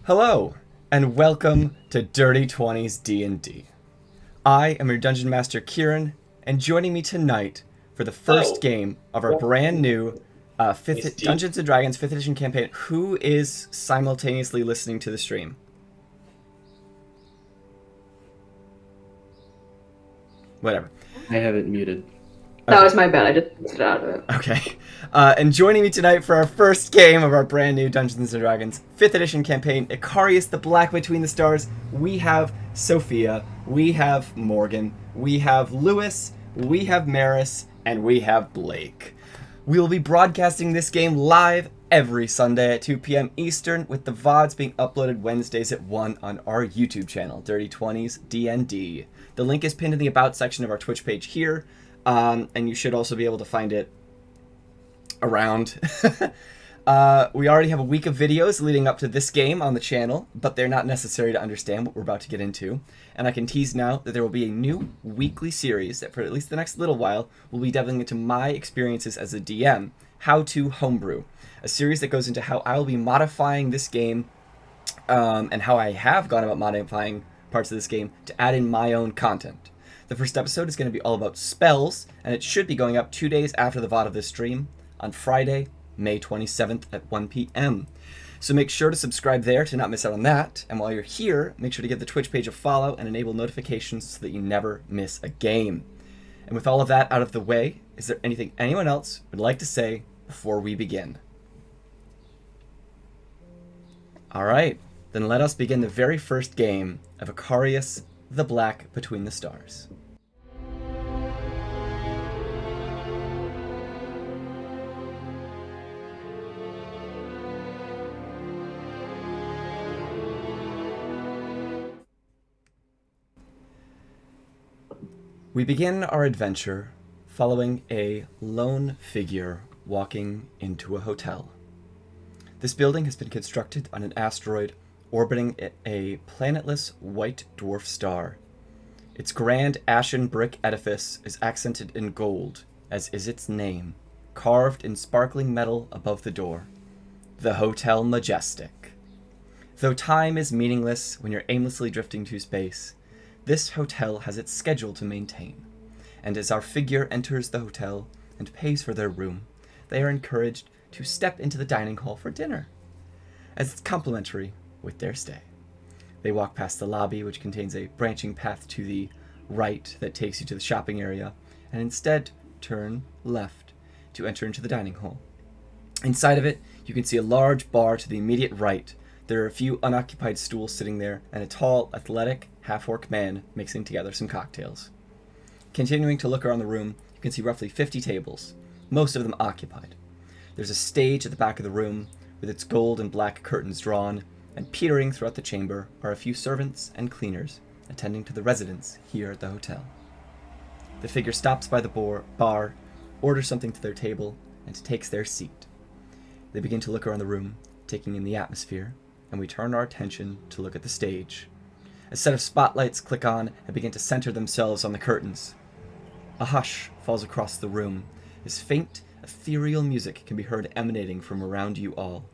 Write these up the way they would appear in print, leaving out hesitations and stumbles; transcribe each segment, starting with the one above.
Hello, and welcome to Dirty 20s D&D. I am your Dungeon Master Kieran, and joining me tonight for the first game of our brand new Dungeons & Dragons 5th edition campaign, who is simultaneously listening to the stream? Whatever. I have it muted. That was my bad. I just put it out of it. Okay. And joining me tonight for our first game of our brand new Dungeons & Dragons 5th edition campaign, Icarius, the Black Between the Stars, we have Sophia, we have Morgan, we have Lewis, we have Maris, and we have Blake. We will be broadcasting this game live every Sunday at 2 p.m. Eastern, with the VODs being uploaded Wednesdays at 1 on our YouTube channel, Dirty 20s DND. The link is pinned in the About section of our Twitch page here. And you should also be able to find it around. We already have a week of videos leading up to this game on the channel, but they're not necessary to understand what we're about to get into. And I can tease now that there will be a new weekly series that for at least the next little while will be delving into my experiences as a DM, How to Homebrew. A series that goes into how I will be modifying this game and how I have gone about modifying parts of this game to add in my own content. The first episode is going to be all about spells, and it should be going up 2 days after the VOD of this stream on Friday, May 27th at 1 p.m. So make sure to subscribe there to not miss out on that, and while you're here, make sure to give the Twitch page a follow and enable notifications so that you never miss a game. And with all of that out of the way, is there anything anyone else would like to say before we begin? Alright, then let us begin the very first game of Icarius, the Black Between the Stars. We begin our adventure following a lone figure walking into a hotel. This building has been constructed on an asteroid orbiting a planetless white dwarf star. Its grand ashen brick edifice is accented in gold, as is its name, carved in sparkling metal above the door. The Hotel Majestic. Though time is meaningless when you're aimlessly drifting through space, this hotel has its schedule to maintain, and as our figure enters the hotel and pays for their room, they are encouraged to step into the dining hall for dinner, as it's complimentary with their stay. They walk past the lobby, which contains a branching path to the right that takes you to the shopping area, and instead turn left to enter into the dining hall. Inside of it, you can see a large bar to the immediate right. There are a few unoccupied stools sitting there, and a tall, athletic, half-orc man mixing together some cocktails. Continuing to look around the room, you can see roughly 50 tables, most of them occupied. There's a stage at the back of the room, with its gold and black curtains drawn, and petering throughout the chamber are a few servants and cleaners attending to the residents here at the hotel. The figure stops by the bar, orders something to their table, and takes their seat. They begin to look around the room, taking in the atmosphere, and we turn our attention to look at the stage. A set of spotlights click on and begin to center themselves on the curtains. A hush falls across the room, as faint, ethereal music can be heard emanating from around you all.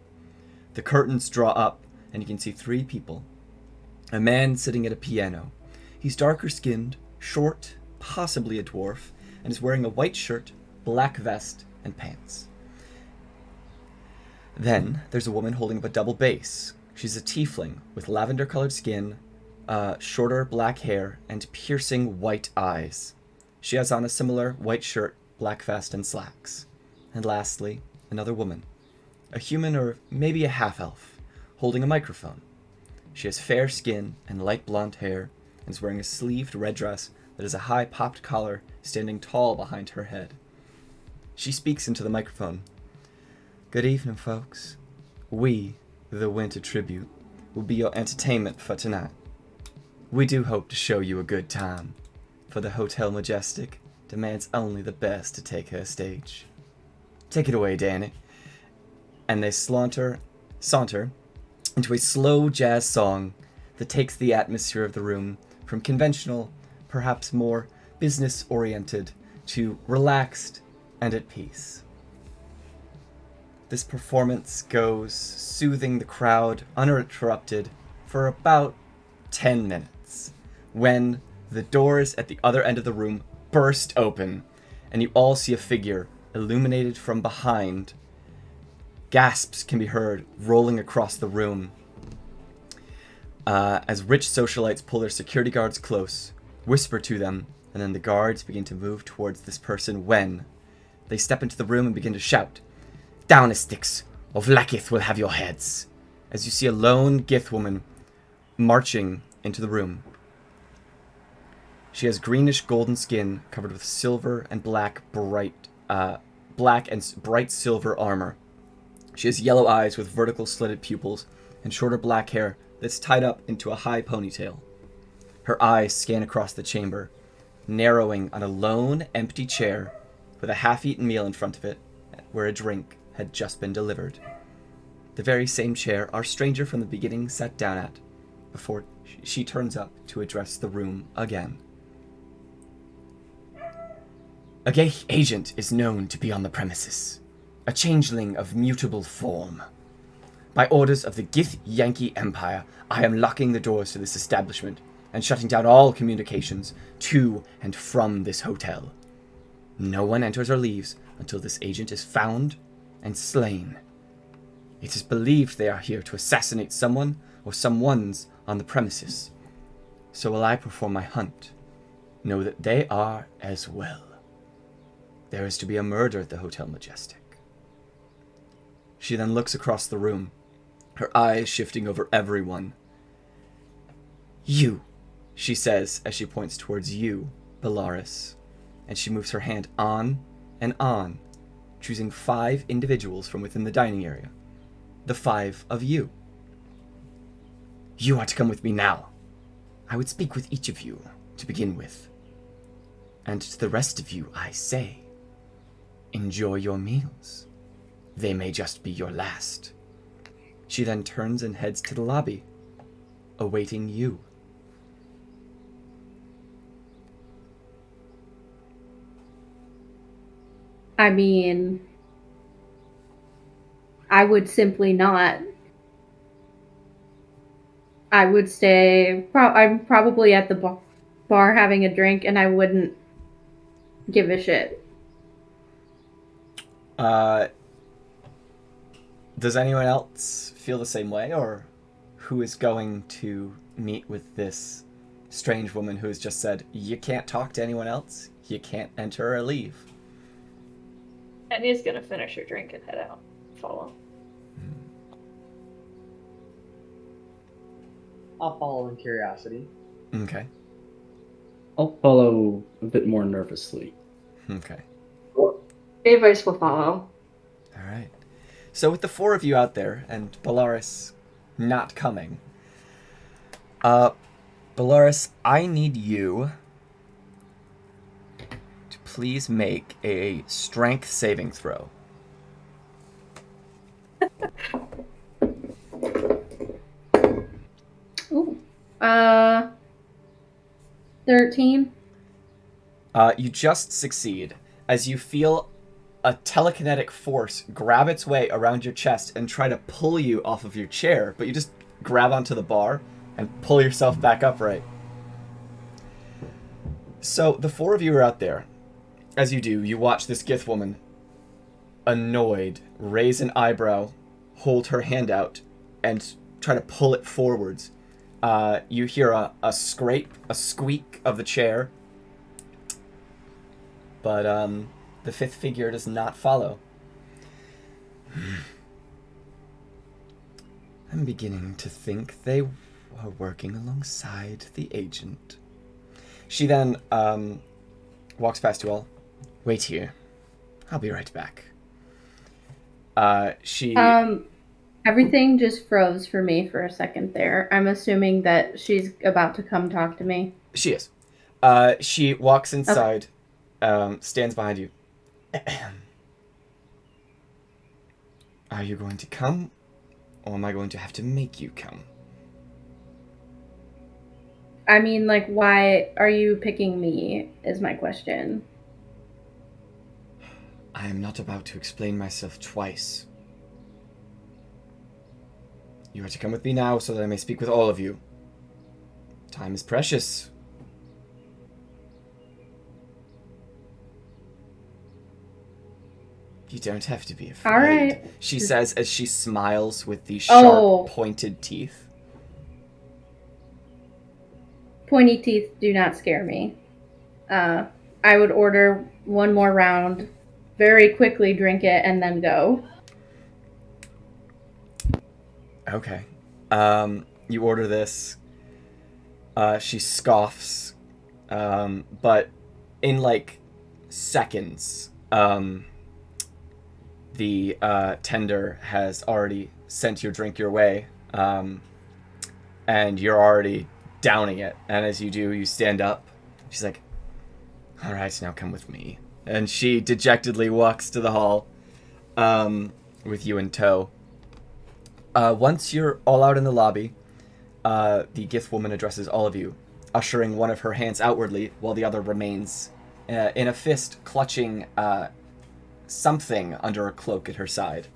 The curtains draw up, and you can see 3 people. A man sitting at a piano. He's darker skinned, short, possibly a dwarf, and is wearing a white shirt, black vest, and pants. Then there's a woman holding up a double bass. She's a tiefling with lavender-colored skin, shorter black hair, and piercing white eyes. She has on a similar white shirt, black vest, and slacks. And lastly, another woman, a human or maybe a half-elf, holding a microphone. She has fair skin and light blonde hair, and is wearing a sleeved red dress that has a high popped collar standing tall behind her head. She speaks into the microphone. "Good evening, folks. We, the Winter Tribute, will be your entertainment for tonight. We do hope to show you a good time, for the Hotel Majestic demands only the best to take her stage. Take it away, Danny." And they saunter into a slow jazz song that takes the atmosphere of the room from conventional, perhaps more business-oriented, to relaxed and at peace. this performance goes, soothing the crowd uninterrupted for about 10 minutes, when the doors at the other end of the room burst open, and you all see a figure illuminated from behind. Gasps can be heard rolling across the room as rich socialites pull their security guards close, whisper to them, and then the guards begin to move towards this person when they step into the room and begin to shout, "Down a sticks, or Vlakith will have your heads," as you see a lone Gith woman marching into the room. She has greenish golden skin covered with silver and black and bright silver armor. She has yellow eyes with vertical slitted pupils and shorter black hair that's tied up into a high ponytail. Her eyes scan across the chamber, narrowing on a lone, empty chair with a half-eaten meal in front of it, where a drink had just been delivered. The very same chair our stranger from the beginning sat down at, before she turns up to address the room again. "A gay agent is known to be on the premises, a changeling of mutable form. By orders of the Gith Yankee Empire, I am locking the doors to this establishment and shutting down all communications to and from this hotel. No one enters or leaves until this agent is found and slain. It is believed they are here to assassinate someone or someones on the premises. So while I perform my hunt, know that they are as well. There is to be a murder at the Hotel Majestic." She then looks across the room, her eyes shifting over everyone. "You," she says as she points towards you, Bellaris, and she moves her hand on and on, choosing 5 individuals from within the dining area. The 5 of you. "You are to come with me now. I would speak with each of you to begin with. And to the rest of you, I say, enjoy your meals. They may just be your last." She then turns and heads to the lobby, awaiting you. I mean, I would simply not. I would stay. I'm probably at the bar having a drink, and I wouldn't give a shit. Does anyone else feel the same way, or who is going to meet with this strange woman who has just said, "You can't talk to anyone else, you can't enter or leave"? Enya's gonna finish her drink and head out. Follow. I'll follow in curiosity. Okay. I'll follow a bit more nervously. Okay. Mavise will follow. All right. So with the 4 of you out there, and Bellaris not coming, Bellaris, I need you to please make a strength saving throw. Ooh. 13. You just succeed as you feel a telekinetic force grab its way around your chest and try to pull you off of your chair, but you just grab onto the bar and pull yourself back upright. So the 4 of you are out there. As you do, you watch this Gith woman, annoyed, raise an eyebrow, hold her hand out, and try to pull it forwards. You hear a scrape, a squeak of the chair, but the 5th figure does not follow. I'm beginning to think they are working alongside the agent. She then walks past you all. "Wait here. I'll be right back." She... Everything just froze for me for a second there. I'm assuming that she's about to come talk to me. She is. She walks inside, stands behind you. "Are you going to come, or am I going to have to make you come?" I mean, like, why are you picking me, is my question. "I am not about to explain myself twice. You are to come with me now so that I may speak with all of you. Time is precious. You don't have to be afraid, All right. she says as she smiles with these Oh. sharp, pointed teeth. Pointy teeth do not scare me. I would order one more round, very quickly drink it, and then go. Okay. You order this. She scoffs. But in like seconds, the tender has already sent your drink your way. And you're already downing it. And as you do, you stand up. She's like, all right, now come with me. And she dejectedly walks to the hall, with you in tow. Once you're all out in the lobby, the gift woman addresses all of you, ushering one of her hands outwardly while the other remains in a fist clutching something under a cloak at her side.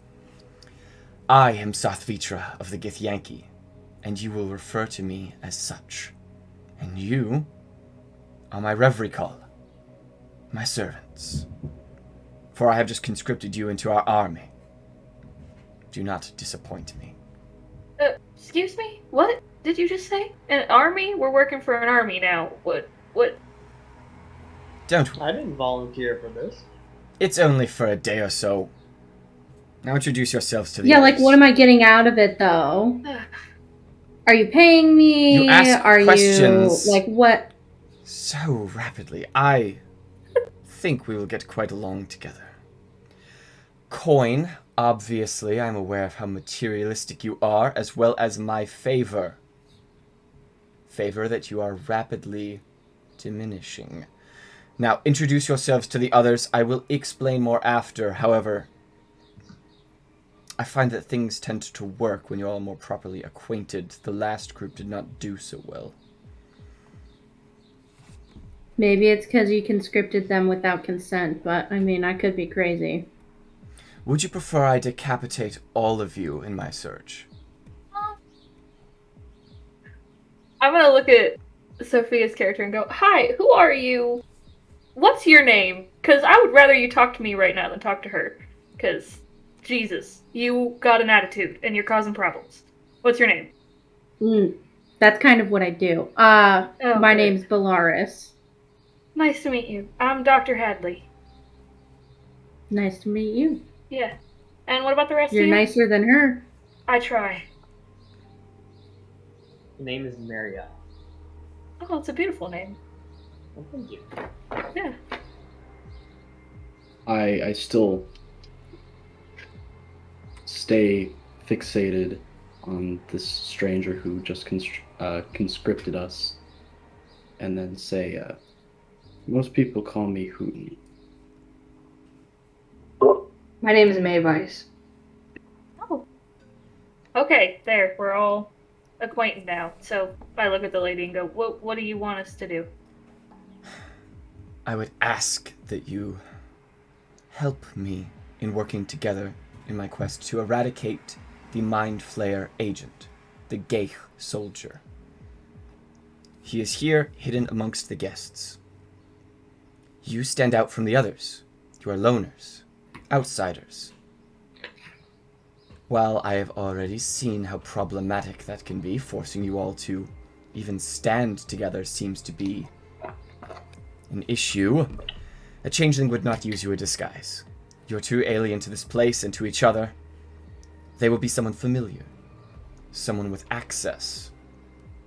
I am Sathvitra of the Githyanki, and you will refer to me as such. And you are my Revrikal, my servants. For I have just conscripted you into our army. Do not disappoint me. Excuse me? What did you just say? An army? We're working for an army now. What? Don't. I didn't volunteer for this. It's only for a day or so. Now introduce yourselves to the Yeah, others. like, what am I getting out of it, though? Are you paying me? You ask Are questions. you, like, what? So rapidly. I think we will get quite along together. Coin, obviously, I'm aware of how materialistic you are, as well as my favor. Favor that you are rapidly diminishing. Now, introduce yourselves to the others. I will explain more after. However, I find that things tend to work when you're all more properly acquainted. The last group did not do so well. Maybe it's because you conscripted them without consent, but, I mean, I could be crazy. Would you prefer I decapitate all of you in my search? I'm gonna look at Sophia's character and go, "Hi, who are you? What's your name? Because I would rather you talk to me right now than talk to her. Because, Jesus, you got an attitude and you're causing problems. What's your name?" That's kind of what I do. My good. name's Bellaris. Nice to meet you. I'm Dr. Hadley. Nice to meet you. Yeah. And what about the rest You're of you? nicer than her. I try. The name is Meriele. Oh, it's a beautiful name. Well, thank you. Yeah. I still stay fixated on this stranger who just conscripted us, and then say, most people call me Hootin. My name is Mavise. Oh. Okay, there. We're all acquainted now. So I look at the lady and go, What do you want us to do?" I would ask that you help me in working together in my quest to eradicate the Mind Flayer agent, the Geich soldier. He is here, hidden amongst the guests. You stand out from the others. You are loners, outsiders. While I have already seen how problematic that can be, forcing you all to even stand together seems to be an issue. A changeling would not use you a disguise. You're too alien to this place and to each other. They will be someone familiar, someone with access,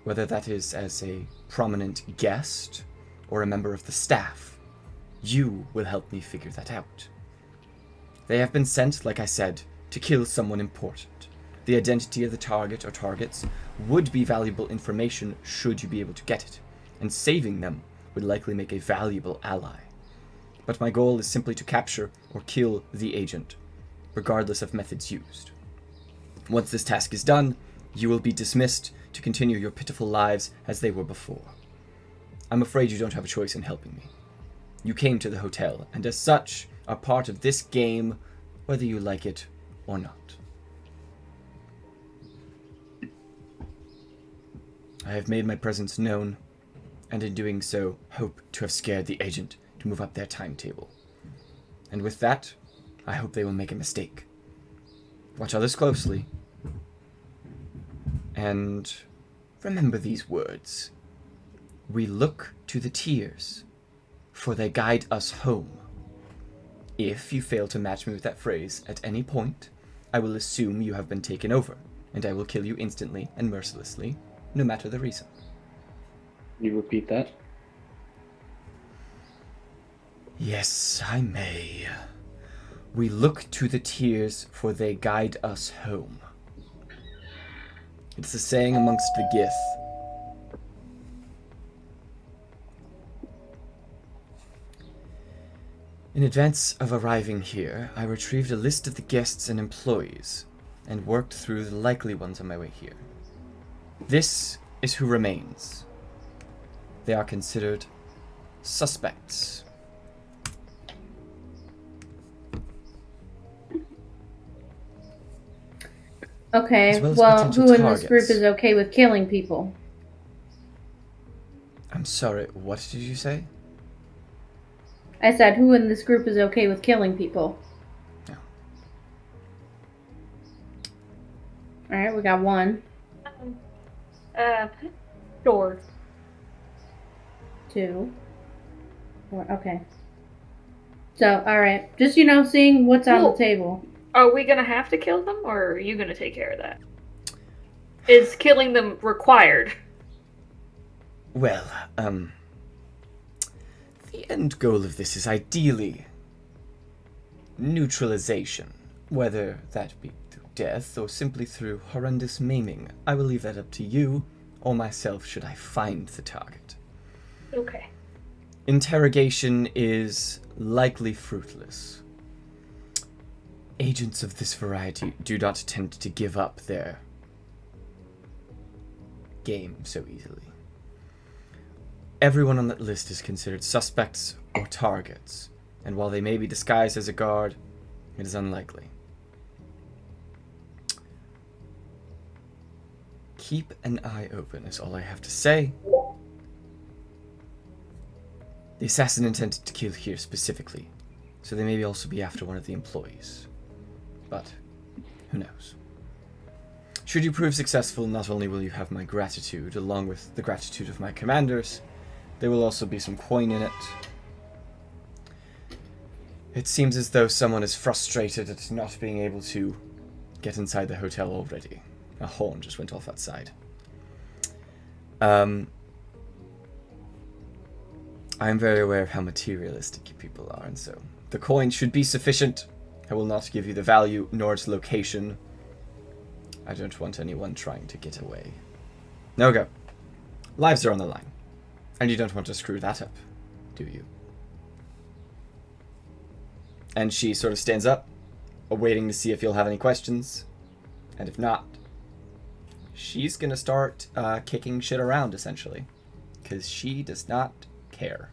whether that is as a prominent guest or a member of the staff. You will help me figure that out. They have been sent, like I said, to kill someone important. The identity of the target or targets would be valuable information should you be able to get it, and saving them would likely make a valuable ally. But my goal is simply to capture or kill the agent, regardless of methods used. Once this task is done, you will be dismissed to continue your pitiful lives as they were before. I'm afraid you don't have a choice in helping me. You came to the hotel, and as such, are part of this game, whether you like it or not. I have made my presence known, and in doing so, hope to have scared the agent to move up their timetable. And with that, I hope they will make a mistake. Watch others closely, and remember these words. We look to the tears, for they guide us home. If you fail to match me with that phrase at any point, I will assume you have been taken over, and I will kill you instantly and mercilessly, no matter the reason. Can you repeat that? Yes, I may. We look to the tears, for they guide us home. It's a saying amongst the Gith. In advance of arriving here, I retrieved a list of the guests and employees, and worked through the likely ones on my way here. This is who remains. They are considered suspects. Okay, As well as well, potential who in this group targets. is okay with killing people? I'm sorry, what did you say? I said, who in this group is okay with killing people? No. Alright, we got one, Sure. 2, 4, okay. So, alright, just, seeing what's on the Cool. table. Are we gonna have to kill them, or are you gonna take care of that? Is killing them required? Well, the end goal of this is ideally neutralization, whether that be through death or simply through horrendous maiming. I will leave that up to you or myself should I find the target. Okay. Interrogation is likely fruitless. Agents of this variety do not tend to give up their game so easily. Everyone on that list is considered suspects or targets, and while they may be disguised as a guard, it is unlikely. Keep an eye open is all I have to say. The assassin intended to kill here specifically, so they may also be after one of the employees. But who knows? Should you prove successful, not only will you have my gratitude, along with the gratitude of my commanders, there will also be some coin in it. It seems as though someone is frustrated at not being able to get inside the hotel already. A horn just went off outside. I am very aware of how materialistic you people are, and so the coin should be sufficient. I will not give you the value, nor its location. I don't want anyone trying to get away. No go. Lives are on the line. And you don't want to screw that up, do you? And she sort of stands up, waiting to see if you'll have any questions. And if not, she's gonna start kicking shit around, essentially. Because she does not care.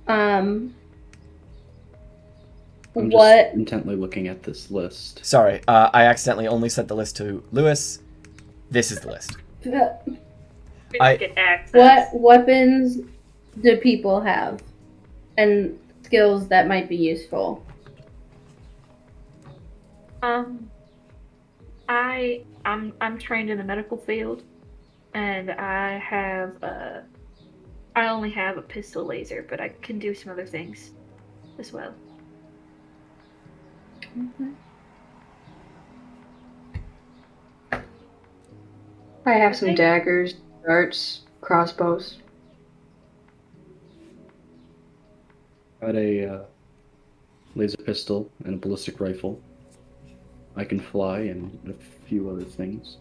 I'm What? just intently looking at this list. Sorry, I accidentally only sent the list to Lewis. This is the list. We I- get access. What weapons do people have? And skills that might be useful? I'm trained in the medical field, and I only have a pistol laser, but I can do some other things as well. I have some daggers, darts, crossbows. Got a laser pistol and a ballistic rifle. I can fly and a few other things.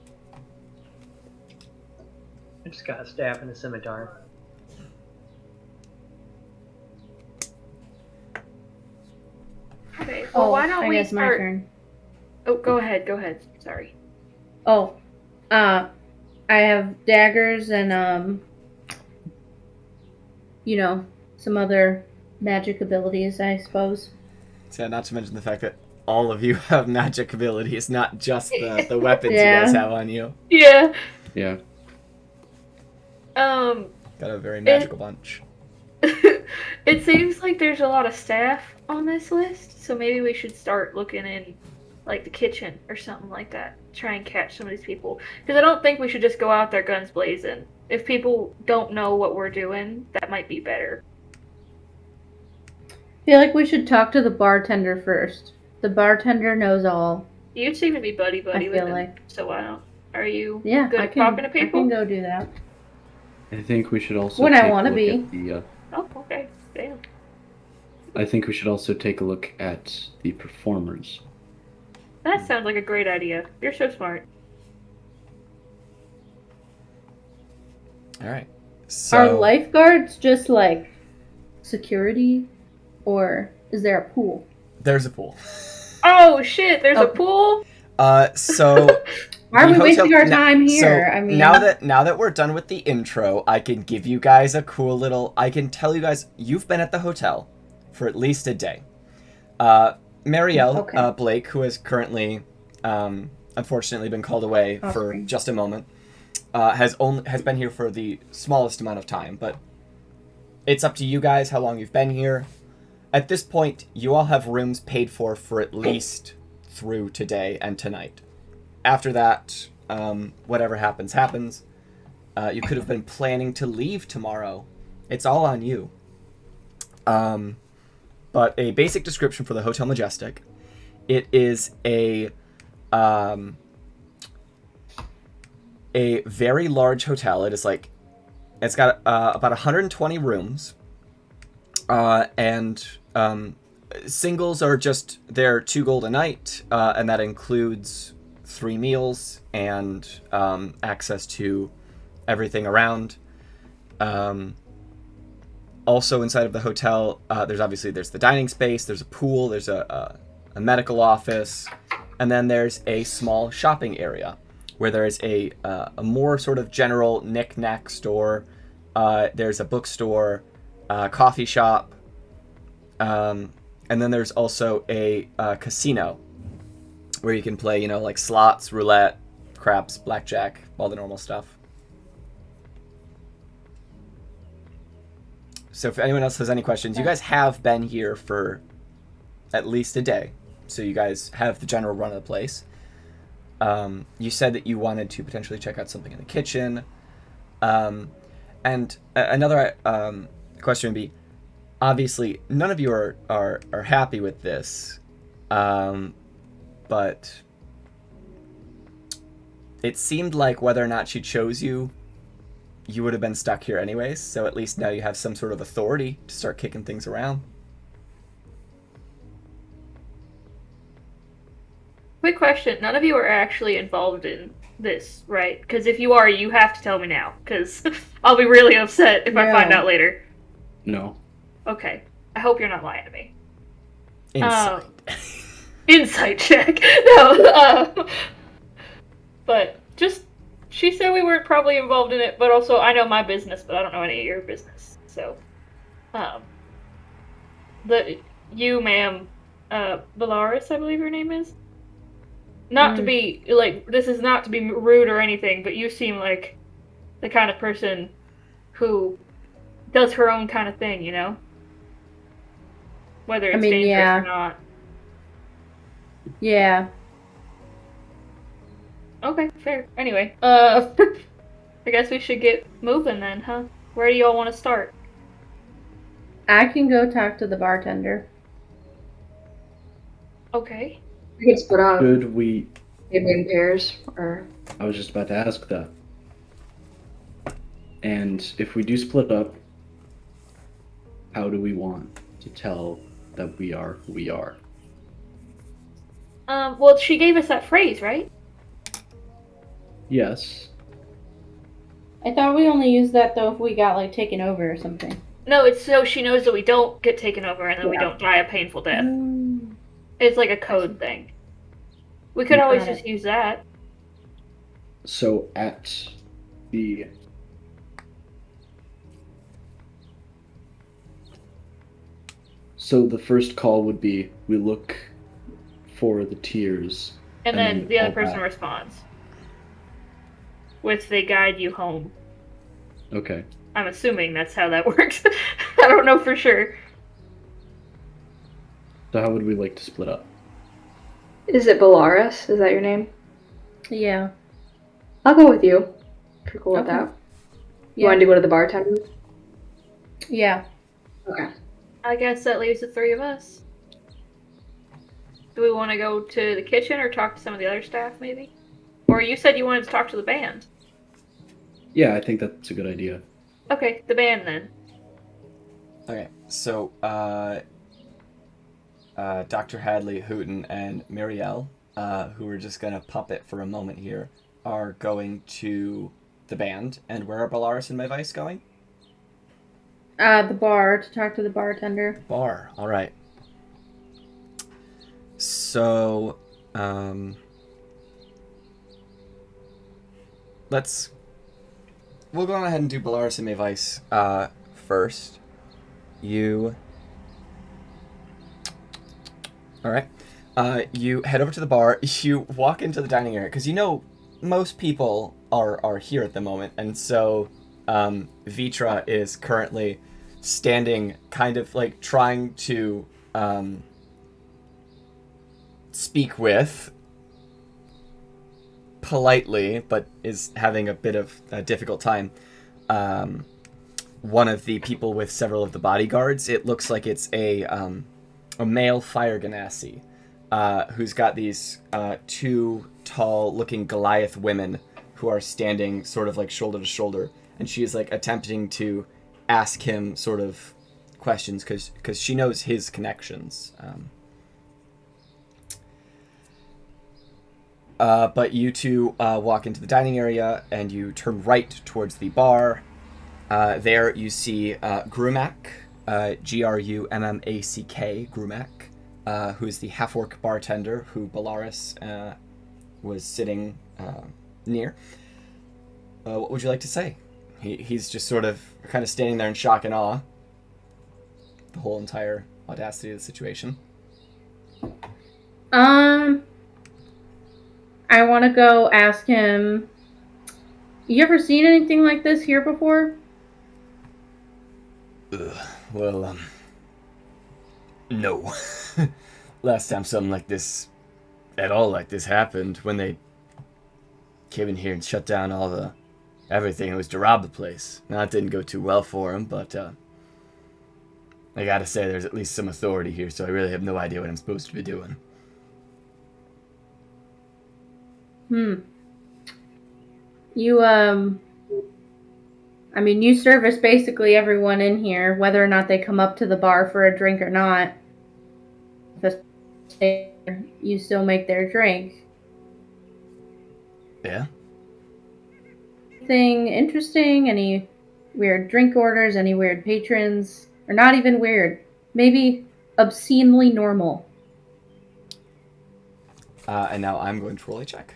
I just got a staff and a scimitar. Okay, well, why don't I we guess my start? turn. Oh, go ahead. Sorry. Oh, I have daggers and some other magic abilities, I suppose. So not to mention the fact that all of you have magic abilities, not just the weapons Yeah. you guys have on you. Yeah. Yeah. Um, Got a very magical bunch. it seems like there's a lot of staff on this list, so maybe we should start looking in, like, the kitchen or something like that. Try and catch some of these people. Because I don't think we should just go out there guns blazing. If people don't know what we're doing, that might be better. I feel like we should talk to the bartender first. The bartender knows all. You seem to be buddy-buddy I with feel him, like. so why don't... Are you Yeah, good I at can. talking to I people? can go do that. I think we should also When I take a wanna look be. at the. Oh, okay. Damn. I think we should also take a look at the performers. That sounds like a great idea. You're so smart. All right. So Are lifeguards just like security, or is there a pool? there's a pool. Oh, shit! There's a Oh. pool? So Why are the we wasting hotel- our time here? So I mean, now that we're done with the intro, I can give you guys a cool little. I can tell you guys you've been at the hotel for at least a day. Meriele, Okay. Blake, who has currently, unfortunately, been called away for Offspring. just a moment, has been here for the smallest amount of time. But it's up to you guys how long you've been here. At this point, you all have rooms paid for at least through today and tonight. After that, whatever happens, happens. You could have been planning to leave tomorrow. It's all on you. But a basic description for the Hotel Majestic. It is a very large hotel. It is like, it's got about 120 rooms. And singles are just, they're 2 gold a night, and that includes 3 meals and access to everything around. Also inside of the hotel, there's the dining space, there's a pool, there's a medical office, and then there's a small shopping area where there is a more sort of general knick-knack store. There's a bookstore, coffee shop, and then there's also a casino where you can play, like slots, roulette, craps, blackjack, all the normal stuff. So if anyone else has any questions, you guys have been here for at least a day. So you guys have the general run of the place. You said that you wanted to potentially check out something in the kitchen. And another question would be, obviously, none of you are happy with this. But it seemed like whether or not she chose you, you would have been stuck here anyways, so at least now you have some sort of authority to start kicking things around. Quick question. None of you are actually involved in this, right? Because if you are, you have to tell me now, because I'll be really upset if I find No. out later. No. Okay. I hope you're not lying to me. Insight. Insight check. No, but just, she said we weren't probably involved in it, but also I know my business, but I don't know any of your business. So, you, ma'am, Bellaris, I believe your name is? Not to be, this is not to be rude or anything, but you seem like the kind of person who does her own kind of thing, Whether it's dangerous yeah. or not. Yeah. Okay, fair. Anyway, I guess we should get moving then, huh? Where do y'all want to start? I can go talk to the bartender. Okay. We could split up, Should we? maybe in pairs, or I was just about to ask that. And if we do split up, how do we want to tell that we are who we are? Well, she gave us that phrase, right? Yes. I thought we only used that though if we got taken over or something. No, it's so she knows that we don't get taken over and then we Yeah. don't die a painful death. Mm. It's like a code thing. We could always Got it. just use that. So at the So the first call would be we look for the tiers. And then the other call person back. responds. With they guide you home. Okay. I'm assuming that's how that works. I don't know for sure. So how would we like to split up? Is it Bellaris? Is that your name? Yeah. I'll go with you. If you're cool with Okay. that. You Yeah. wanted to go to the bartender? Yeah. Okay. I guess that leaves the three of us. Do we want to go to the kitchen or talk to some of the other staff, maybe? Or you said you wanted to talk to the band. Yeah, I think that's a good idea. Okay, the band then. Okay, so Dr. Hadley, Hootin, and Meriele, who are just gonna puppet for a moment here, are going to the band. And where are Bellaris and Mavise going? The bar to talk to the bartender. Bar. All right. So, we'll go on ahead and do Bellaris and Mavise first. All right. You head over to the bar. You walk into the dining area because you know most people are here at the moment, and so Vitra is currently standing, kind of like trying to speak with politely, but is having a bit of a difficult time. One of the people with several of the bodyguards. It looks like it's a male fire ganassi who's got these two tall-looking Goliath women who are standing sort of like shoulder to shoulder, and she is like attempting to ask him sort of questions because she knows his connections. But you two walk into the dining area and you turn right towards the bar. There you see Grumack, Grummack, Grumack, who's the half-orc bartender who Bellaris was sitting near. What would you like to say? He's just sort of kind of standing there in shock and awe. The whole entire audacity of the situation. I want to go ask him, you ever seen anything like this here before? Well, no. Last time something like this, at all like this happened, when they came in here and shut down everything, it was to rob the place. Now, it didn't go too well for him, but I gotta say there's at least some authority here, so I really have no idea what I'm supposed to be doing. You, you service basically everyone in here, whether or not they come up to the bar for a drink or not. You still make their drink. Yeah? Anything interesting? Any weird drink orders? Any weird patrons? Or not even weird. Maybe obscenely normal. And now I'm going to roll a check.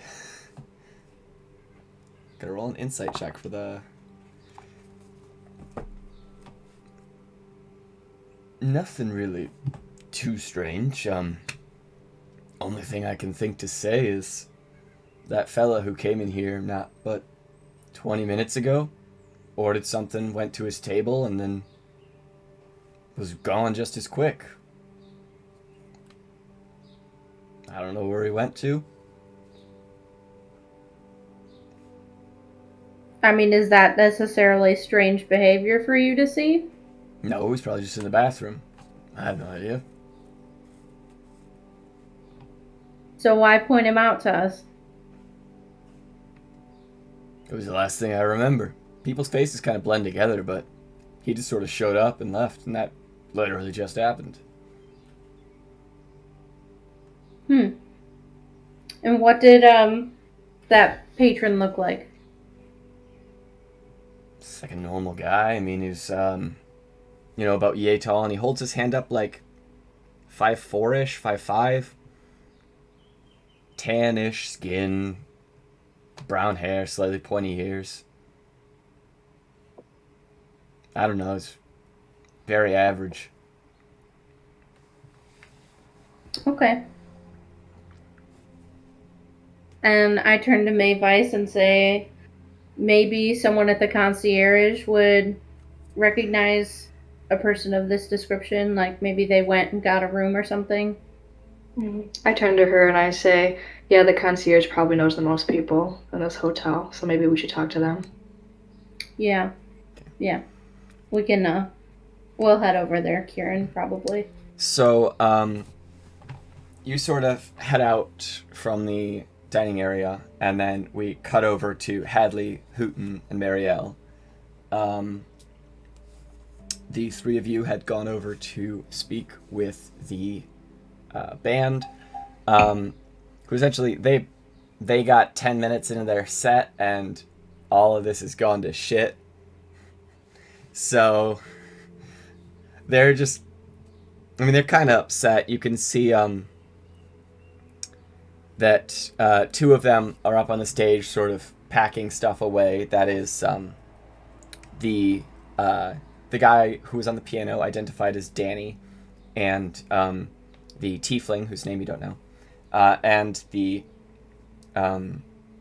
Gotta roll an insight check for the... Nothing really too strange. Only thing I can think to say is that fella who came in here not but 20 minutes ago ordered something, went to his table, and then was gone just as quick. I don't know where he went to. Is that necessarily strange behavior for you to see? No, he's probably just in the bathroom. I have no idea. So why point him out to us? It was the last thing I remember. People's faces kind of blend together, but he just sort of showed up and left, and that literally just happened. And what did that patron look like? It's like a normal guy. He's about yay tall, and he holds his hand up like 5'4"-ish, 5'5". Tannish skin, brown hair, slightly pointy ears. I don't know, it's very average. Okay. And I turn to Mavise and say, maybe someone at the concierge would recognize a person of this description. Like maybe they went and got a room or something. I turn to her and I say, yeah, the concierge probably knows the most people in this hotel, so maybe we should talk to them. Yeah. Yeah. We can, we'll head over there, Kieran, probably. So, you sort of head out from the dining area, and then we cut over to Hadley, Hootin, and Meriele. The three of you had gone over to speak with the band, who essentially, they got 10 minutes into their set, and all of this has gone to shit. So, they're just... I mean, they're kind of upset. You can see that two of them are up on the stage sort of packing stuff away. That is the guy who was on the piano, identified as Danny, and the tiefling, whose name you don't know, and the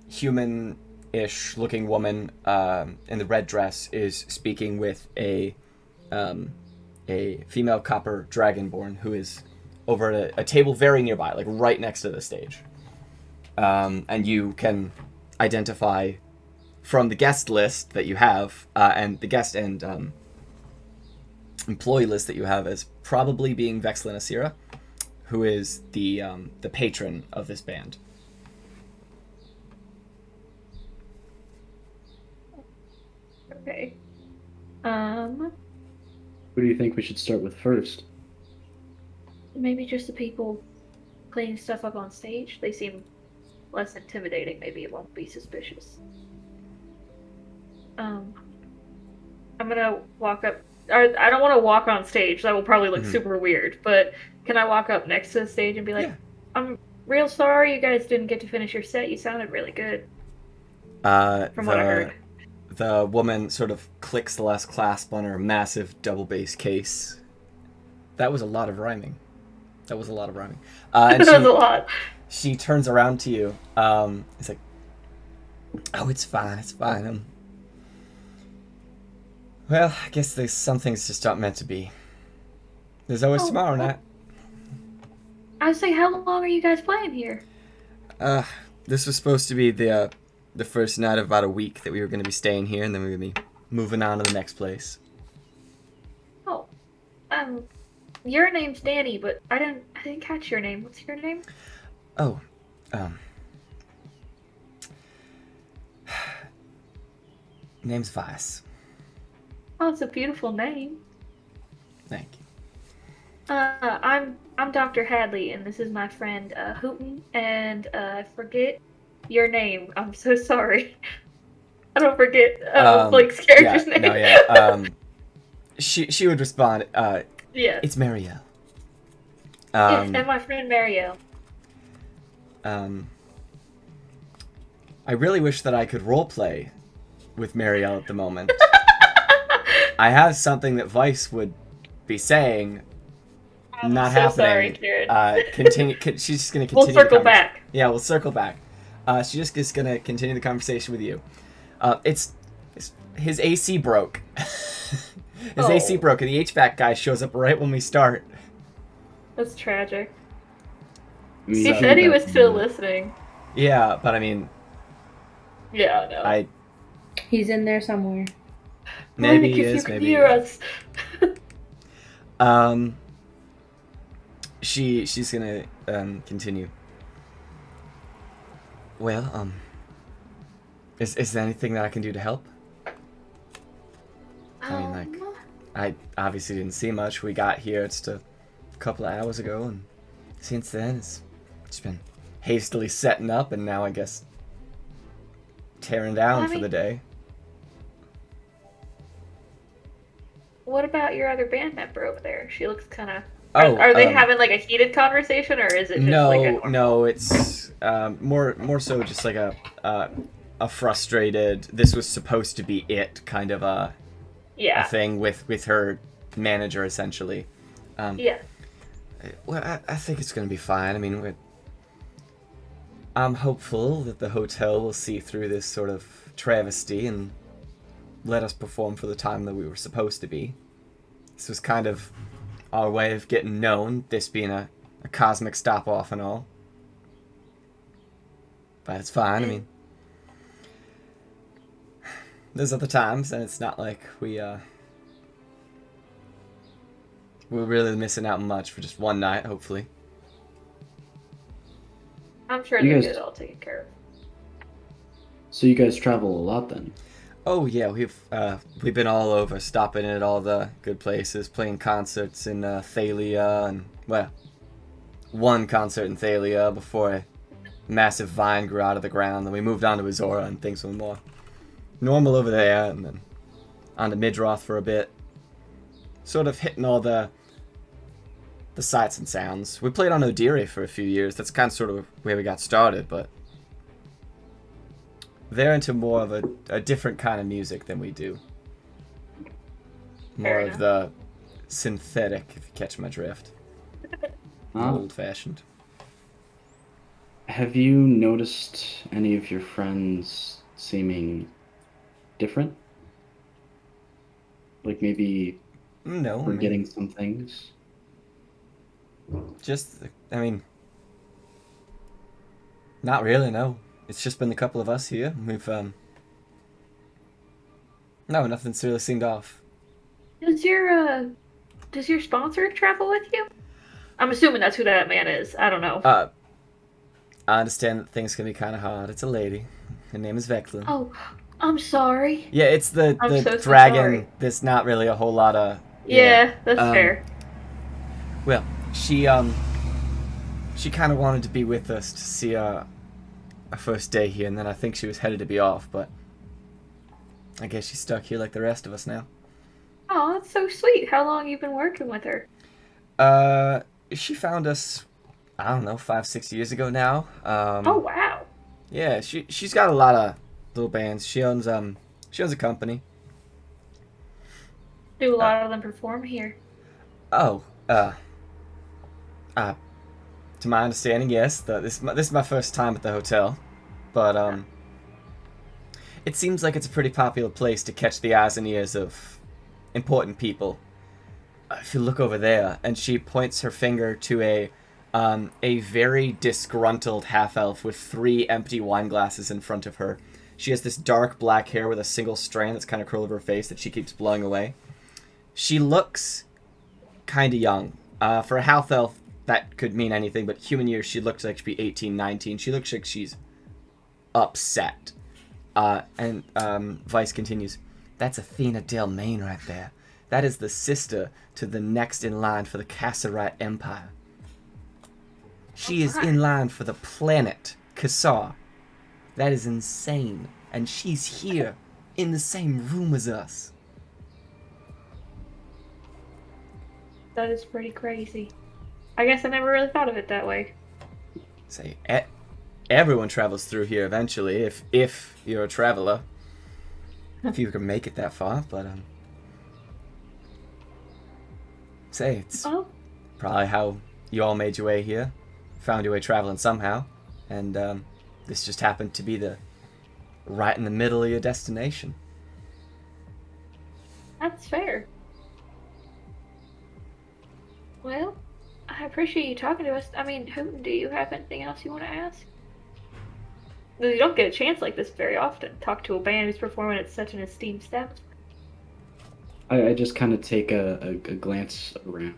human-ish looking woman in the red dress is speaking with a female copper dragonborn who is over at a table very nearby, like right next to the stage. And you can identify from the guest list that you have, and the guest and employee list that you have, as probably being Vexlin Asira, who is the patron of this band. Okay. Who do you think we should start with first? Maybe just the people cleaning stuff up on stage. They seem less intimidating. Maybe it won't be suspicious. I'm gonna walk up. Or I don't want to walk on stage. That will probably look super weird. But can I walk up next to the stage and be like, Yeah. "I'm real sorry you guys didn't get to finish your set. You sounded really good." From what I heard. The woman sort of clicks the last clasp on her massive double bass case. That was a lot of rhyming. And That was was a lot. She turns around to you. It's like, oh, it's fine. Well, I guess there's some things just aren't meant to be. There's always tomorrow night. I was like, how long are you guys playing here? This was supposed to be the first night of about a week that we were going to be staying here, and then we were going to be moving on to the next place. Oh, your name's Danny, but I didn't catch your name. What's your name? Oh, name's Vice. Oh, it's a beautiful name. Thank you. I'm Dr. Hadley, and this is my friend Hootin, and I forget your name. I'm so sorry. I don't forget Blake's character's name. No, yeah. She would respond. Yeah. It's Meriele. Yes, and my friend Meriele. I really wish that I could roleplay with Meriele at the moment. I have something that Vice would be saying. I'm Not so happening. sorry, Kieran. Continue. She's just going to We'll continue. circle back. Yeah, we'll circle back. She's just going to continue the conversation with you. It's his AC broke. His AC broke, and the HVAC guy shows up right when we start. That's tragic. I mean, He said he was still listening. Yeah, but I mean, Yeah, I know. He's in there somewhere. Maybe Mike, he if is, you can maybe he hear is. us. She's gonna continue. Well, is there anything that I can do to help? I mean, like, I obviously didn't see much. We got here just a couple of hours ago, and since then it's been hastily setting up, and now I guess tearing down for the day. What about your other band member over there? She looks kind of. Oh, Are they having like a heated conversation, or is it just like a... No, it's more so just like a frustrated. This was supposed to be it kind of a thing with her manager essentially. Yeah. Well, I think it's gonna be fine. I mean, I'm hopeful that the hotel will see through this sort of travesty and let us perform for the time that we were supposed to be. This was kind of our way of getting known, this being a cosmic stop-off and all. But it's fine, I mean... There's other times, and it's not like we're really missing out much for just one night, hopefully. I'm sure You they'll guys- get it all taken care of. So you guys travel a lot then? Oh yeah, we've been all over, stopping at all the good places, playing concerts in Thalia, and one concert in Thalia before a massive vine grew out of the ground. Then we moved on to Azora, and things were more normal over there, and then on to Midroth for a bit. Sort of hitting all the sights and sounds. We played on Odiri for a few years. That's kind of sort of where we got started, but they're into more of a different kind of music than we do. More Fair of enough. the synthetic, if you catch my drift. Ah. Old-fashioned. Have you noticed any of your friends seeming different? Like maybe No, I mean, forgetting some things? just, I mean, not really, no. It's just been a couple of us here. We've, no, nothing's really seemed off. Does your sponsor travel with you? I'm assuming that's who that man is. I don't know. I understand that things can be kind of hard. It's a lady. Her name is Veclin. Oh, I'm sorry. Yeah, it's the I'm so dragon. sorry. There's not really a whole lot of... Yeah, that's Um, fair. Well, she kind of wanted to be with us to see our first day here, and then I think she was headed to be off, but I guess she's stuck here like the rest of us now. Oh, that's so sweet. How long you been working with her? She found us, I don't know, 5-6 years ago now. Oh wow. Yeah, she's got a lot of little bands. She owns a company. Do a lot of them perform here? Oh, to my understanding, yes. This is my first time at the hotel, but it seems like it's a pretty popular place to catch the eyes and ears of important people. If you look over there, and she points her finger to a very disgruntled half-elf with 3 empty wine glasses in front of her. She has this dark black hair with a single strand that's kind of curled over her face that she keeps blowing away. She looks kind of young. For a half-elf, that could mean anything, but human years, she looks like she'd be 18, 19. She looks like she's upset. And Vice continues, "That's Athena Delmain right there. That is the sister to the next in line for the Kasserite Empire. She is in line for the planet Kassar. That is insane. And she's here in the same room as us." That is pretty crazy. I guess I never really thought of it that way. Say, everyone travels through here eventually, if you're a traveler. If you can make it that far, but say, it's Oh, probably how you all made your way here. Found your way traveling somehow. And this just happened to be right in the middle of your destination. that's fair. Well, I appreciate you talking to us. I mean, Hootin, do you have anything else you want to ask? You don't get a chance like this very often. Talk to a band who's performing at such an esteemed step. I just kind of take a glance around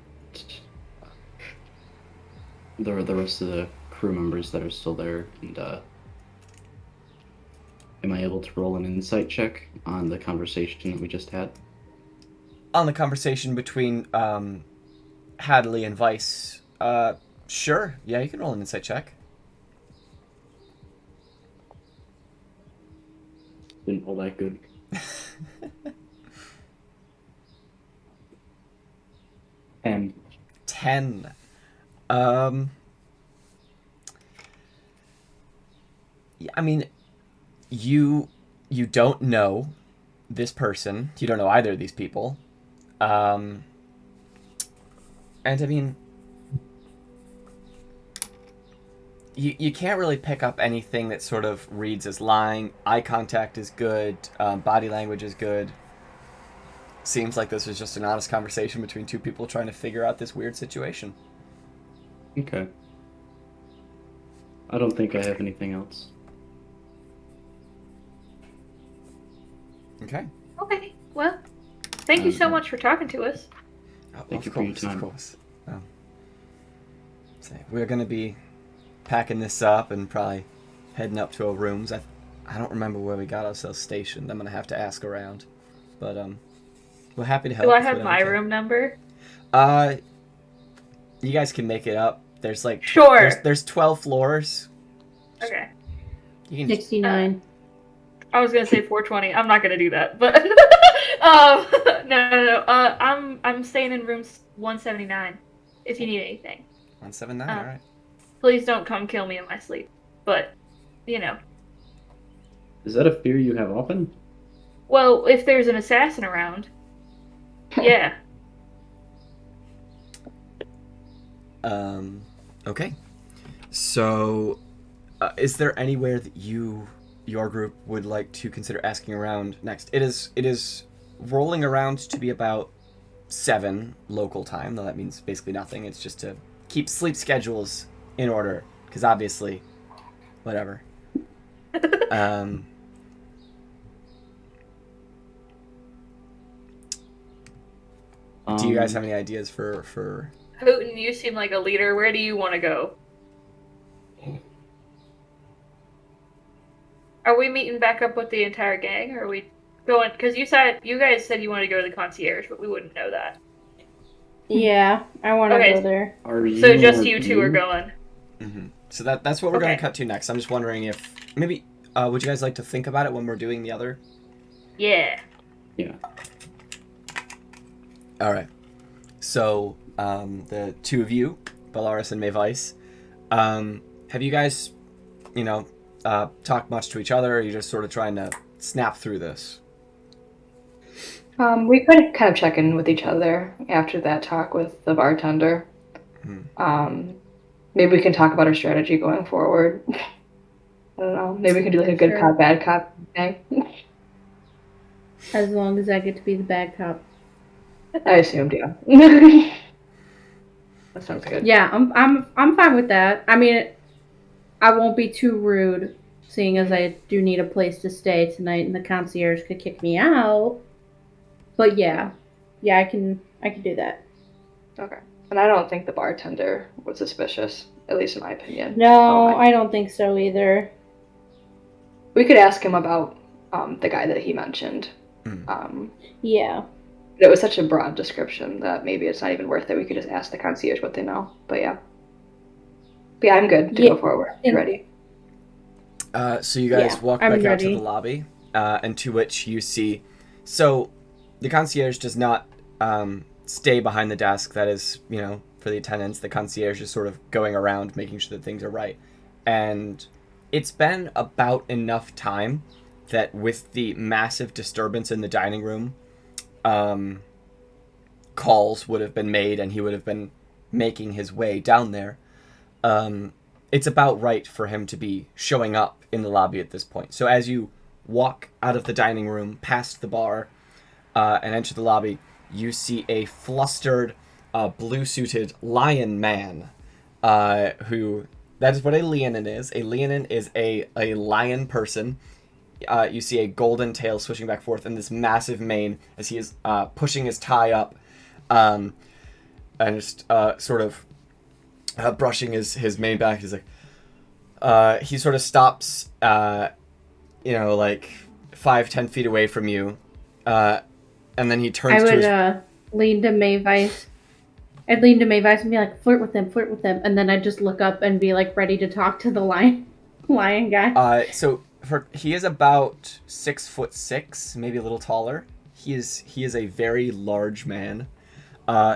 the rest of the crew members that are still there, and am I able to roll an insight check on the conversation that we just had? On the conversation between Hadley and Vice, sure. Yeah, you can roll an insight check. Didn't roll that good. And 10. I mean, you don't know this person. You don't know either of these people. And I mean, you can't really pick up anything that sort of reads as lying. Eye contact is good. Body language is good. Seems like this was just an honest conversation between two people trying to figure out this weird situation. Okay. I don't think I have anything else. Okay. Okay, well, thank you so much for talking to us. Thank you Of for your course, time. of course. So we're going to be packing this up and probably heading up to our rooms. I don't remember where we got ourselves stationed. I'm going to have to ask around. But we're happy to help. Do I with have whatever my we can. room number? You guys can make it up. There's like Sure. There's 12 floors. Okay. You can 69. I was gonna say 420. I'm not gonna do that, but no. I'm staying in room 179. If you need anything, 179. All right. please don't come kill me in my sleep. But, you know, Is that a fear you have often? well, if there's an assassin around, yeah. Okay. So, is there anywhere that your group would like to consider asking around next? It is rolling around to be about 7 local time, though that means basically nothing. It's just to keep sleep schedules in order, because obviously, whatever. Do you guys have any ideas for? Hootin, you seem like a leader. Where do you want to go? Are we meeting back up with the entire gang, or are we going? Because you guys said you wanted to go to the concierge, but we wouldn't know that. Yeah, I want to Okay. go there. Are you So just or you two are going. Mm-hmm. So that's what we're going Okay. to cut to next. I'm just wondering if maybe would you guys like to think about it when we're doing the other? Yeah. Yeah. All right. So the two of you, Bellaris and Mavise, have you guys, talked much to each other? Or are you just sort of trying to snap through this? We could kind of check in with each other after that talk with the bartender. Maybe we can talk about our strategy going forward. I don't know. Maybe we can do like a good Sure. cop, bad cop thing. As long as I get to be the bad cop. I assumed, yeah. That sounds good. Yeah, I'm fine with that. I mean, I won't be too rude, seeing as I do need a place to stay tonight, and the concierge could kick me out. But yeah, I can do that. Okay. And I don't think the bartender was suspicious, at least in my opinion. No, I don't think so either. We could ask him about the guy that he mentioned. Yeah. It was such a broad description that maybe it's not even worth it. We could just ask the concierge what they know. But yeah. I'm good to go forward. You ready? So you guys walk I'm back out to ready. the lobby, and to which you see. So the concierge does not stay behind the desk. That is, for the attendants. The concierge is sort of going around making sure that things are right. And it's been about enough time that with the massive disturbance in the dining room, calls would have been made and he would have been making his way down there. It's about right for him to be showing up in the lobby at this point. So as you walk out of the dining room, past the bar, and enter the lobby, you see a flustered, blue-suited lion man, who... That is what a leonin is. A leonin is a lion person. You see a golden tail swishing back and forth and this massive mane as he is pushing his tie up, and just sort of brushing his mane back. He's like, he sort of stops, like 5-10 feet away from you, and then he turns to his... lean to Mavise. I'd lean to Mavise and be like, flirt with him, and then I'd just look up and be like ready to talk to the lion guy. So he is about 6'6", maybe a little taller. He is a very large man.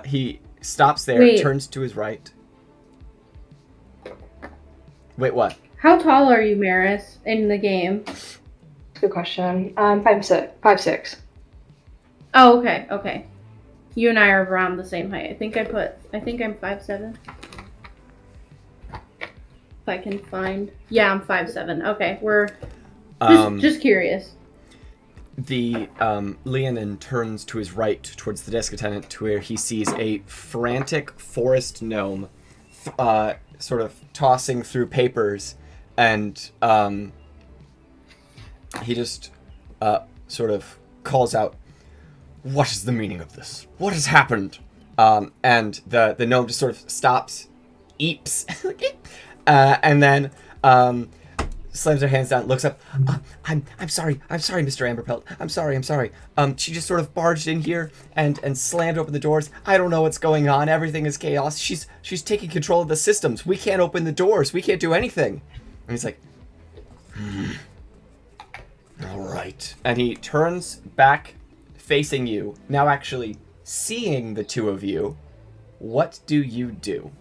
He stops there, turns to his right. Wait, what? How tall are you, Maris, in the game? Good question. 5'6". Oh, okay. You and I are around the same height. I think I'm 5'7". If I can find. Yeah, I'm 5'7". Okay, we're just curious. The Leonin turns to his right towards the desk attendant to where he sees a frantic forest gnome sort of tossing through papers, and he just sort of calls out, "What is the meaning of this? What has happened?" And the gnome just sort of stops, eeps, and then slams her hands down, looks up. I'm sorry, Mr. Amberpelt. I'm sorry. She just sort of barged in here and slammed open the doors. I don't know what's going on. Everything is chaos. She's taking control of the systems. We can't open the doors. We can't do anything. And he's like, all right. And he turns back, facing you, now actually seeing the two of you. What do you do?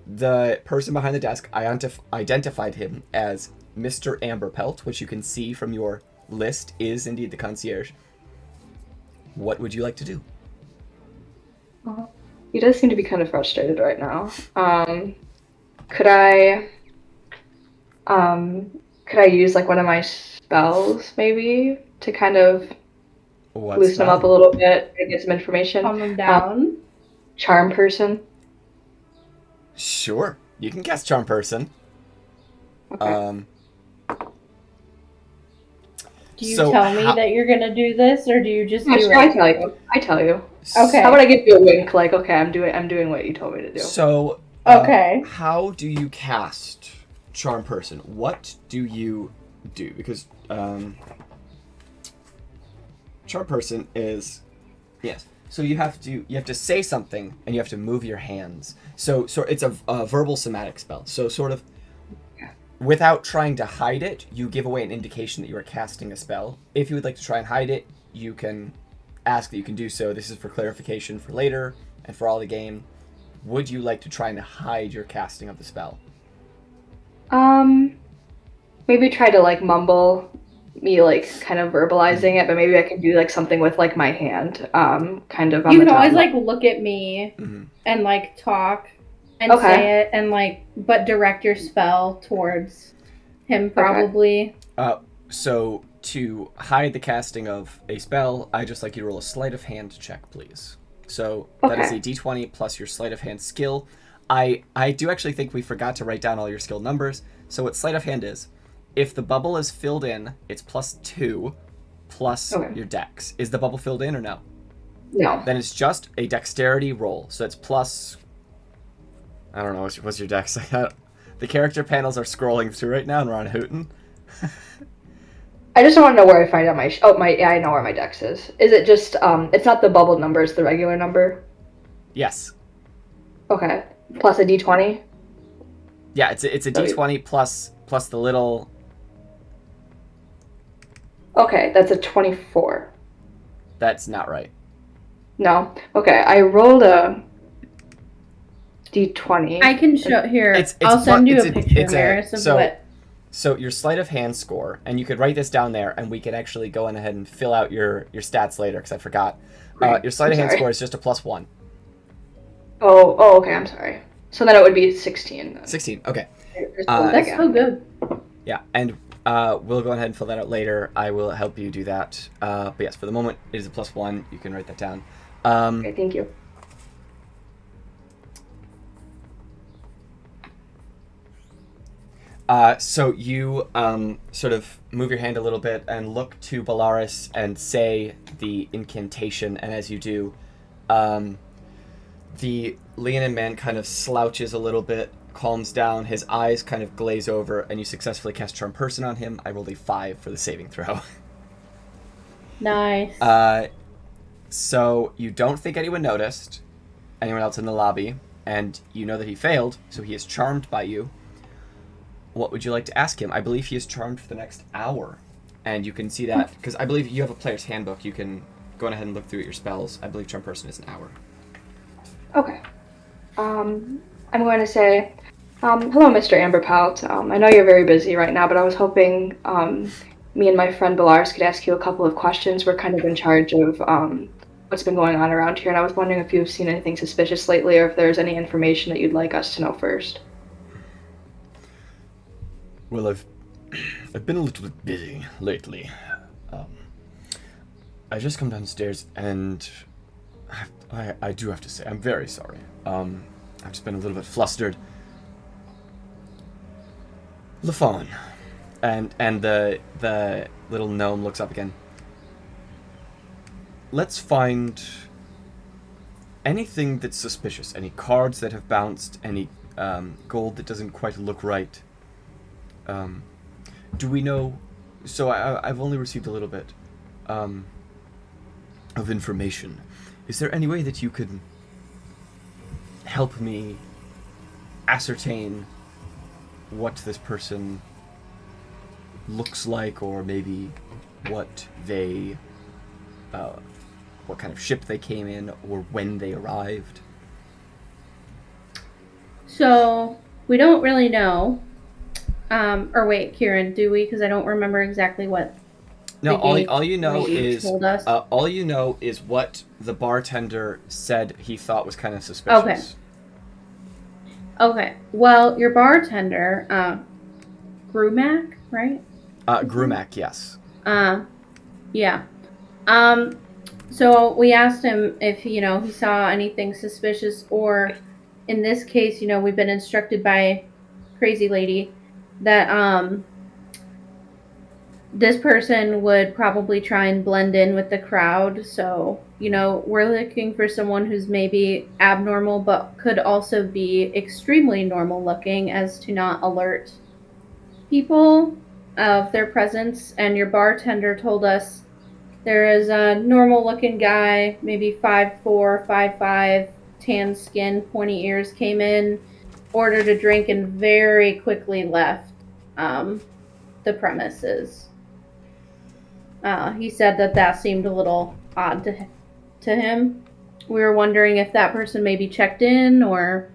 The person behind the desk identified him as Mr. Amberpelt, which you can see from your list is indeed the concierge. What would you like to do? He does seem to be kind of frustrated right now. Could I use like one of my spells maybe to kind of loosen him up a little bit and get some information? Calm him down. Charm person. Sure, you can cast Charm Person. Okay. Do you tell me that you're gonna do this, or do you just do it? I tell you. Okay. How about I give you a wink, like, okay, I'm doing what you told me to do. So, okay. How do you cast Charm Person? What do you do? Because Charm Person is, yes. So you have to say something, and you have to move your hands. So it's a verbal somatic spell. So sort of, without trying to hide it, you give away an indication that you are casting a spell. If you would like to try and hide it, you can ask that you can do so. This is for clarification for later and for all the game. Would you like to try and hide your casting of the spell? Maybe try to like mumble me like kind of verbalizing it, but maybe I can do like something with like my hand, kind of. You can always like look at me and like talk and say it and like, but direct your spell towards him probably. So to hide the casting of a spell, I just like you to roll a sleight of hand check, please. So that is a d20 plus your sleight of hand skill. I do actually think we forgot to write down all your skill numbers. So what sleight of hand is, if the bubble is filled in, it's +2 plus your dex. Is the bubble filled in or no? No. Then it's just a dexterity roll. So it's plus, I don't know, what's your dex? The character panels are scrolling through right now and we're on Hootin. I just want to know where I find out I know where my dex is. Is it just, it's not the bubble number, it's the regular number? Yes. Okay. Plus a d20? Yeah, it's a d20 plus the little... Okay, that's a 24. That's not right. No? Okay, I rolled a d20. I can show here. I'll send you a picture, Maris, of what... So your sleight of hand score, and you could write this down there, and we could actually go on ahead and fill out your stats later, because I forgot. Your sleight of hand score is just a +1. Oh, okay, I'm sorry. So then it would be 16. Then. 16, okay. That's so good. Yeah, and we'll go ahead and fill that out later. I will help you do that. But yes, for the moment, it is a +1. You can write that down. Okay, thank you. So you sort of move your hand a little bit and look to Bellaris and say the incantation, and as you do, the Leonin man kind of slouches a little bit, calms down, his eyes kind of glaze over, and you successfully cast Charm Person on him. I rolled a 5 for the saving throw. Nice. So you don't think anyone noticed, anyone else in the lobby, and you know that he failed, so he is charmed by you. What would you like to ask him? I believe he is charmed for the next hour, and you can see that, because I believe you have a player's handbook. You can go ahead and look through your spells. I believe Charm Person is an hour. Okay. I'm going to say, hello, Mr. Amberpelt. I know you're very busy right now, but I was hoping me and my friend Bellaris could ask you a couple of questions. We're kind of in charge of what's been going on around here, and I was wondering if you've seen anything suspicious lately, or if there's any information that you'd like us to know first. Well, I've been a little bit busy lately. I just come downstairs and I do have to say I'm very sorry. I've just been a little bit flustered. LaFawn, and the little gnome looks up again. Let's find anything that's suspicious. Any cards that have bounced. Any gold that doesn't quite look right. Do we know? So I've only received a little bit of information. Is there any way that you could help me ascertain what this person looks like, or maybe what they, what kind of ship they came in, or when they arrived? So, we don't really know. Or wait, Kieran, do we? Because I don't remember exactly what. No, all you know is told us. All you know is what the bartender said he thought was kind of suspicious. Okay. Well, your bartender, Grumac, right? Grumac, yes. Yeah. So we asked him if, he saw anything suspicious, or in this case, we've been instructed by Crazy Lady that, this person would probably try and blend in with the crowd. So, we're looking for someone who's maybe abnormal, but could also be extremely normal looking, as to not alert people of their presence. And your bartender told us there is a normal looking guy, maybe 5'4", 5'5", tan skin, pointy ears, came in, ordered a drink, and very quickly left the premises. He said that seemed a little odd to him. We were wondering if that person maybe checked in, or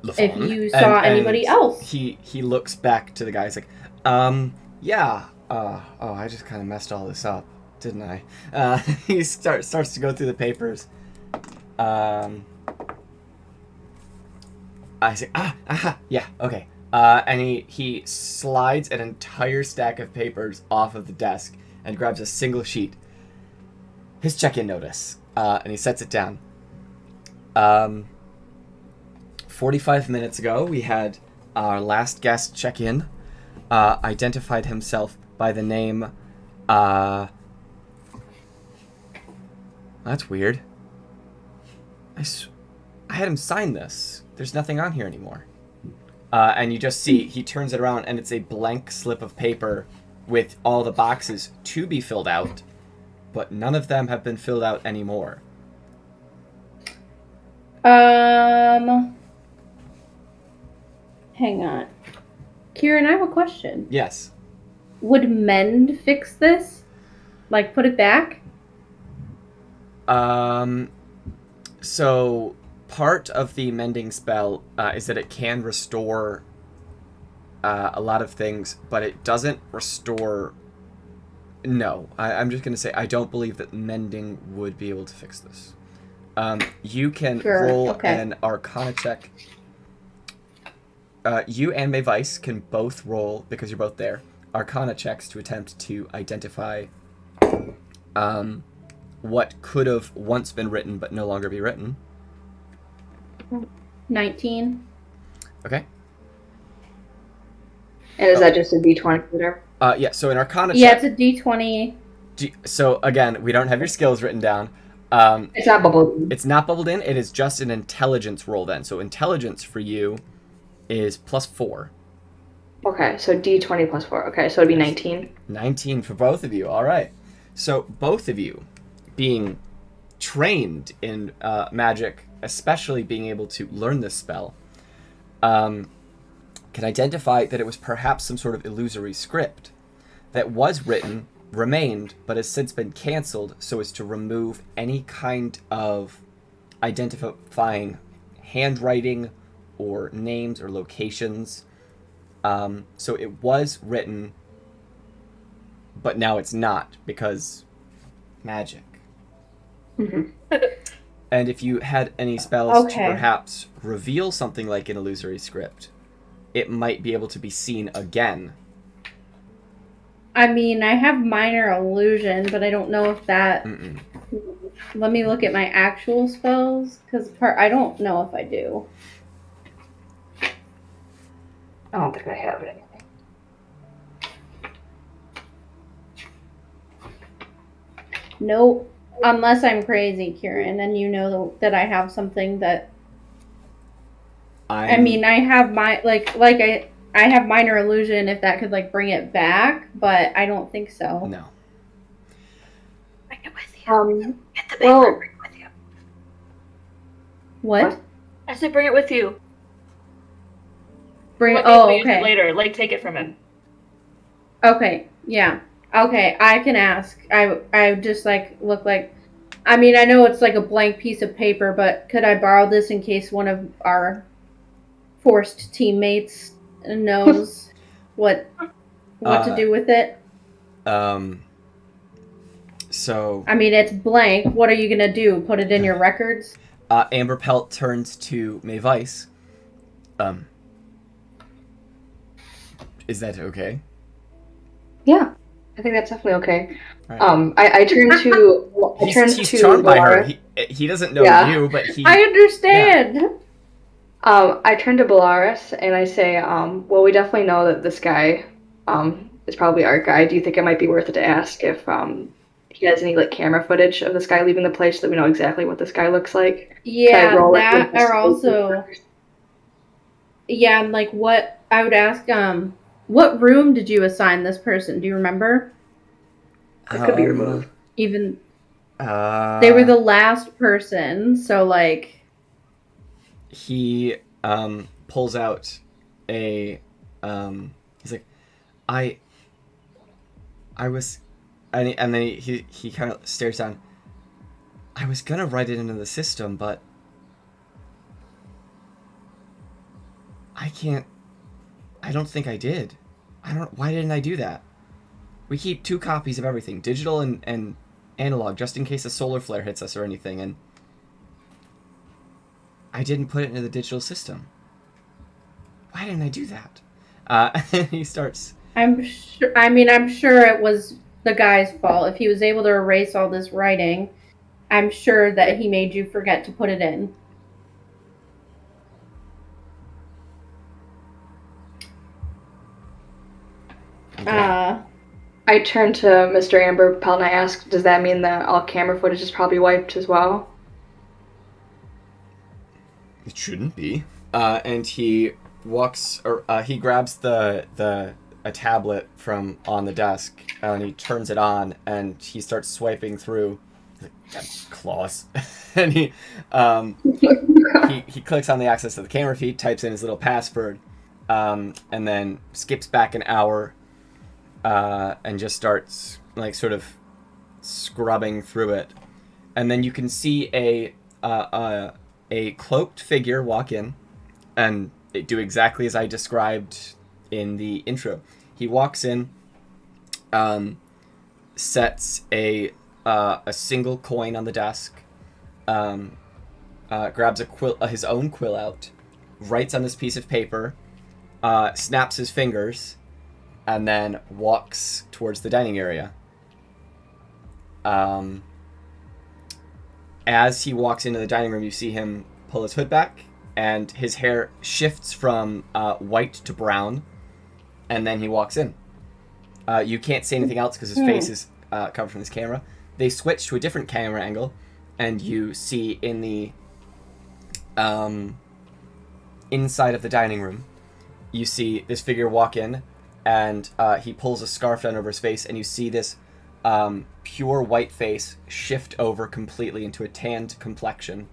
if you saw anybody else. He looks back to the guy. He's like, yeah. I just kind of messed all this up, didn't I? He starts to go through the papers. I say, yeah, okay. And he slides an entire stack of papers off of the desk and grabs a single sheet. His check-in notice. And he sets it down. 45 minutes ago, we had our last guest check in. Identified himself by the name... That's weird. I had him sign this. There's nothing on here anymore. And you just see, he turns it around, and it's a blank slip of paper with all the boxes to be filled out, but none of them have been filled out anymore. Hang on. Kieran, I have a question. Yes. Would mend fix this? Like, put it back? So... part of the mending spell is that it can restore a lot of things, but it doesn't restore... No, I'm just going to say I don't believe that mending would be able to fix this. You can roll an Arcana check. You and Mavise can both roll, because you're both there, Arcana checks to attempt to identify what could have once been written but no longer be written. 19. Okay. And is that just a D20 shooter? Yeah, so an Arcana Yeah, check... it's a D20. So, again, we don't have your skills written down. It's not bubbled in. It's not bubbled in. It is just an intelligence roll then. So intelligence for you is +4. Okay, so D20 plus 4. Okay, so it'd be 19. 19 for both of you. All right. So both of you, being trained in magic, especially being able to learn this spell, can identify that it was perhaps some sort of illusory script that was written, remained, but has since been canceled so as to remove any kind of identifying handwriting or names or locations. So it was written, but now it's not, because magic. Mm-hmm. And if you had any spells to Okay. perhaps reveal something like an illusory script, it might be able to be seen again. I mean, I have minor illusion, but I don't know if that. Mm-mm. Let me look at my actual spells, because I don't know if I do. I don't think I have anything. Nope. Unless I'm crazy, Kieran, and you know that I have something that. I mean, I have I have minor illusion if that could like bring it back, but I don't think so. No. Bring it with you. Get the paper. Well, Bring it with you. What? I said bring it with you. Bring Let it. me Oh, use it okay. later. Like, take it from him. Okay. Yeah. Okay. I can ask. I just like look like. I mean, I know it's like a blank piece of paper, but could I borrow this in case one of our forced teammates knows what to do with it? So I mean, it's blank. What are you gonna do? Put it in your records? Amber Pelt turns to Mavise. Is that okay? Yeah, I think that's definitely okay. Right. I turn to. He's charmed by her. He doesn't know you, but he. I understand. Yeah. I turn to Bellaris and I say, well, we definitely know that this guy is probably our guy. Do you think it might be worth it to ask if he has any like camera footage of this guy leaving the place so that we know exactly what this guy looks like? Yeah, that or also. Yeah, and like what I would ask, what room did you assign this person? Do you remember? It could be removed. Even they were the last person, so like. He pulls out a he's like, I was, and then he kind of stares down. I was gonna write it into the system, but I don't think I did. Why didn't I do that? We keep 2 copies of everything, digital and analog, just in case a solar flare hits us or anything, and I didn't put it into the digital system. Why didn't I do that? And he starts. I'm sure it was the guy's fault. If he was able to erase all this writing, I'm sure that he made you forget to put it in. Okay. I turn to Mr. Amber Pelt and I ask, does that mean that all camera footage is probably wiped as well? It shouldn't be. And he walks, or he grabs a tablet from on the desk, and he turns it on, and he starts swiping through. Claws. And he clicks on the access to the camera feed, types in his little password, and then skips back an hour, and just starts like sort of scrubbing through it, and then you can see a cloaked figure walk in and do exactly as I described in the intro. He walks in, sets a single coin on the desk, grabs his own quill out, writes on this piece of paper, snaps his fingers, and then walks towards the dining area. As he walks into the dining room, you see him pull his hood back, and his hair shifts from white to brown, and then he walks in. You can't see anything else because his face is covered from this camera. They switch to a different camera angle, and you see in the inside of the dining room, you see this figure walk in, and he pulls a scarf down over his face, and you see this pure white face shift over completely into a tanned complexion,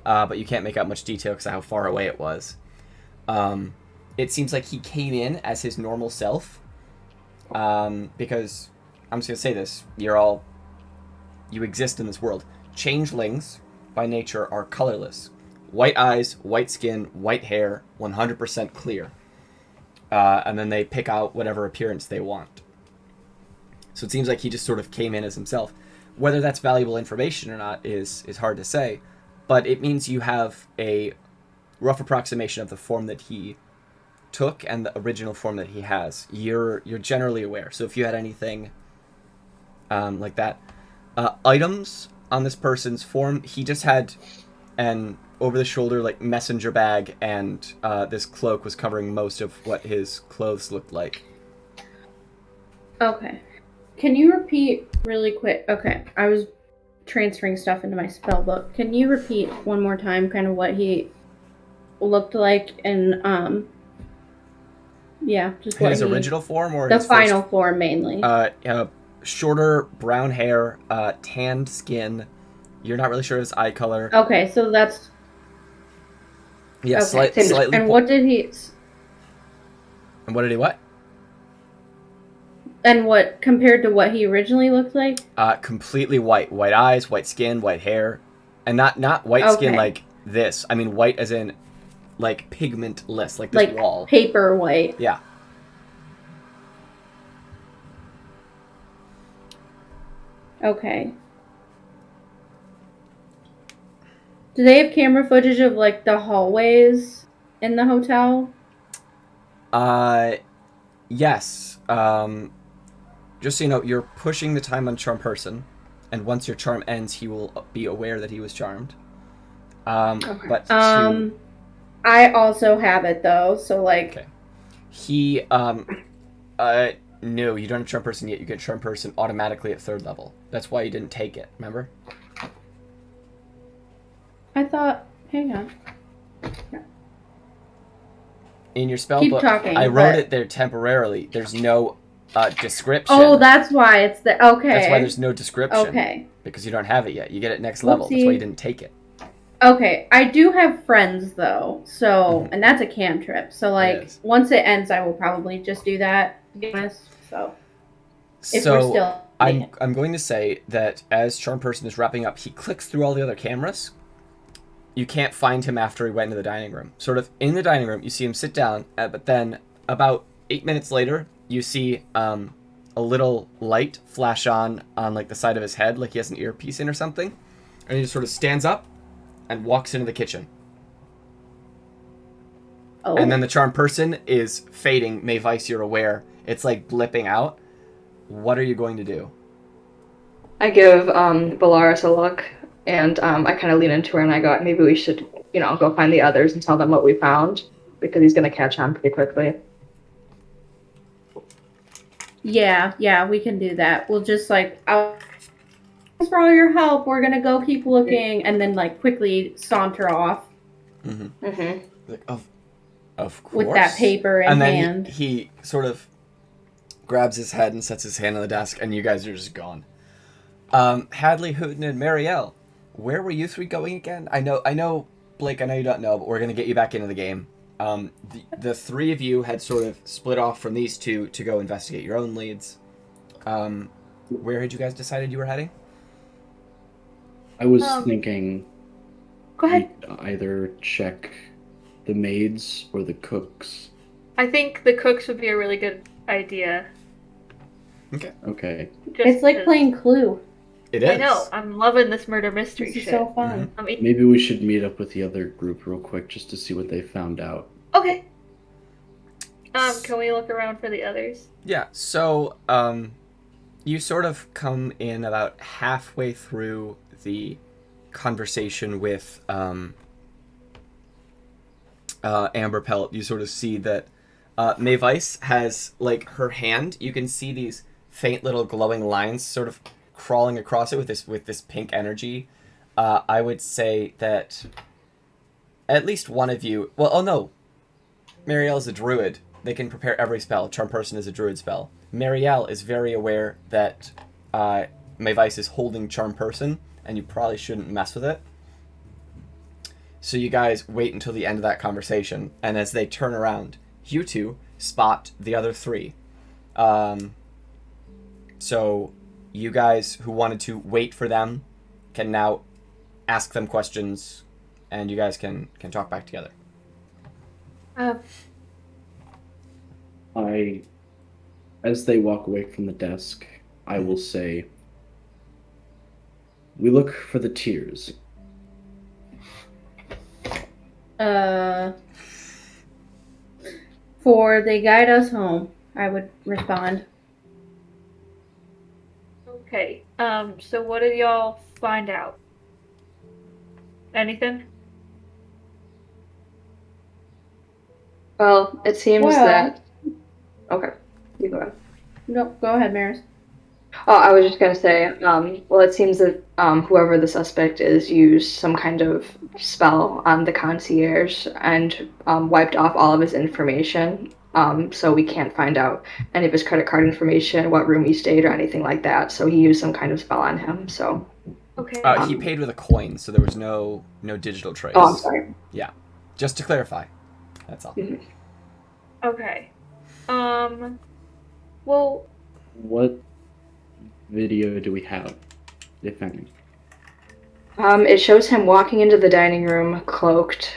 but you can't make out much detail because of how far away it was. It seems like he came in as his normal self, because I'm just gonna say this: you exist in this world. Changelings, by nature, are colorless. White eyes, white skin, white hair, 100% clear. And then they pick out whatever appearance they want. So it seems like he just sort of came in as himself. Whether that's valuable information or not is hard to say, but it means you have a rough approximation of the form that he took and the original form that he has, you're generally aware. So if you had anything like that, items on this person's form, he just had an over-the-shoulder like messenger bag, and this cloak was covering most of what his clothes looked like. Okay. Can you repeat really quick? Okay, I was transferring stuff into my spell book. Can you repeat one more time kind of what he looked like and just what His original form or the his final form mainly? Shorter brown hair, tanned skin. You're not really sure his eye color. Okay, so that's Yeah, okay. slightly. And what did he? And what did he what? And what compared to what he originally looked like? Completely white eyes, white skin, white hair, and not white skin like this. I mean white as in like pigmentless, like this wall. Paper white. Yeah. Okay. Do they have camera footage of like the hallways in the hotel? Yes. Just so you know, you're pushing the time on charm person, and once your charm ends, he will be aware that he was charmed. Okay. But I also have it though, so like. Okay. He no, you don't have charm person yet. You get charm person automatically at 3rd level. That's why you didn't take it. Remember? I thought. Hang on. In your spell Keep book, talking, I wrote but- it there temporarily. There's no description. Oh, that's why it's the okay. That's why there's no description. Okay. Because you don't have it yet. You get it next level. That's Whoopsie. why you didn't take it. Okay, I do have friends though, so and that's a cantrip. So like is. once it ends, I will probably just do that. To be honest, so if we're still. I'm going to say that as charm person is wrapping up, he clicks through all the other cameras. You can't find him after he went into the dining room. Sort of in the dining room, you see him sit down, but then about 8 minutes later, you see a little light flash on like the side of his head, like he has an earpiece in or something, and he just sort of stands up and walks into the kitchen. Oh. And then the charm person is fading. Mavise, you're aware. It's like blipping out. What are you going to do? I give Bellaris a look, and I kind of lean into her and I go, maybe we should, go find the others and tell them what we found, because he's going to catch on pretty quickly. Yeah, we can do that. We'll just like, thanks for all your help. We're gonna go keep looking, and then like quickly saunter off Like, of course. with that paper in and then hand. he sort of grabs his head and sets his hand on the desk, and you guys are just gone. Hadley, Hootin, and Meriele, where were you 3 going again? I know, Blake, I know you don't know, but we're going to get you back into the game. The 3 of you had sort of split off from these 2 to go investigate your own leads. Where had you guys decided you were heading? I was thinking Go ahead. we'd either check the maids or the cooks. I think the cooks would be a really good idea. Okay. Just It's like 'cause- playing Clue. It is. I know. I'm loving this murder mystery This is shit. so fun. I mean, Maybe we should meet up with the other group real quick just to see what they found out. okay. Can we look around for the others? Yeah, so, you sort of come in about halfway through the conversation with, Amber Pelt. You sort of see that, Mavise has, like, her hand. You can see these faint little glowing lines sort of crawling across it with this pink energy. I would say that at least one of you... Well, oh no. Meriele is a druid. They can prepare every spell. Charm Person is a druid spell. Meriele is very aware that Mavise is holding Charm Person, and you probably shouldn't mess with it. So you guys wait until the end of that conversation, and as they turn around, you 2 spot the other 3. So you guys who wanted to wait for them can now ask them questions, and you guys can talk back together. As they walk away from the desk, I will say, we look for the tears. For they guide us home, I would respond. Okay. So what did y'all find out? Anything? Well, it seems Well- that. Okay, you go ahead. No, go ahead, Maris. Oh, I was just gonna say, well, it seems that whoever the suspect is used some kind of spell on the concierge and wiped off all of his information. So we can't find out any of his credit card information, what room he stayed, or anything like that. So he used some kind of spell on him. So. Okay. He paid with a coin, so there was no digital trace. Oh, I'm sorry. Yeah, just to clarify. That's all. Mhm. Okay. Well, What video do we have, if any? It shows him walking into the dining room cloaked.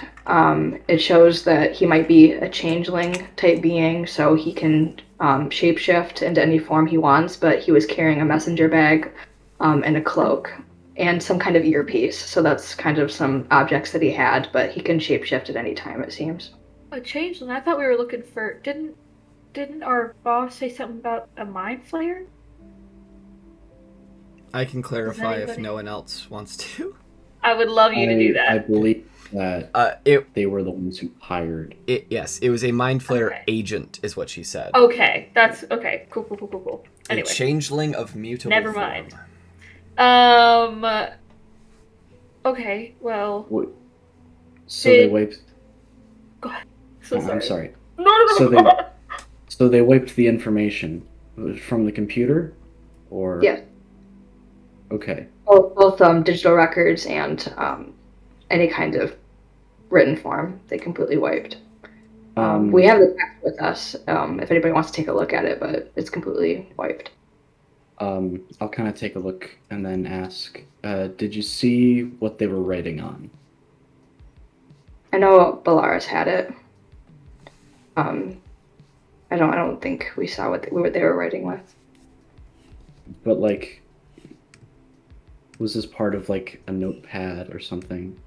It shows that he might be a changeling type being, so he can shapeshift into any form he wants, but he was carrying a messenger bag and a cloak and some kind of earpiece. So that's kind of some objects that he had, but he can shapeshift at any time, it seems. a changeling. I thought we were looking for. Didn't our boss say something about a mind flayer? I can clarify if anybody- no one else wants to. I would love you to do that. I believe that It they were the ones who hired. yes, it was a mind flayer Okay. agent, is what she said. Okay, that's okay. Cool. Anyway, A changeling of mutable Never form. mind. Okay, well, What? So they Did- wiped. so Oh, sorry. I'm sorry. No. So they wiped the information from the computer, or Yeah. Okay. Both digital records and any kind of written form, they completely wiped. We have the text with us if anybody wants to take a look at it, but it's completely wiped. I'll kind of take a look and then ask, did you see what they were writing on? I know Bellaris had it. I don't think we saw what they were writing with. But like, was this part of like a notepad or something,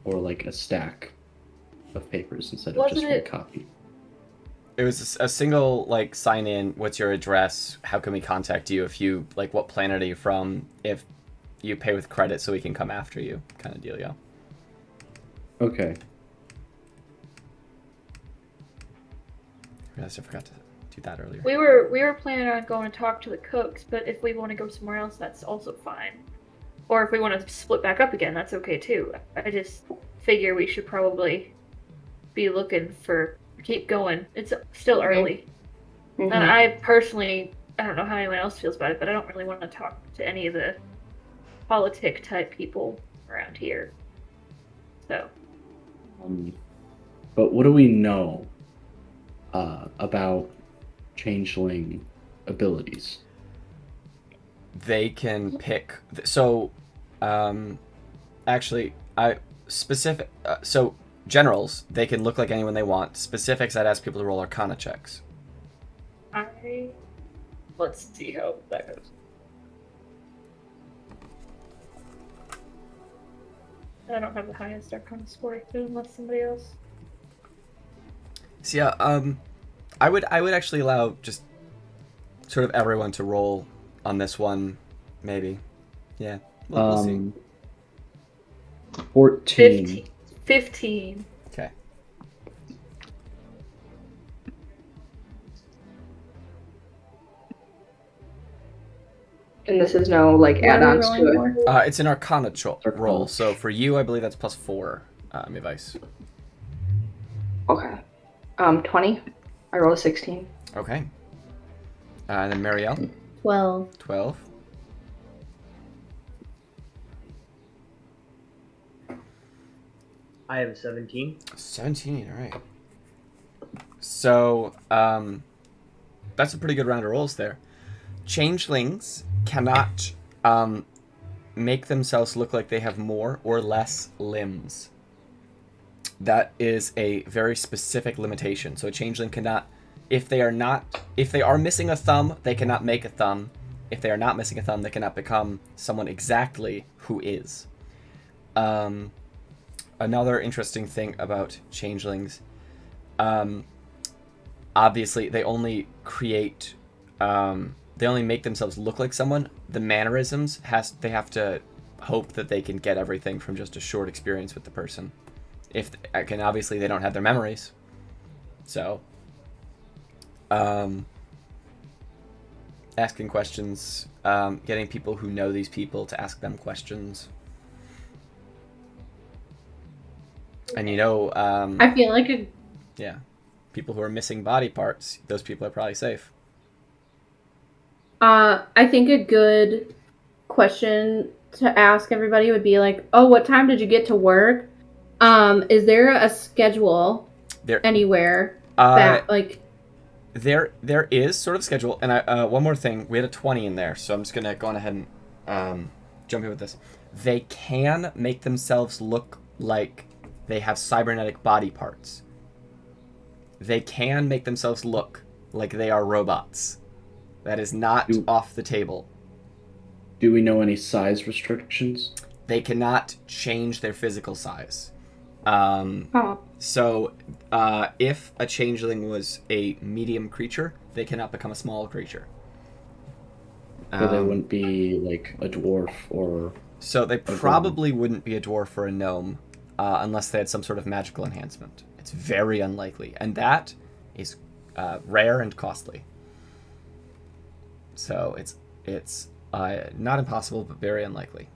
or like a stack of papers instead of just Wasn't one it- copy? It was a single like sign in. What's your address? How can we contact you? If you like, what planet are you from? If you pay with credit, so we can come after you, kind of dealio. Okay. I forgot to do that earlier. We were planning on going to talk to the cooks, but if we want to go somewhere else, that's also fine. Or if we want to split back up again, that's okay too. I just figure we should probably be looking for keep going. It's still Mhm. early. Mhm. And I personally, I don't know how anyone else feels about it, but I don't really want to talk to any of the politic type people around here. So, But what do we know about changeling abilities? They can pick. So, actually, so generals, they can look like anyone they want. Specifics, I'd ask people to roll Arcana checks. let's see how that goes. I don't have the highest Arcana score unless somebody else. So yeah, I would actually allow just sort of everyone to roll on this one, maybe. Yeah, we'll see. 14. 15. Okay. And this is no like What are we add-ons to rolling it. for? It's an Arcana Arcana. roll. So for you, I believe that's +4, Mavise. Okay. 20. I rolled a 16. Okay. And then Meriele, 12. 12. I have a 17. 17, all right. So, that's a pretty good round of rolls there. Changelings cannot make themselves look like they have more or less limbs. That is a very specific limitation. So a changeling cannot, if they are missing a thumb, they cannot make a thumb. If they are not missing a thumb, they cannot become someone exactly who is. Another interesting thing about changelings, obviously they only create, they only make themselves look like someone. The mannerisms they have to hope that they can get everything from just a short experience with the person. Obviously they don't have their memories, so asking questions, getting people who know these people to ask them questions. And I feel like yeah, people who are missing body parts, those people are probably safe. I think a good question to ask everybody would be like, oh, what time did you get to work? Is there a schedule anywhere that there is sort of schedule, and one more thing, we had a 20 in there, so I'm just gonna go on ahead and jump in with this. They can make themselves look like they have cybernetic body parts. They can make themselves look like they are robots. That is not off the table. Do we know any size restrictions? They cannot change their physical size. Oh. So, if a changeling was a medium creature, they cannot become a small creature. So they wouldn't be like a dwarf or... So they probably wouldn't be a dwarf or a gnome, unless they had some sort of magical enhancement. It's very unlikely, and that is rare and costly. So it's not impossible, but very unlikely.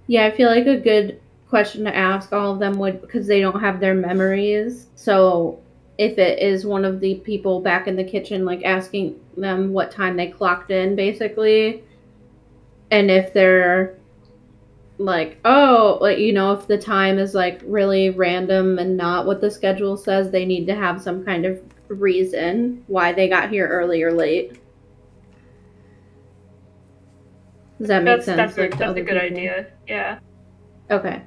Yeah, I feel like a good question to ask all of them would, because they don't have their memories. So if it is one of the people back in the kitchen, like asking them what time they clocked in, basically, and if they're like, oh, like, if the time is like really random and not what the schedule says, they need to have some kind of reason why they got here early or late. Does that make sense? That's a good idea. Yeah. Okay.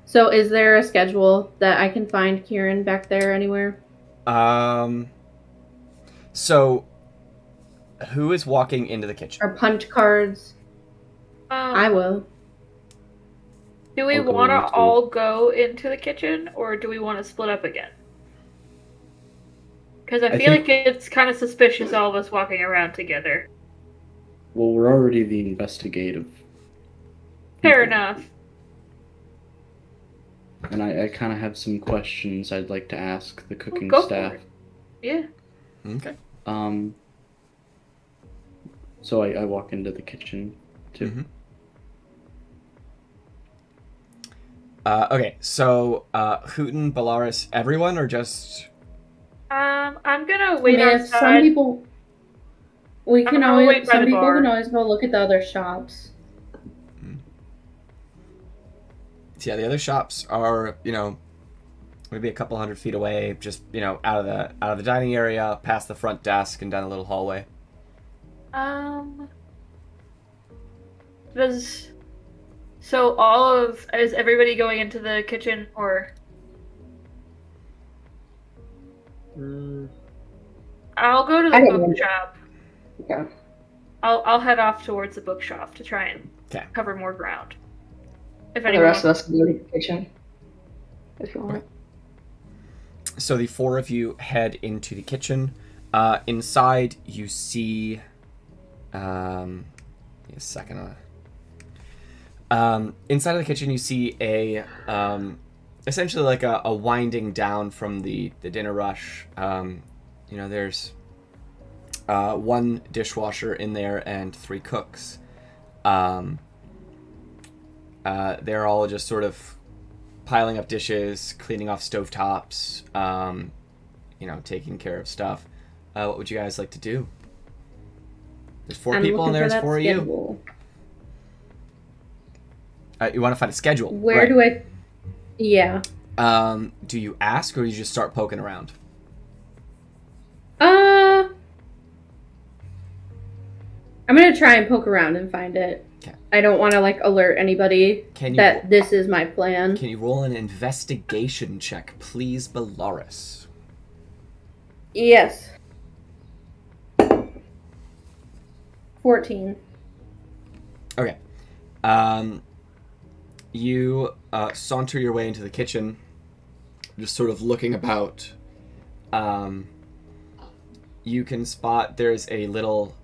So is there a schedule that I can find Kieran back there anywhere? So who is walking into the kitchen? Or punch cards? I will. Do we want to all go into the kitchen, or do we want to split up again? Because I feel like it's kind of suspicious all of us walking around together. Well, we're already the investigative. Fair enough. And I kind of have some questions I'd like to ask the cooking Go staff. for it. Yeah. Okay. So I walk into the kitchen too. Mm-hmm. Okay, so Hootin, Bellaris, everyone, or just... I'm gonna wait outside. Some people... Some people bar. can always go look at the other shops. So yeah, the other shops are, maybe a couple 100 feet away, just, out of the dining area, past the front desk, and down a little hallway. Is everybody going into the kitchen, or? I'll go to the bookshop. Okay. I'll head off towards the bookshop to try and cover more ground. If the rest of us can go to the kitchen, if you want. Okay. So the four of you head into the kitchen. Inside, you see... a second. Inside of the kitchen, you see essentially like a winding down from the dinner rush. There's one dishwasher in there and 3 cooks. They're all just sort of piling up dishes, cleaning off stovetops, taking care of stuff. What would you guys like to do? There's 4 people and there's 4 of you. You want to find a schedule? Where do I... Yeah. Do you ask or you just start poking around? I'm going to try and poke around and find it. Okay. I don't want to, alert anybody that this is my plan. Can you roll an investigation check, please, Bellaris? Yes. 14. Okay. You saunter your way into the kitchen. just sort of looking about, you can spot there's a little,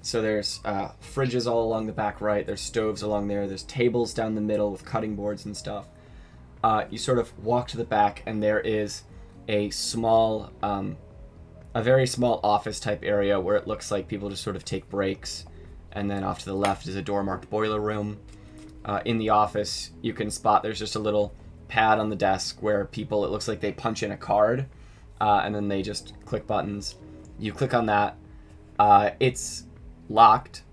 so there's fridges all along the back right, there's stoves along there's tables down the middle with cutting boards and stuff. You sort of walk to the back, and there is a small, a very small office type area where it looks like people just sort of take breaks, and then off to the left is a door marked boiler room. In the office, you can spot there's just a little pad on the desk where people, it looks like they punch in a card, and then they just click buttons. You click on that. It's locked,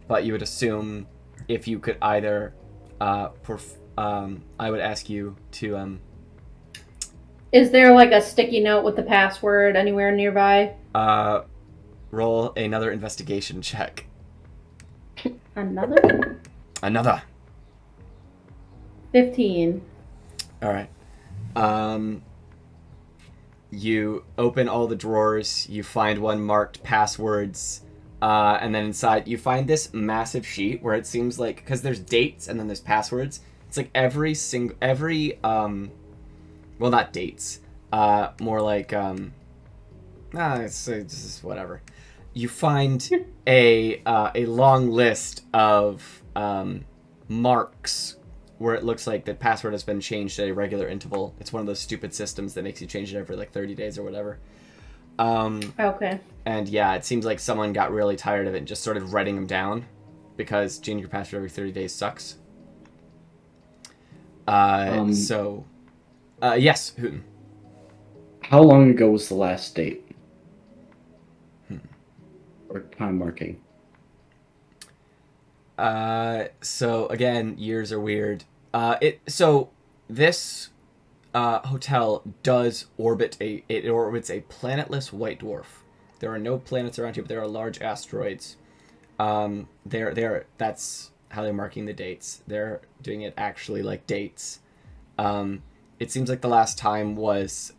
but you would assume if you could either, I would ask you to, Is there like a sticky note with the password anywhere nearby? roll another investigation check. Another? Another. 15. All right. You open all the drawers, you find one marked passwords, and then inside you find this massive sheet where it seems like, because there's dates and then there's passwords, it's like well, not dates, more like, it's just whatever. You find a long list of marks where it looks like the password has been changed at a regular interval. It's one of those stupid systems that makes you change it every like 30 days or whatever. Okay. And yeah, it seems like someone got really tired of it and just started writing them down because changing your password every 30 days sucks. Yes, Hootin. How long ago was the last date? Or time marking? So again, years are weird. This hotel does orbits a planetless white dwarf. There are no planets around here, but there are large asteroids. That's how they're marking the dates. They're doing it actually like dates. It seems like the last time was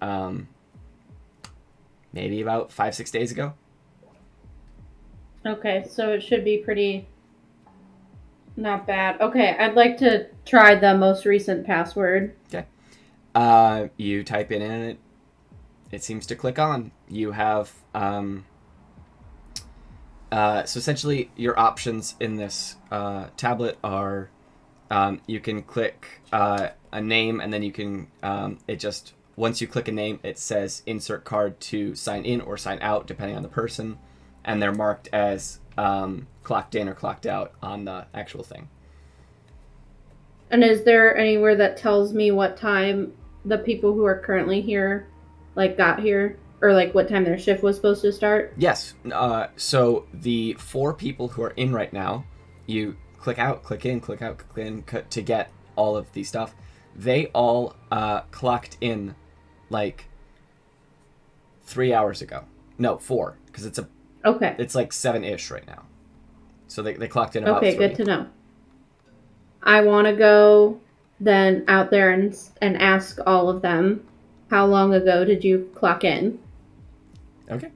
maybe about 5-6 days ago. Okay, so it should be pretty not bad. Okay, I'd like to try the most recent password. Okay. You type it in and it seems to click on. You have so essentially your options in this tablet are you can click a name, and then you can once you click a name, it says insert card to sign in or sign out depending on the person, and they're marked as clocked in or clocked out on the actual thing. And is there anywhere that tells me what time the people who are currently here like got here, or like what time their shift was supposed to start? Yes. So the 4 people who are in right now, you click out, click in, click out, click in to get all of the stuff. They all clocked in like 3 hours ago. No, 4, because it's like 7-ish right now. So they clocked in about 3. Okay, good to know. I want to go then out there and ask all of them, how long ago did you clock in? Okay.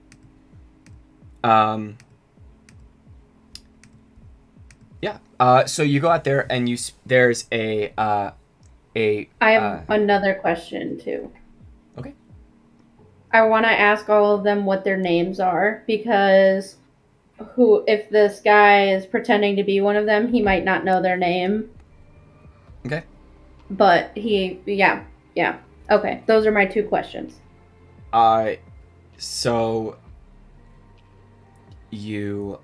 Yeah. So you go out there and there's I have another question too. Okay. I want to ask all of them what their names are, because if this guy is pretending to be one of them, he might not know their name. Okay. But yeah. Okay, those are my 2 questions. So you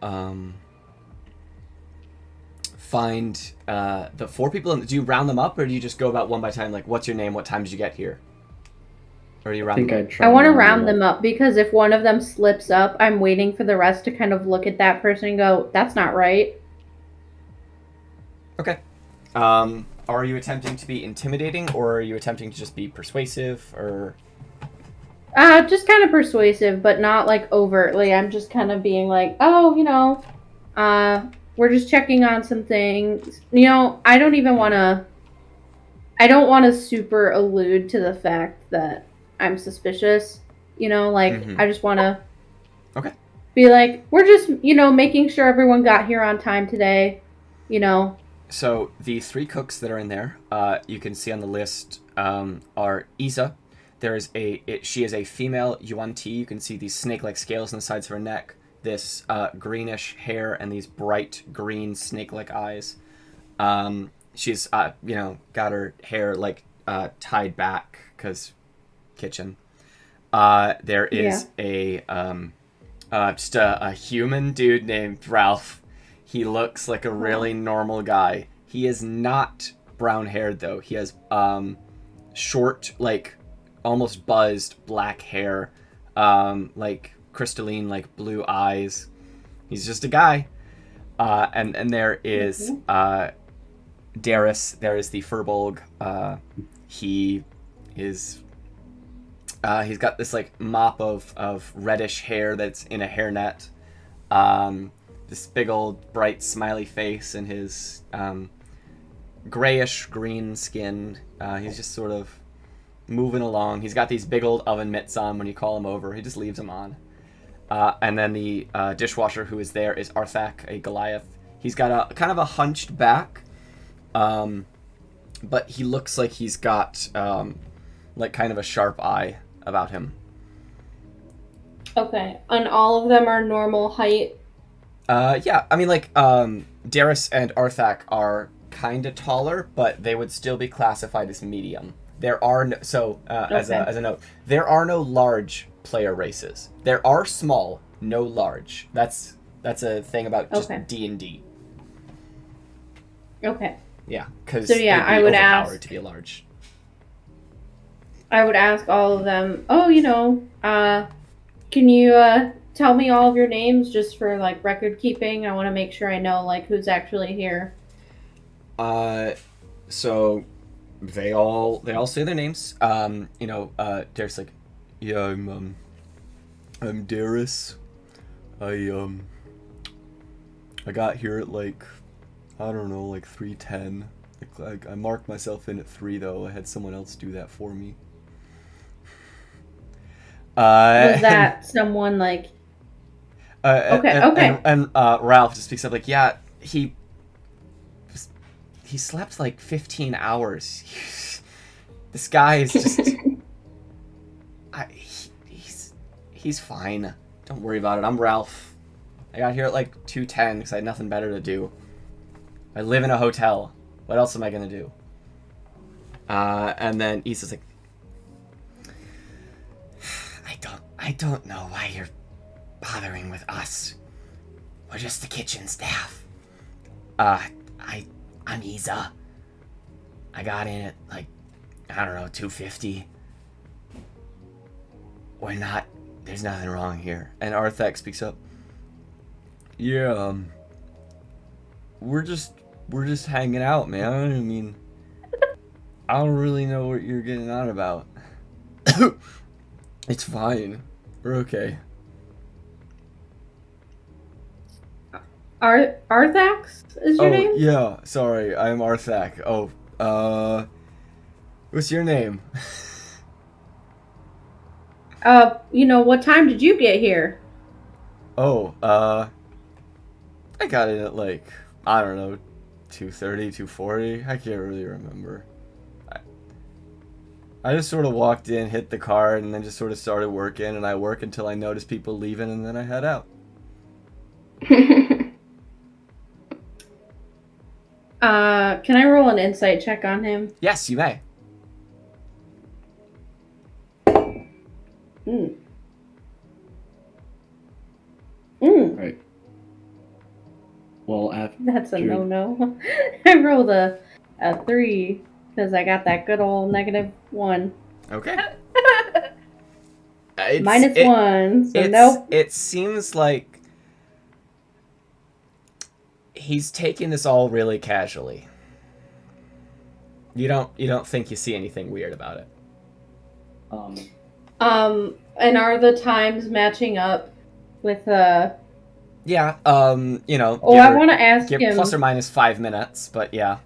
find the 4 people. Do you round them up, or do you just go about one by time? Like, what's your name? What time did you get here? Or do you round them up? I want to round them up, because if one of them slips up, I'm waiting for the rest to kind of look at that person and go, that's not right. Okay. Are you attempting to be intimidating, or are you attempting to just be persuasive, or? Just kind of persuasive, but not like overtly. I'm just kind of being like, oh, we're just checking on some things. I don't want to super allude to the fact that I'm suspicious. I just want to be like, we're just, making sure everyone got here on time today. So the 3 cooks that are in there, you can see on the list, are Isa. She is a female yuan ti. You can see these snake-like scales on the sides of her neck, this greenish hair, and these bright green snake-like eyes. She's got her hair like tied back because kitchen. There is just a human dude named Ralph. He looks like a really normal guy. He is not brown-haired, though. He has short, like, almost buzzed black hair, like crystalline, like blue eyes. He's just a guy. And there is Darius. There is the Furbolg. He is... he's got this, like, mop of reddish hair that's in a hairnet. This big old bright smiley face and his grayish green skin. He's just sort of moving along. He's got these big old oven mitts on when you call him over. He just leaves them on. And then the dishwasher who is there is Arthak, a Goliath. He's got a kind of a hunched back, but he looks like he's got like kind of a sharp eye about him. Okay, and all of them are normal height. Yeah, I mean, like, Darius and Arthak are kind of taller, but they would still be classified as medium. There are no, as a note, there are no large player races. There are small, no large. That's a thing about just D&D. Okay. Yeah, because so yeah, I would ask to be a large. I would ask all of them. Oh, can you tell me all of your names just for like record keeping? I want to make sure I know like who's actually here. So they all say their names. Darius like, yeah, I'm Darius. I got here at like, I don't know, like 3:10. Like I marked myself in at 3 though. I had someone else do that for me. Was that someone like? Okay. And Ralph just speaks up like, yeah, he slept like 15 hours. This guy is just, he's fine. Don't worry about it. I'm Ralph. I got here at like 2:10 because I had nothing better to do. I live in a hotel. What else am I gonna do? And then Issa's like, I don't know why you're bothering with us. We're just the kitchen staff. I'm Isa. I got in at like, I don't know, 2:50. There's nothing wrong here. And Arthak speaks up. Yeah, we're just hanging out, man. I mean, I don't really know what you're getting on about. It's fine. We're okay. Arthax is your name? Yeah, sorry, I'm Arthak. What's your name? What time did you get here? I got in at like, I don't know, 2:30, 2:40. I can't really remember. I just sort of walked in, hit the card, and then just sort of started working, and I work until I notice people leaving, and then I head out. Can I roll an insight check on him? Yes, you may. Right. Well, that's a no. I rolled a 3 because I got that good old -1. Okay. -1, so nope. It seems like he's taking this all really casually. You don't think you see anything weird about it? And are the times matching up with Yeah, I want to ask give him plus or minus 5 minutes, but yeah.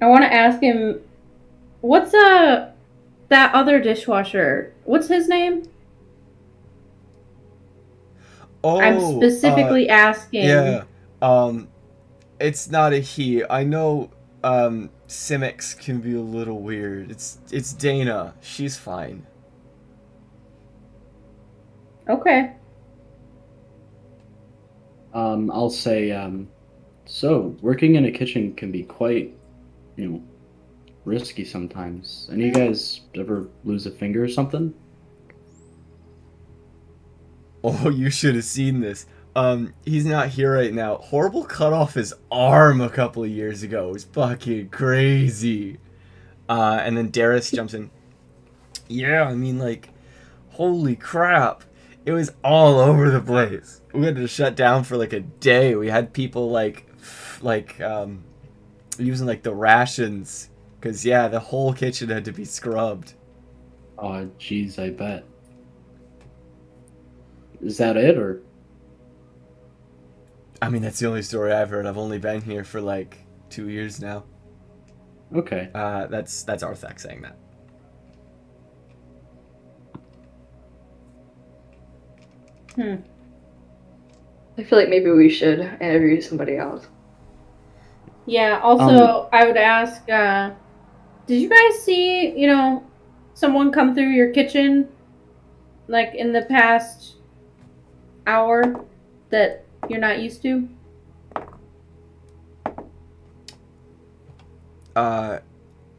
I want to ask him what's that other dishwasher? What's his name? Oh, I'm specifically asking. Yeah. It's not a he. I know Simics can be a little weird. It's Dana. She's fine. Okay. I'll say, so working in a kitchen can be quite, risky sometimes. Any of you guys ever lose a finger or something? Oh, you should have seen this. He's not here right now. Horrible cut off his arm a couple of years ago. It was fucking crazy. And then Darius jumps in. Yeah, I mean, like, holy crap. It was all over the place. We had to shut down for like a day. We had people using like the rations. Cause yeah, the whole kitchen had to be scrubbed. Oh, jeez, I bet. Is that it, or? I mean, that's the only story I've heard. I've only been here for like 2 years now. Okay. That's Arthak saying that. I feel like maybe we should interview somebody else. Yeah, also, I would ask, did you guys see, someone come through your kitchen, like, in the past hour that you're not used to?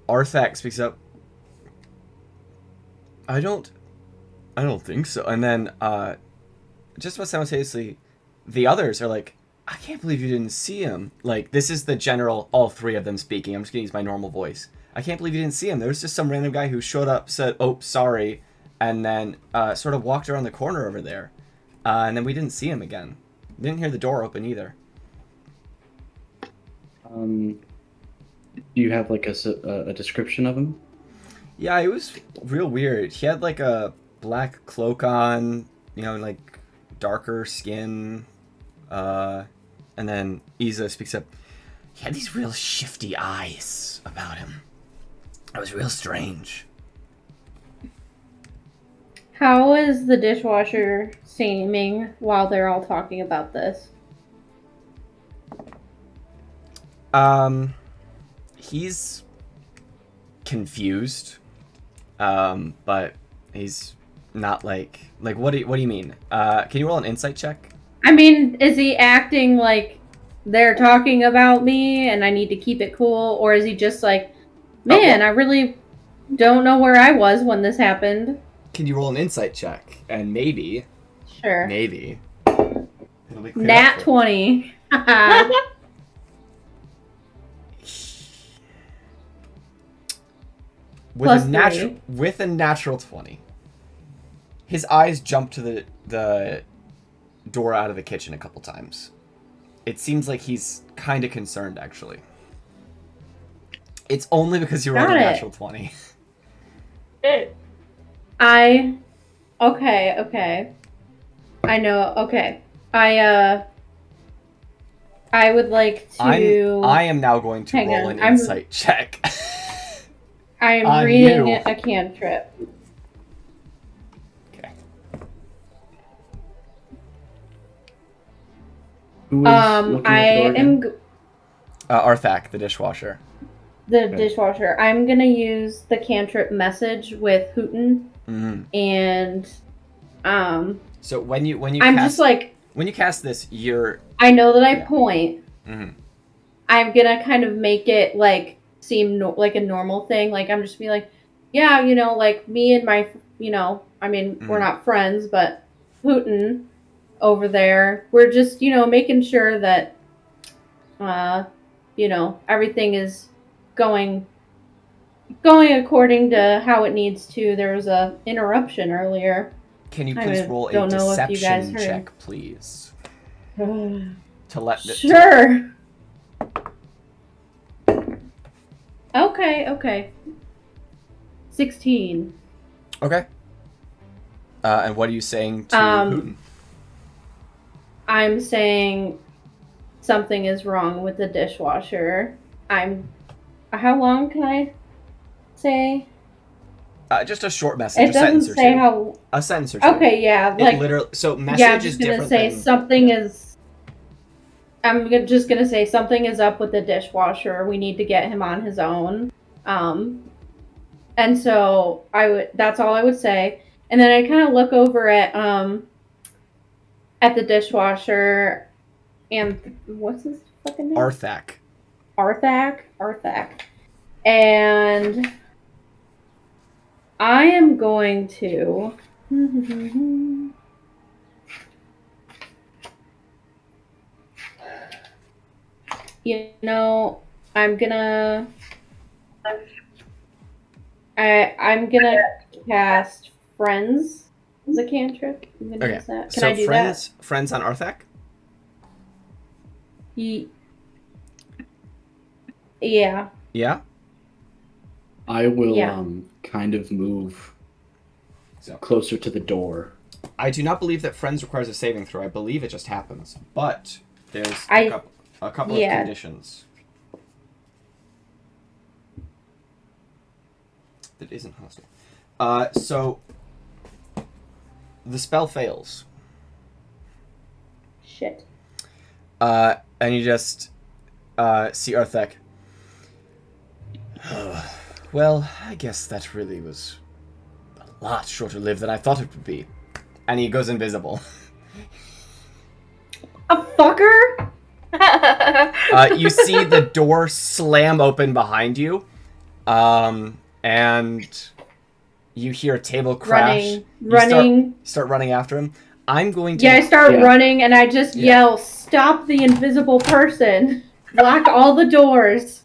Arthak speaks up. I don't think so. And then, just about simultaneously, the others are like, I can't believe you didn't see him. Like, this is the general, all three of them speaking. I'm just gonna use my normal voice. I can't believe you didn't see him. There was just some random guy who showed up, said, oh, sorry, and then sort of walked around the corner over there. And then we didn't see him again. Didn't hear the door open either. Do you have like a description of him? Yeah, it was real weird. He had like a black cloak on, like darker skin. And then Isa speaks up. He had these real shifty eyes about him. It was real strange. How is the dishwasher seeming while they're all talking about this? He's confused. But he's not like what do you mean? Can you roll an insight check? I mean, is he acting like they're talking about me and I need to keep it cool? Or is he just like, man, I really don't know where I was when this happened? Can you roll an insight check? And maybe. Sure. Maybe. Nat 20. With a natural 20. His eyes jump to the door out of the kitchen a couple times. It seems like he's kind of concerned, actually. It's only because you rolled a natural 20. Okay. I know, okay. I would like to... I am now going to roll an insight check. I'm reading a cantrip. Okay. Who is looking at the door again? Arthak, the dishwasher. The dishwasher. I'm gonna use the cantrip message with Hootin. Mm-hmm. And so when you I'm cast, just like, when you cast this, you're... I know that I point. Mm-hmm. I'm gonna kind of make it like seem like a normal thing. Like I'm just be like, yeah, like me and my, I mean, we're not friends, but Hootin over there, we're just, making sure that, everything is going according to how it needs to. There was a interruption earlier. Can you please roll a deception check, please? To let the... Sure. Okay. 16. Okay. And what are you saying to Hootin? I'm saying something is wrong with the dishwasher. How long can I say? Just a short message. It doesn't say how. A sentence or two. Okay, yeah. It literally. So message is different. I'm just gonna say something is. just gonna say something is up with the dishwasher. We need to get him on his own. And so that's all I would say. And then I kind of look over at the dishwasher and what's his fucking name? Arthak. Arthak. And I am going to I'm gonna cast Friends, the cantrip. I'm gonna use that. Can I do friends on Arthak? that? Yeah. Yeah? I will Yeah. kind of move closer to the door. I do not believe that friends requires a saving throw. I believe it just happens. But there's a couple of conditions. That isn't hostile. So the spell fails. Shit. And you just see Arthak. Well, I guess that really was a lot shorter lived than I thought it would be. And he goes invisible. A fucker? You see the door slam open behind you. And you hear a table crash. Running. Start running after him. I'm going to... Yeah, I start running and I just yell, "Stop the invisible person! Lock all the doors!"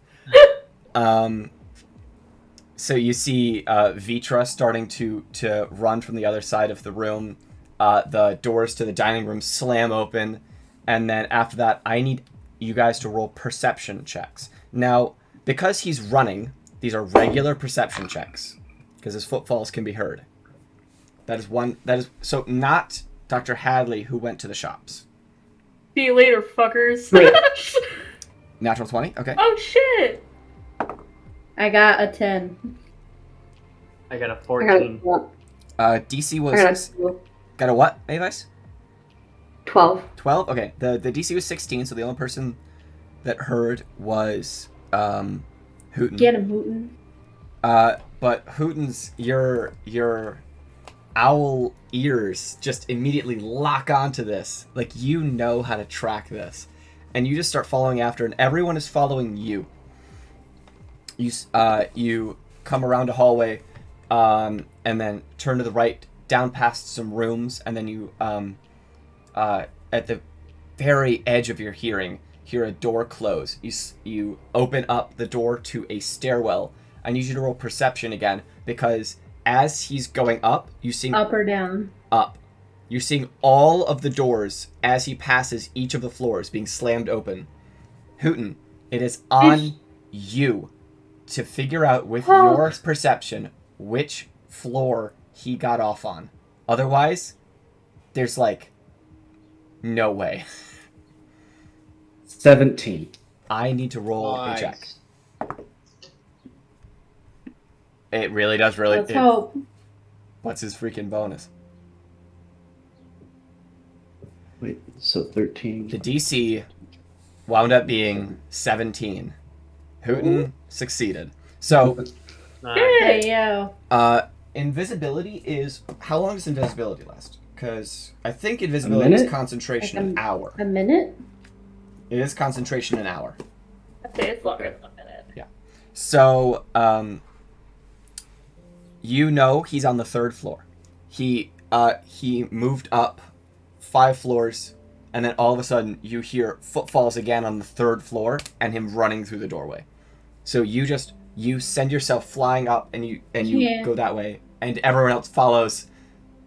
So you see Vitra starting to run from the other side of the room. The doors to the dining room slam open. And then after that, I need you guys to roll perception checks. Now, because he's running, these are regular perception checks. Because his footfalls can be heard. So not Dr. Hadley who went to the shops. See you later, fuckers. Natural 20? Okay. Oh, shit! I got a 10. I got a I got 14. DC was... Got a what, Mavise? 12. 12? Okay. The DC was 16, so the only person that heard was Hootin. Get him, Hootin. But Hootin's your owl ears just immediately lock onto this. Like, you know how to track this. And you just start following after, and everyone is following you. You come around a hallway, and then turn to the right, down past some rooms, and then you, at the very edge of your hearing, hear a door close. You open up the door to a stairwell. I need you to roll perception again, because as he's going up, you see... Up or down? Up. You're seeing all of the doors as he passes each of the floors being slammed open. Hootin, it is on you to figure out with your perception which floor he got off on. Otherwise, there's no way. 17. I need to roll a check. It really does Let's hope. What's his freaking bonus? Wait, so 13. The DC wound up being 17. Hootin succeeded. So, Nice. Hey, yo. invisibility is... How long does invisibility last? Because I think invisibility is concentration an hour. A minute? It is concentration an hour. I'd say it's longer than a minute. Yeah. So, you know he's on the 3rd floor. He moved up 5 floors, and then all of a sudden you hear footfalls again on the 3rd floor, and him running through the doorway. So you send yourself flying up, and you go that way, and everyone else follows.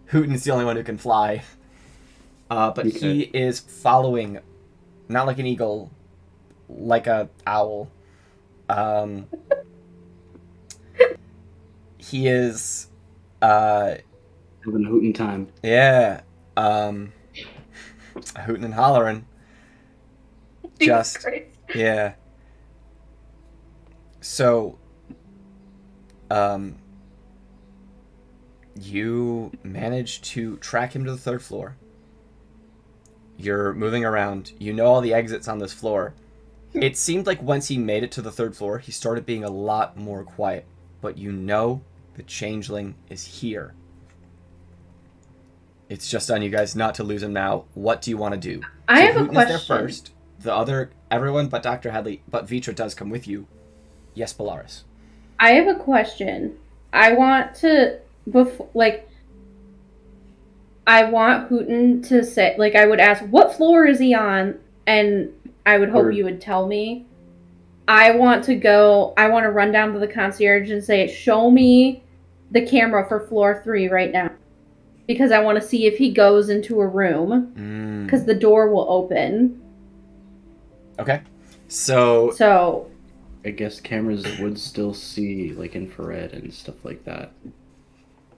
Hootin's the only one who can fly. But he is following, not like an eagle, like a owl. He is Having a Hootin time. yeah. Hootin' and hollering. Jesus Christ. Yeah. So, you manage to track him to the 3rd floor. You're moving around. You know all the exits on this floor. It seemed like once he made it to the 3rd floor, he started being a lot more quiet. But you know the changeling is here. It's just on you guys not to lose him now. What do you want to do? I have a Hootin is there question. first. Everyone but Dr. Hadley, but Vitra does come with you. Yes, Bellaris. I have a question. I want to, I want Hootin to say, I would ask, what floor is he on? And I would hope you would tell me. I want to run down to the concierge and say, show me the camera for floor 3 right now. Because I want to see if he goes into a room. Because the door will open. Okay. So I guess cameras would still see, like, infrared and stuff like that.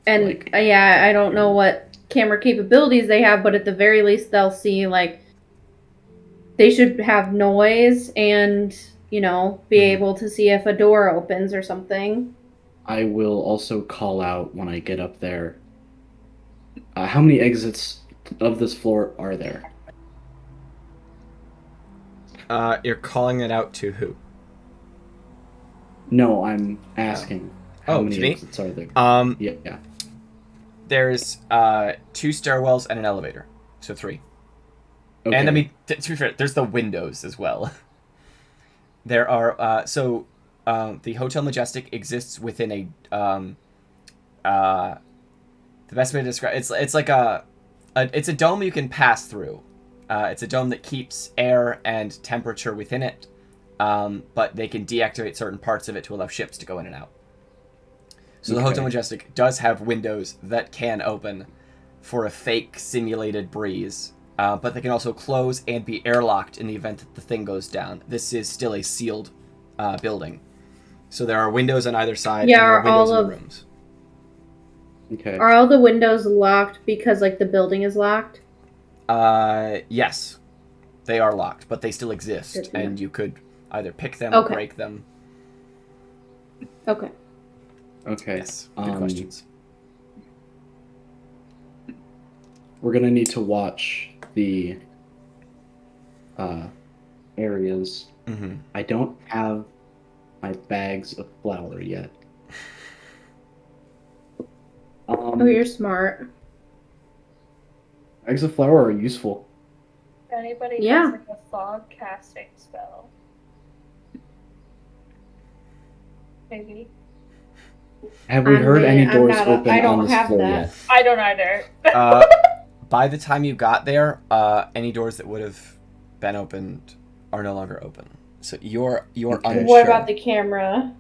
And, I don't know what camera capabilities they have, but at the very least they'll see, they should have noise and, be able to see if a door opens or something. I will also call out when I get up there. How many exits of this floor are there? You're calling it out to who? No, I'm asking how to many me? exits are there? Yeah. There's 2 stairwells and an elevator, so 3. Okay. And I mean, to be fair, there's the windows as well. There are the Hotel Majestic exists within a the best way to describe it's like it's a dome you can pass through. It's a dome that keeps air and temperature within it, but they can deactivate certain parts of it to allow ships to go in and out. So the Hotel Majestic does have windows that can open for a fake simulated breeze, but they can also close and be airlocked in the event that the thing goes down. This is still a sealed building. So there are windows on either side, and there are windows in the rooms. Okay. Are all the windows locked because, the building is locked? Yes. They are locked, but they still exist, and you could either pick them or break them. Okay. Okay. Yes. Good questions. We're gonna need to watch the areas. Mm-hmm. I don't have my bags of flour yet. You're smart. Bags of flour are useful. If anybody Yeah. has a fog casting spell. Maybe. Have we heard any doors I open don't on this have floor that. yet? I don't either. By the time you got there, any doors that would have been opened are no longer open. So you're unsure. What about the camera?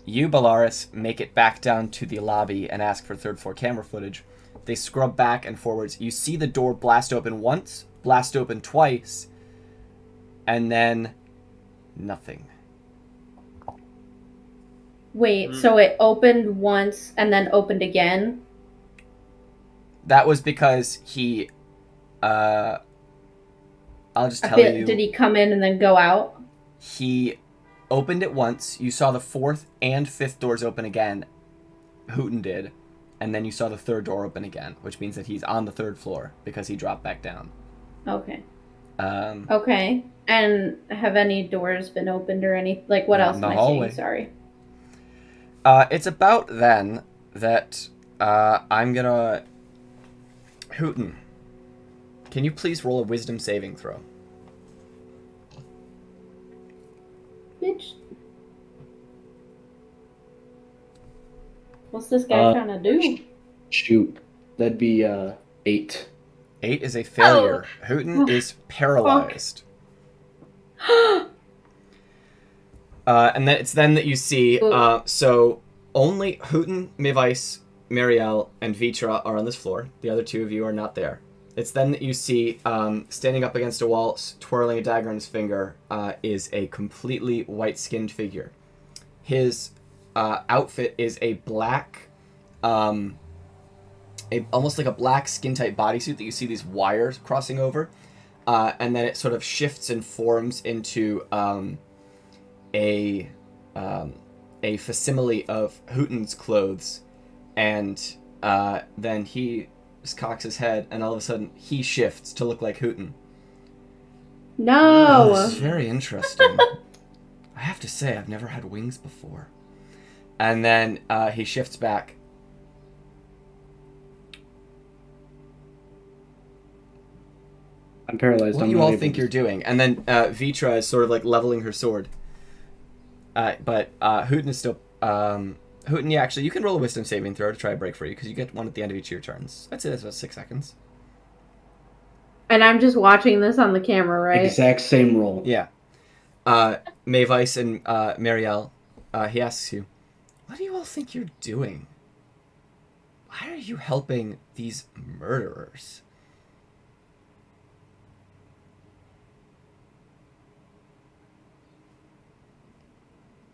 You, Bellaris, make it back down to the lobby and ask for 3rd floor camera footage. They scrub back and forwards. You see the door blast open once, blast open twice, and then nothing. Wait, so it opened once and then opened again? That was because he, I'll just tell you. Did he come in and then go out? He opened it once. You saw the 4th and 5th doors open again. Hootin did. And then you saw the 3rd door open again, which means that he's on the 3rd floor because he dropped back down. Okay. Okay. And have any doors been opened or any, what else am I hallway. seeing? Sorry. It's about then that I'm gonna... Hootin, can you please roll a wisdom saving throw? Bitch. What's this guy trying to do? Shoot. That'd be 8. 8 is a failure. Hootin is paralyzed. And it's then that you see, so only Hootin, Mavise, Meriele, and Vitra are on this floor. The other 2 of you are not there. It's then that you see, standing up against a wall, twirling a dagger in his finger, is a completely white-skinned figure. His outfit is a black, almost like a black skin-tight bodysuit that you see these wires crossing over, and then it sort of shifts and forms into a facsimile of Hootin's clothes, and then he just cocks his head, and all of a sudden he shifts to look like Hootin. No. This is very interesting. I have to say, I've never had wings before. And then he shifts back. I'm paralyzed. What do you all think you're doing? And then Vitra is sort of like leveling her sword. But Hootin is still... Hootin, yeah, actually, you can roll a wisdom saving throw to try to break free, because you get one at the end of each of your turns. I'd say that's about 6 seconds. And I'm just watching this on the camera, right? Exact same roll. Yeah. Mavise and Meriele, he asks you, what do you all think you're doing? Why are you helping these murderers?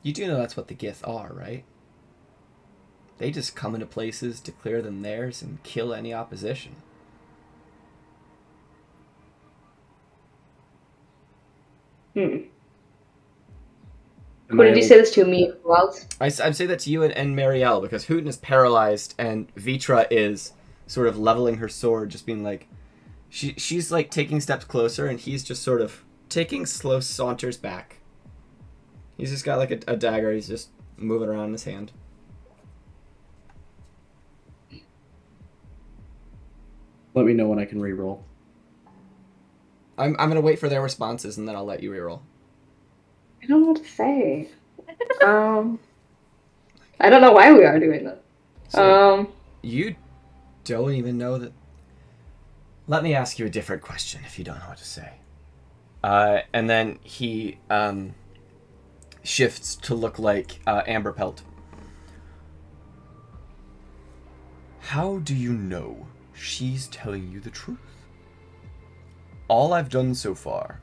You do know that's what the Gith are, right? They just come into places, declare them theirs, and kill any opposition. Who did you say this to? Me? Who else? I'd say that to you and Meriele, because Hootin is paralyzed, and Vitra is sort of leveling her sword, just being like... She's like taking steps closer, and he's just sort of taking slow saunters back. He's just got like a dagger, he's just moving around in his hand. Let me know when I can reroll. I'm gonna wait for their responses, and then I'll let you reroll. I don't know what to say. I don't know why we are doing this. So, you don't even know that... Let me ask you a different question if you don't know what to say. And then he shifts to look like Amber Pelt. How do you know she's telling you the truth? All I've done so far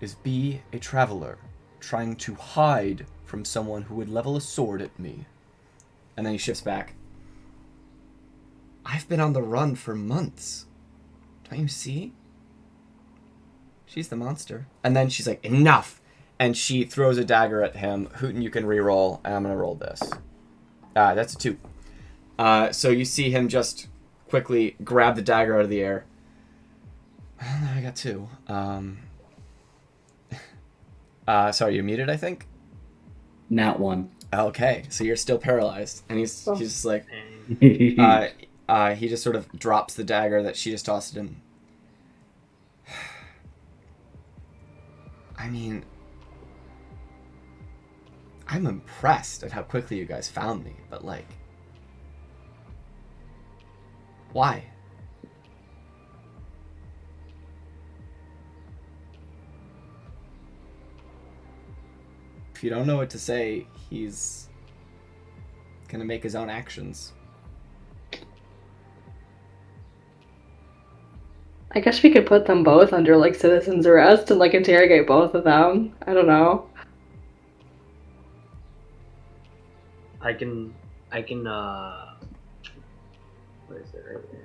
is be a traveler trying to hide from someone who would level a sword at me. And then he shifts back. I've been on the run for months. Don't you see? She's the monster. And then she's like, enough! And she throws a dagger at him. Hootin, you can reroll, and I'm going to roll this. That's a 2. So you see him just quickly grab the dagger out of the air. Well, I got 2. Sorry, you're muted, I think? Nat 1. Okay, so you're still paralyzed. And he's just like... he just sort of drops the dagger that she just tossed at him. I mean... I'm impressed at how quickly you guys found me, but like... Why? If you don't know what to say, he's gonna make his own actions. I guess we could put them both under like citizen's arrest and like interrogate both of them. I don't know. I can what is it right there?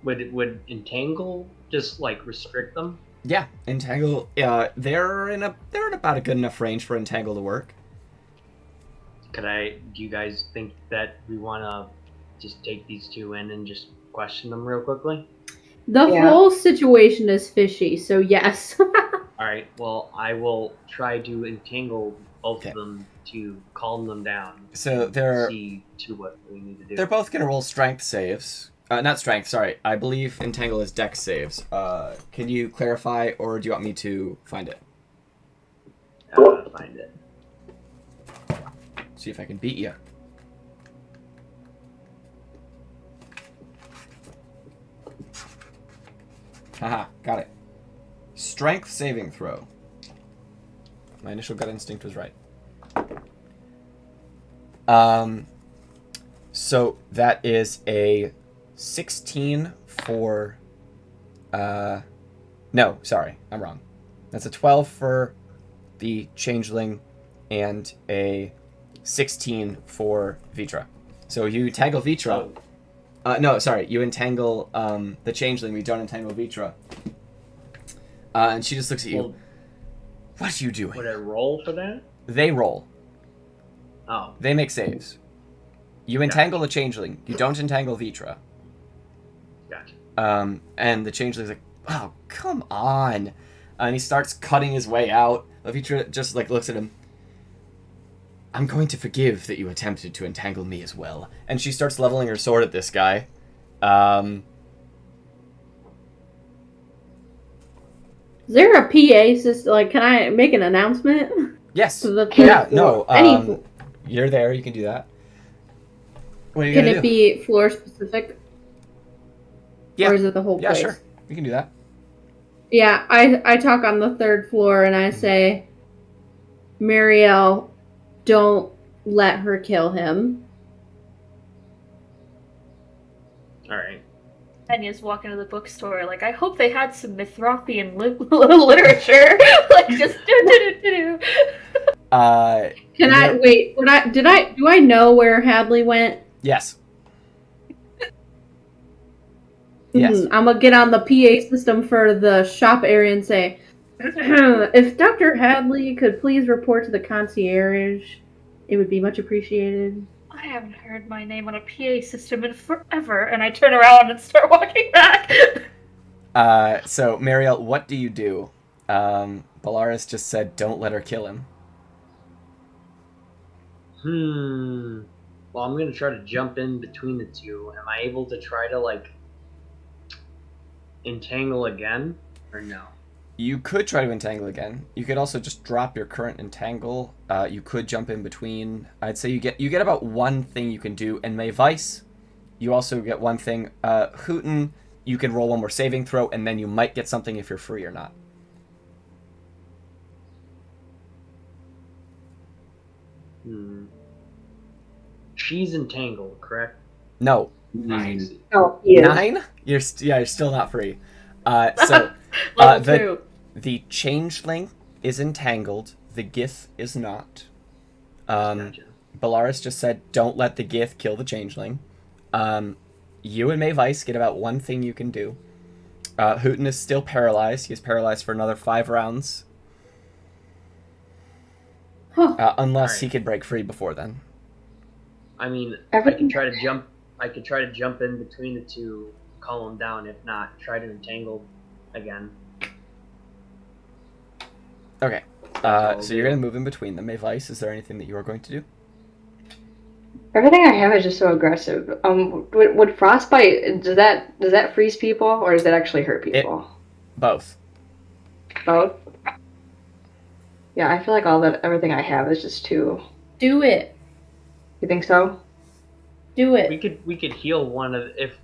Would entangle just like restrict them? Yeah, entangle. They're in about a good enough range for entangle to work. Do you guys think that we want to just take these two in and just question them real quickly? The whole situation is fishy, so yes. Alright, well, I will try to entangle both of them to calm them down. So see to what we need to do. They're both going to roll strength saves. Not strength, sorry. I believe entangle is dex saves. Can you clarify, or do you want me to find it? Find it. See if I can beat you. Haha, got it. Strength saving throw. My initial gut instinct was right. So that is a 16 for... No, sorry, I'm wrong. That's a 12 for the changeling and a 16 for Vitra. So you entangle Vitra. No, sorry, you entangle the changeling. We don't entangle Vitra. And she just looks at you. Well, what are you doing? Would I roll for that? They roll. Oh, They make saves. You entangle a changeling. You don't entangle Vitra. gotcha. And the changeling's like, oh, come on. And he starts cutting his way out. Vitra just like looks at him. I'm going to forgive that you attempted to entangle me as well. And she starts leveling her sword at this guy. Is there a PA system? Like, can I make an announcement? Yes. To the Yeah, floor? no. You're there. You can do that. What are you Can going it to do? be floor specific? Yeah. Or is it the whole Yeah, place? sure. You can do that. Yeah, I talk on the 3rd floor and I say, Meriele, don't let her kill him. All right. Enya's walking to the bookstore, like, I hope they had some Mithrothian literature. Like, just do. Can I wait? Do I know where Hadley went? Yes. Yes. I'm gonna get on the PA system for the shop area and say, if Dr. Hadley could please report to the concierge, it would be much appreciated. I haven't heard my name on a PA system in forever, and I turn around and start walking back. So, Meriele, what do you do? Bellaris just said, don't let her kill him. Well, I'm gonna try to jump in between the two. Am I able to try to, like, entangle again? Or no? You could try to entangle again. You could also just drop your current entangle. You could jump in between. I'd say you get about one thing you can do. And Mavise, you also get one thing. Hootin, you can roll one more saving throw, and then you might get something if you're free or not. She's entangled, correct? No. 9. Oh, he is. 9? You're still not free. So Level 2. the changeling is entangled. The gith is not. Gotcha. Bellaris just said, don't let the gith kill the changeling. You and Mavise get about one thing you can do. Hootin is still paralyzed. He is paralyzed for another 5 rounds. Unless Alright. he could break free before then. I mean, Everything- I could try to jump in between the two, calm them down. If not, try to entangle again. Okay. I'll So do. you're going to move in between them. Mavise, is there anything that you are going to do? Everything I have is just so aggressive. Would frostbite does that freeze people or does that actually hurt people? Both. Both. Yeah, I feel like everything I have is just too. Do it. You think so? Do it. We could heal one of if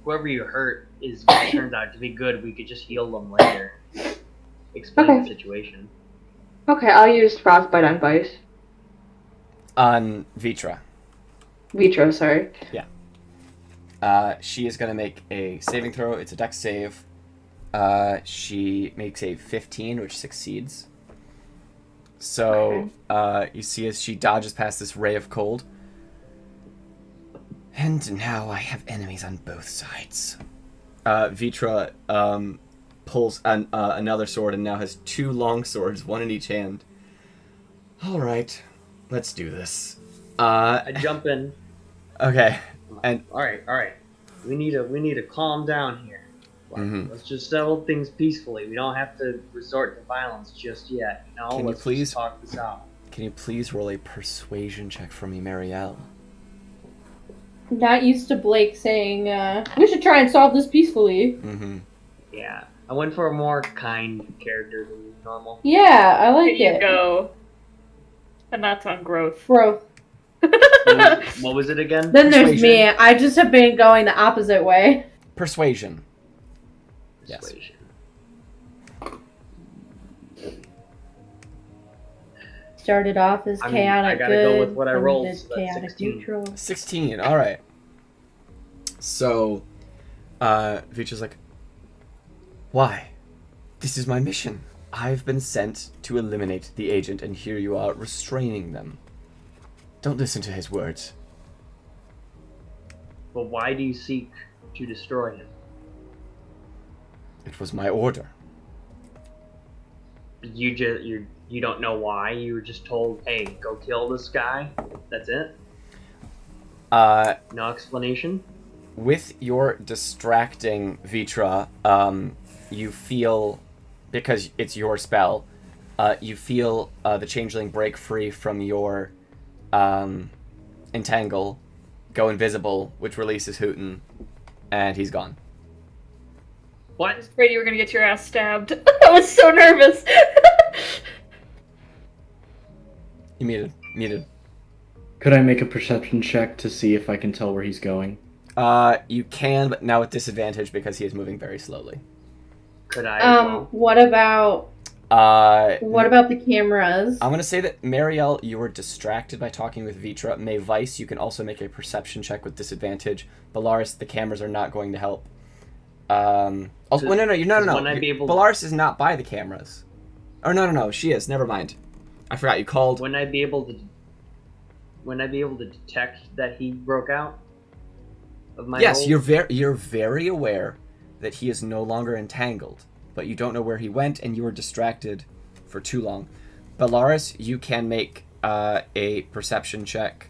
whoever you hurt turns out to be good, we could just heal them later. Explain Okay. the situation. Okay, I'll use frostbite on Vice. On Vitra. Vitro, sorry. She is going to make a saving throw. It's a dex save. She makes a 15, which succeeds. So, you see as she dodges past this ray of cold. And now I have enemies on both sides. Vitra pulls another sword and now has 2 long swords, one in each hand. Alright, let's do this. I jump in. Okay, and All right. We need to calm down here. Like, Mhm. Let's just settle things peacefully. We don't have to resort to violence just yet. You know, Can you let's please- just talk this out. can you please roll a persuasion check for me, Meriele? Not used to Blake saying, we should try and solve this peacefully. Mm-hmm. Yeah, I went for a more kind character than normal. Yeah, I like There you it. go. And that's on growth. Growth. What was it again? Then there's me. Persuasion. I just have been going the opposite way. Persuasion. Yes. Persuasion. Started off as I mean, chaotic I gotta good. go with what I then rolled, did so that's chaotic 16. neutral. 16, alright. So, Vitra's like, why? This is my mission. I've been sent to eliminate the agent, and here you are restraining them. Don't listen to his words. But why do you seek to destroy him? It was my order. You're You don't know why. You were just told, "Hey, go kill this guy." That's it. No explanation. With your distracting Vitra, you feel, because it's your spell, you feel the changeling break free from your entangle, go invisible, which releases Hootin, and he's gone. I What? was afraid you were gonna get your ass stabbed. I was so nervous. You muted. Could I make a perception check to see if I can tell where he's going? You can, but now with disadvantage because he is moving very slowly. Could I? as well? What about the cameras? I'm gonna say that Meriele, you were distracted by talking with Vitra. Mavise, you can also make a perception check with disadvantage. Bellaris, the cameras are not going to help. No. Wouldn't I be able to- Bellaris is not by the cameras. Oh no, she is. Never mind. I forgot you called. Wouldn't I be able to detect that he broke out of my Yes, hold? you're very aware that he is no longer entangled, but you don't know where he went, and you were distracted for too long. Bellaris, you can make a perception check,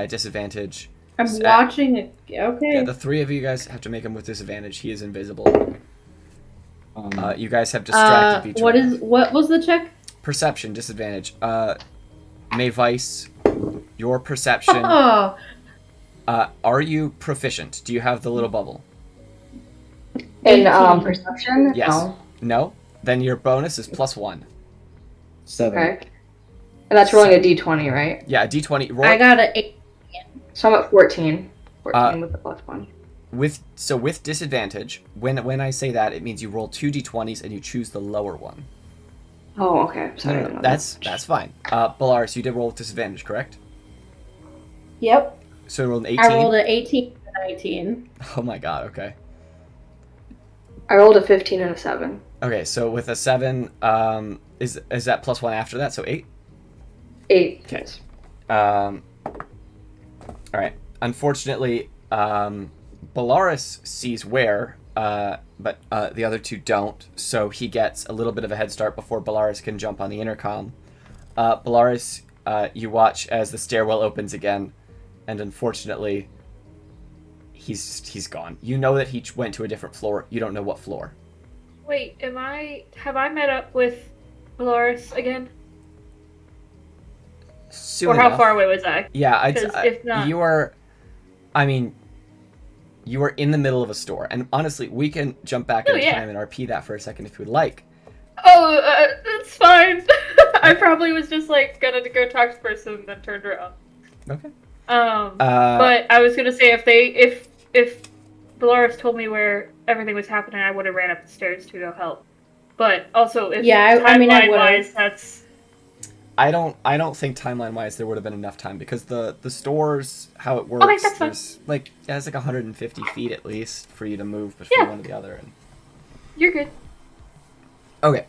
disadvantage. I'm watching it. Okay. Yeah, the three of you guys have to make him with disadvantage. He is invisible. You guys have distracted each other. What was the check? Perception, disadvantage. Mavise, your perception. Oh, Are you proficient? Do you have the little bubble? In 18. perception? Yes. No. No? Then your bonus is +1. 7. Okay. And that's rolling a d20, right? Yeah, a d20. Roll I got an 8. So I'm at 14. 14 with the +1. with disadvantage. When I say that, it means you roll 2 d20s and you choose the lower one. Oh, okay. Sorry. I didn't know That's fine. Bellaris, you did roll with disadvantage, correct? Yep. So you rolled an 18. I rolled an 18 and a 19. Oh my god. Okay. I rolled a 15 and a 7. Okay. So with a 7, is that +1 after that? So 8. 8. Okay. Yes. All right. Unfortunately, Bellaris sees where, but the other two don't. So he gets a little bit of a head start before Bellaris can jump on the intercom. Bellaris, you watch as the stairwell opens again, and unfortunately, he's gone. You know that he went to a different floor. You don't know what floor. Wait, have I met up with Bellaris again? Soon Or how enough. far away was I? Yeah, 'Cause if not- you are. I mean, you are in the middle of a store, and honestly, we can jump back in time and RP that for a second if you would like. Oh, it's fine. I probably was just like gonna go talk to the person and then turned around. Okay. But I was gonna say if Bellaris told me where everything was happening, I would have ran up the stairs to go help. But also, if I mean, I would've. timeline-wise, that's I don't think timeline wise there would have been enough time because the stores, how it works, Okay, that's fine. there's it's like 150 feet at least for you to move between one to the other. And you're good. okay.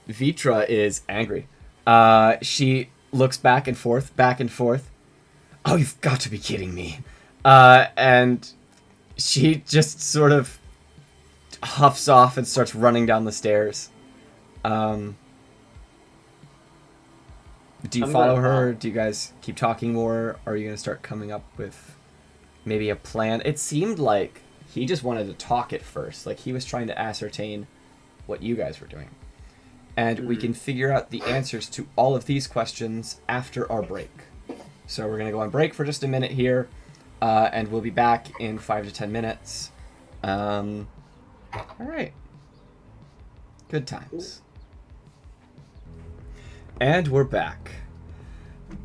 Vitra is angry. She looks back and forth. Oh, you've got to be kidding me. And she just sort of huffs off and starts running down the stairs. Do you follow her? Do you guys keep talking more? Are you going to start coming up with maybe a plan? It seemed like he just wanted to talk at first. Like he was trying to ascertain what you guys were doing. And we can figure out the answers to all of these questions after our break. So we're going to go on break for just a minute here. And we'll be back in 5 to 10 minutes. All right. Good times. And we're back.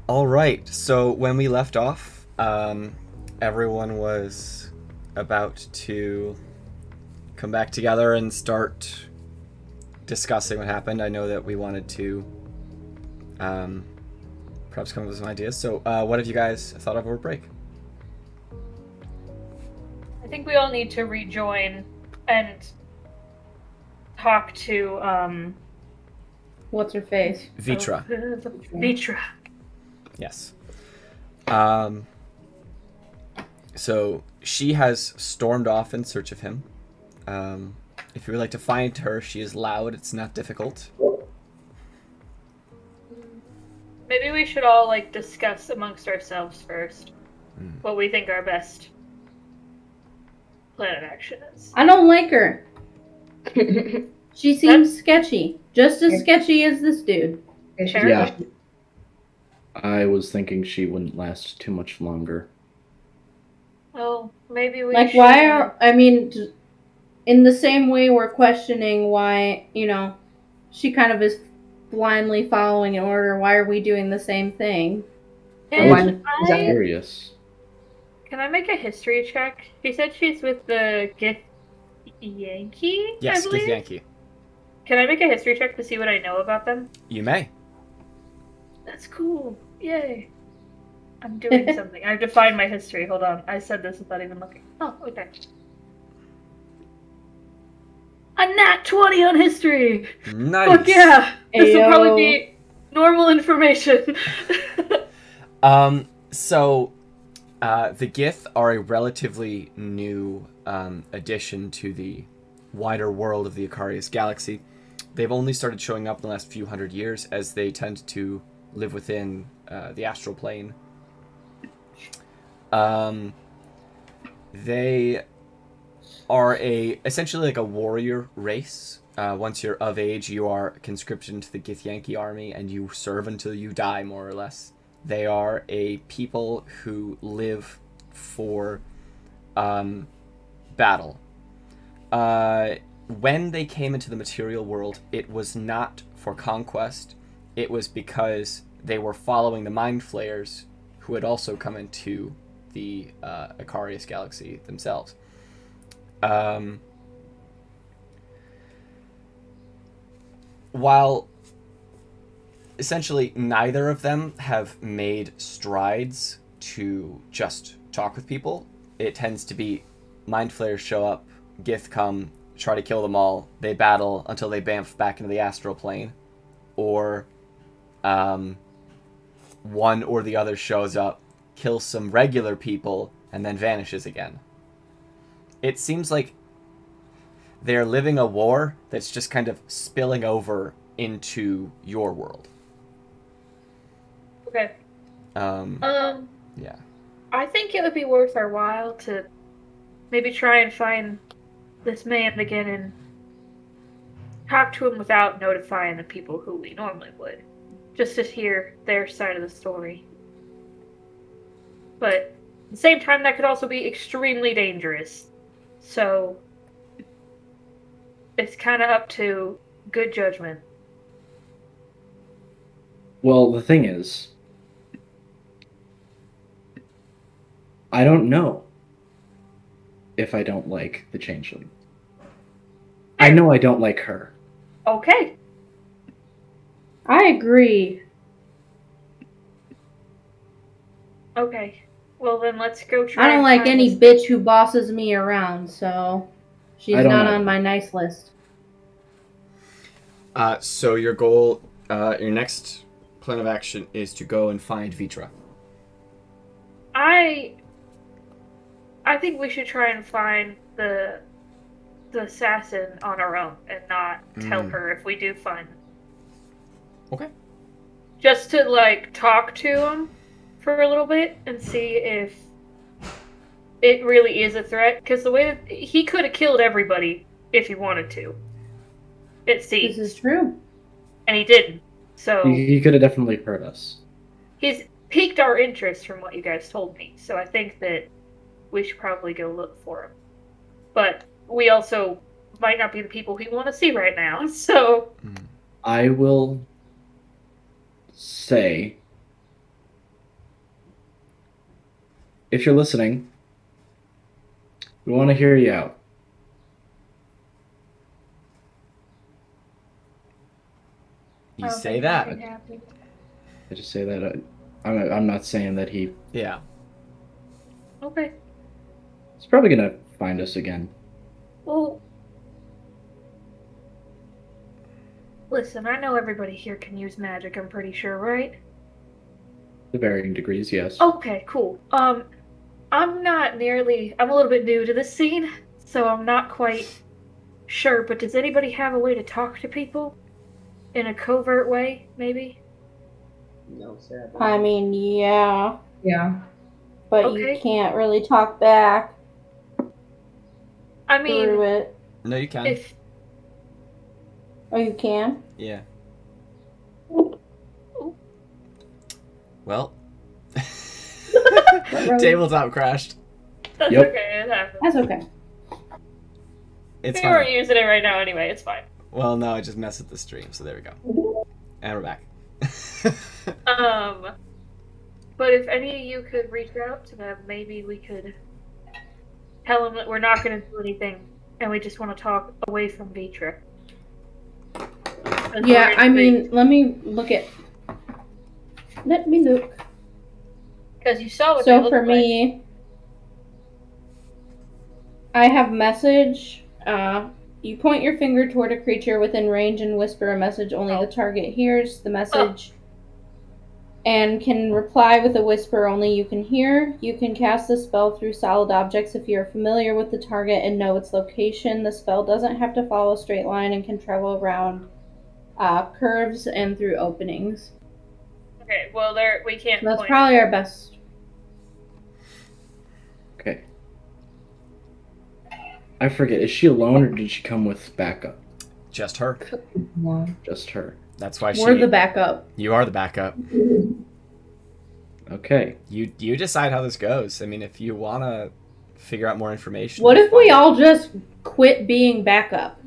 All right. So when we left off, everyone was about to come back together and start discussing what happened. I know that we wanted to perhaps come up with some ideas. So what have you guys thought of over break? I think we all need to rejoin and talk to What's her face? Vitra. Vitra. Yes. So she has stormed off in search of him. If you would like to find her, she is loud. It's not difficult. Maybe we should all, like, discuss amongst ourselves first Mm. what we think our best plan of action is. I don't like her. She seems sketchy. Just as sketchy as this dude. Yeah. I was thinking she wouldn't last too much longer. Well, maybe we Like, should... why are... I mean, in the same way we're questioning why, she kind of is blindly following an order, why are we doing the same thing? I was Can curious. I make a history check? She said she's with the Gith Yankee, I Yes, believe? Gith Yankee. Can I make a history check to see what I know about them? You may. That's cool. Yay. I'm doing something. I have to find my history. Hold on. I said this without even looking. Oh, okay. A nat 20 on history! Nice. Fuck yeah! This will Ayo. probably be normal information. So, the Gith are a relatively new addition to the wider world of the Icarius galaxy. They've only started showing up in the last few hundred years, as they tend to live within the astral plane. They are essentially like a warrior race. Once you're of age, you are conscripted into the Gith Yankee army, and you serve until you die, more or less. They are a people who live for battle. When they came into the material world, it was not for conquest. It was because they were following the Mind Flayers, who had also come into the Icarius galaxy themselves. While essentially neither of them have made strides to just talk with people, it tends to be Mind Flayers show up, Gith come, try to kill them all, they battle until they bamf back into the astral plane, or one or the other shows up, kills some regular people, and then vanishes again. It seems like they're living a war that's just kind of spilling over into your world. Okay. Yeah. I think it would be worth our while to maybe try and find this man again and talk to him without notifying the people who we normally would. Just to hear their side of the story. But at the same time, that could also be extremely dangerous. So it's kind of up to good judgment. Well, the thing is, I don't know if I don't like the changeling. I know I don't like her. Okay. I agree. Okay. Well, then let's go try. I don't and like find any this- bitch who bosses me around, so she's I don't not either. on my nice list. So your goal, your next plan of action is to go and find Vitra. I think we should try and find the assassin on our own and not tell her if we do find him. Okay. Just to, like, talk to him for a little bit and see if it really is a threat. Because the way that he could have killed everybody if he wanted to. It seems. This is true. And he didn't. So He could have definitely hurt us. he's piqued our interest from what you guys told me. So I think that we should probably go look for him. But we also might not be the people we want to see right now. So I will say, if you're listening, we want to hear you out. You say that. I just say that. I'm not saying that he's Yeah. Okay. probably gonna find us again. Well, listen, I know everybody here can use magic, I'm pretty sure, right? To varying degrees, yes. Okay, cool. I'm a little bit new to this scene, so I'm not quite Sure, but does anybody have a way to talk to people? In a covert way, maybe? No, sadly. I mean, yeah, Yeah. but Okay. you can't really talk back I through mean, it. No, you can. if Oh, you can? Yeah. Well. Tabletop crashed. that's Yep. okay, it happens. That's okay. It's We aren't fine. using it right now anyway, it's fine. Well, no, I just messed with the stream, so there we go. And we're back. But if any of you could reach out to them, maybe we could tell them that we're not going to do anything, and we just want to talk away from Vitra. Yeah, I mean, let me look. Because you saw what they So looked for like. me, I have message. You point your finger toward a creature within range and whisper a message. Only the target hears the message. And can reply with a whisper only you can hear. You can cast the spell through solid objects if you're familiar with the target and know its location. The spell doesn't have to follow a straight line and can travel around curves and through openings. Okay, well, we can't So that's point. probably our best. Okay. I forget, is she alone or did she come with backup? Just her. Just her. That's why We're the backup. You are the backup. Okay. You decide how this goes. I mean, if you want to figure out more information. What that's if we fine. all just quit being backup?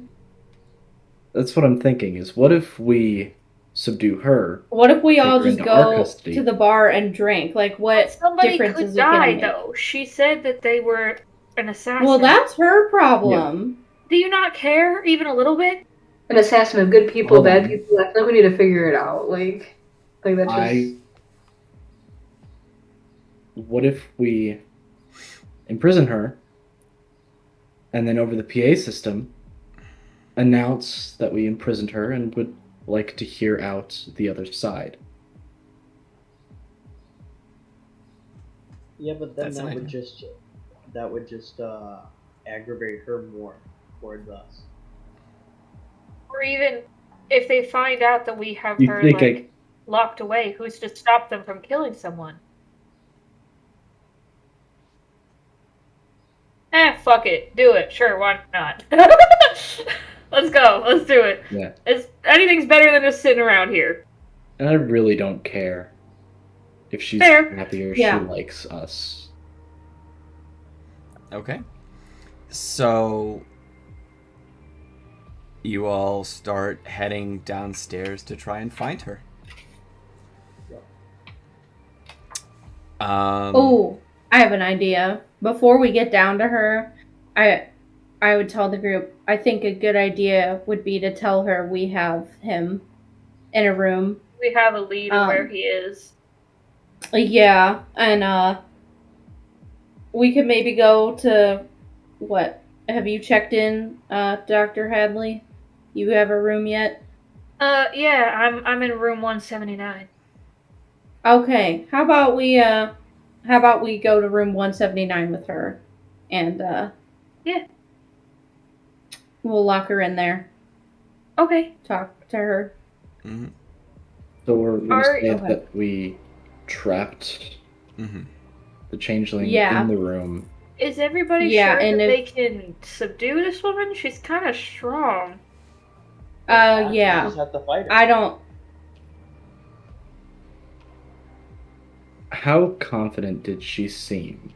That's what I'm thinking, is what if we subdue her? What if we Take all her just into our go custody. to the bar and drink? Like, what Somebody difference could is it gonna die, make? though. She said that they were an assassin. Well, that's her problem. Do you not care, even a little bit? An assassin of good people, Hold bad on. people. I feel like we need to figure it out. Like that's just. What if we imprison her and then over the PA system announce that we imprisoned her and would like to hear out the other side? Yeah, but then That's an that would just aggravate her more towards us. Or even if they find out that we have You her, think like, locked away, who's to stop them from killing someone? Fuck it. Do it. Sure, why not? Let's go. Let's do it. Yeah. Anything's better than just sitting around here. And I really don't care if she's Fair. happy or Yeah. she likes us. Okay. So you all start heading downstairs to try and find her. Oh, I have an idea. Before we get down to her, I would tell the group, I think a good idea would be to tell her we have him in a room. We have a lead of where he is. Yeah, and we could maybe go to what? Have you checked in, Dr. Hadley? You have a room yet? Yeah, I'm in room 179. Okay. How about we go to room 179 with her and Yeah. We'll lock her in there. Okay. Talk to her. Mm-hmm. So we're going to say Okay. that we trapped Mm-hmm. the changeling Yeah. in the room. Is everybody Yeah, sure and that they if- can subdue this woman? She's kind of strong. You Yeah. just have to fight her. I don't. How confident did she seem?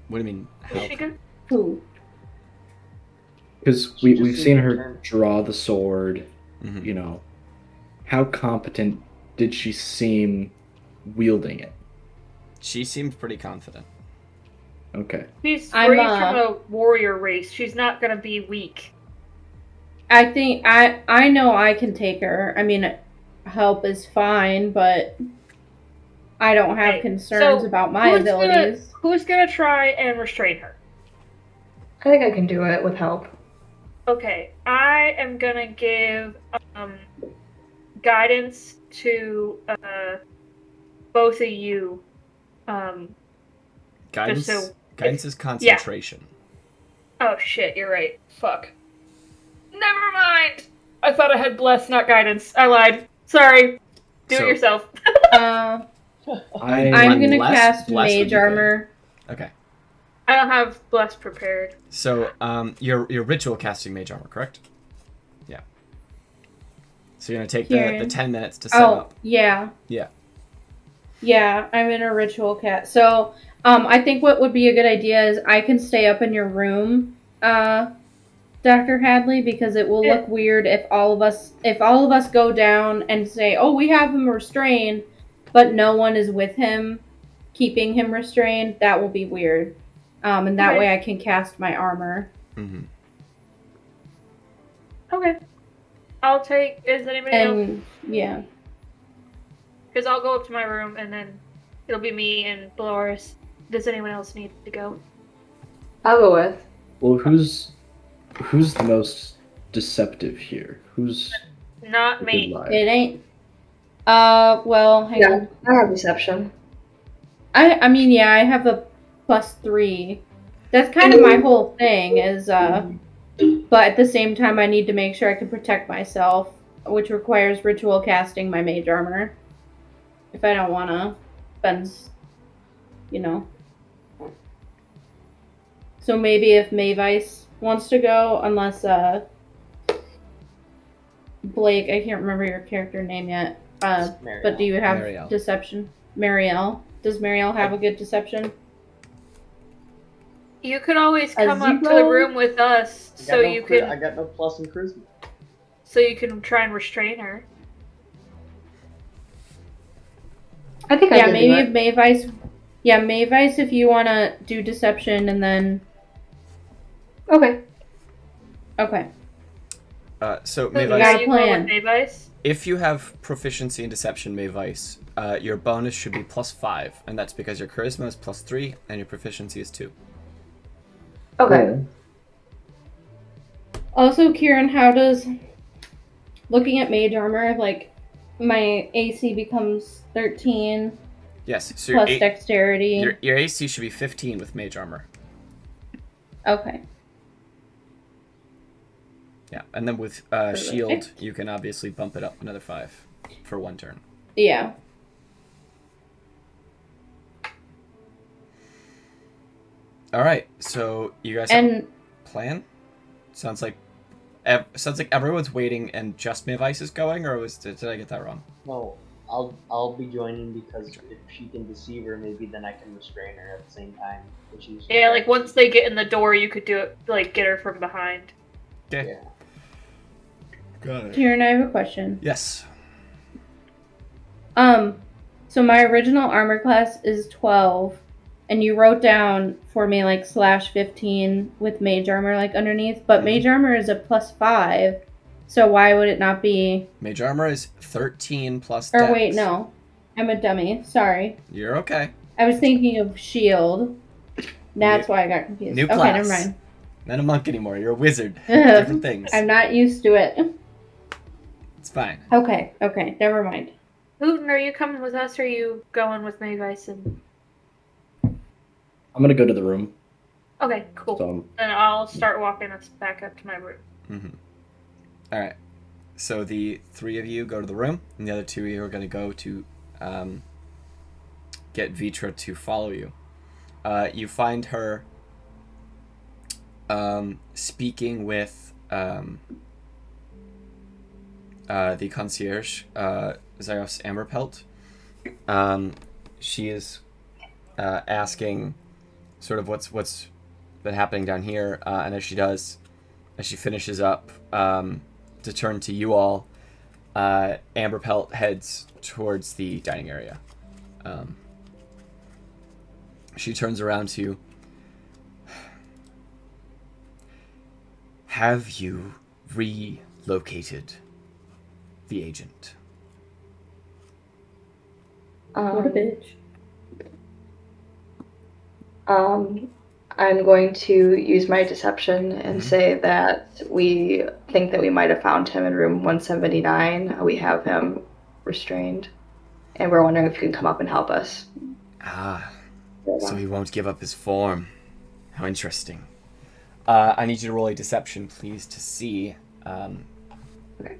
What do you mean? Is she good? Who? Because She just we've seemed seen her determined. draw the sword, Mhm. you know. How competent did she seem wielding it? She seemed pretty confident. Okay. She's I'm, raised from a warrior race. She's not gonna be weak. I think I know I can take her. I mean, help is fine, but I don't have Okay, concerns so about my abilities. Who's gonna try and restrain her? I think I can do it with help. Okay, I am gonna give guidance to both of you. Guidance. so- Guidance is concentration. Oh shit, you're right. Fuck. Never mind! I thought I had bless, not guidance. I lied. Sorry. Do So- it yourself. I'm gonna Bless- cast bless would be mage good. armor. Okay. I don't have bless prepared. So, you're ritual casting mage armor, correct? Yeah. So you're gonna take the Kieran. 10 minutes to set Oh, up. yeah. Yeah. Yeah, I'm in a ritual cast. So, I think what would be a good idea is I can stay up in your room, Dr. Hadley, because it will look weird if all of us go down and say, "Oh, we have him restrained," but no one is with him, keeping him restrained. That will be weird. And that Okay. way I can cast my armor. Mm-hmm. Okay. I'll take. Is anybody else? And yeah. Because I'll go up to my room and then it'll be me and Bellaris. Does anyone else need to go? I'll go with. Well, who's the most deceptive here? Who's Not the me. good liar? It ain't. Well, hang Yeah, on. I have deception. I mean, yeah, I have a +3. That's kind of my whole thing is, but at the same time, I need to make sure I can protect myself, which requires ritual casting my mage armor. If I don't want to spend, you know. So maybe if Mavise wants to go, unless, Blake, I can't remember your character name yet, but do you have Meriele. deception? Meriele. Does Meriele have a good deception? You could always A come up to the 0? room with us, so you I can got no plus in charisma. try and restrain her. I think I Yeah, can maybe do if it. Mavise. Yeah, Mavise, if you want to do deception and then. Okay. Okay. So So Mavise, got a you go plan. with Mavise? if you have proficiency in deception, Mavise, your bonus should be +5, and that's because your charisma is +3 and your proficiency is 2. Okay. Also, Kieran, how does. Looking at mage armor, like, my AC becomes 13 Yes, so plus dexterity. your AC should be 15 with mage armor. Okay. Yeah, and then with shield, Perfect. you can obviously bump it up another 5 for 1 turn. Yeah. All right, so you guys have And. a plan? Sounds like everyone's waiting and just Mavise is going, or did I get that wrong? No, I'll be joining because if she can deceive her, maybe then I can restrain her at the same time. If she's Yeah, like once they get in the door, you could do it, like get her from behind. Okay. Yeah. Got it. Kieran, I have a question. Yes. So my original armor class is 12, and you wrote down for me like /15 with mage armor like underneath, but mage armor is a +5, so why would it not be? Mage armor is 13 plus Or dex. wait, no, I'm a dummy. Sorry, You're okay. I was thinking of shield. That's why I got confused. New Okay, class. never mind. Not a monk anymore. You're a wizard. Different things. I'm not used to it. It's fine. Okay, never mind. Hootin, are you coming with us, or are you going with Mavise? And... I'm gonna go to the room. Okay, cool. So Then I'll start walking us back up to my room. Mm-hmm. All right. So the 3 of you go to the room, and the other 2 of you are going to go to get Vitra to follow you. You find her speaking with the concierge, Zyros Amberpelt. She is asking sort of what's been happening down here, and as she finishes up to turn to you all, Amberpelt heads towards the dining area. She turns around to you. Have you relocated the agent? What a bitch. I'm going to use my deception and say that we think that we might have found him in room 179. We have him restrained, and we're wondering if you can come up and help us. Ah, so he won't give up his form. How interesting. I need you to roll a deception, please, to see. Okay.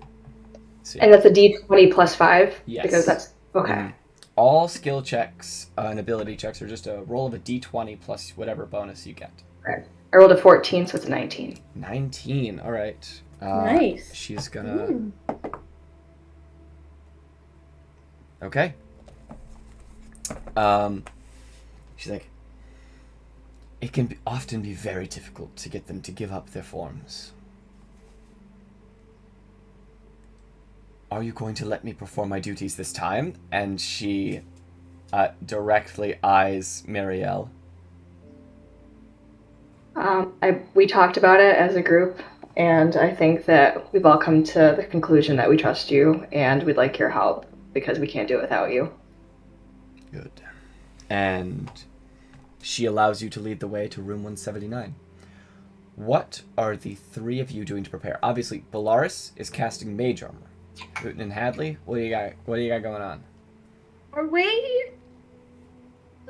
See. And that's a D20 plus 5? Yes. Because that's... Okay. Mhm. All skill checks and ability checks are just a roll of a d20 plus whatever bonus you get. Right. I rolled a 14, so it's a 19. 19. All right. Nice. She's gonna. Okay. She's like, it can often be very difficult to get them to give up their forms. Are you going to let me perform my duties this time? And she directly eyes Meriele. We talked about it as a group, and I think that we've all come to the conclusion that we trust you, and we'd like your help, because we can't do it without you. Good. And she allows you to lead the way to room 179. What are the three of you doing to prepare? Obviously, Bellaris is casting mage armor. Hootin and Hadley, what do you got going on? Are we?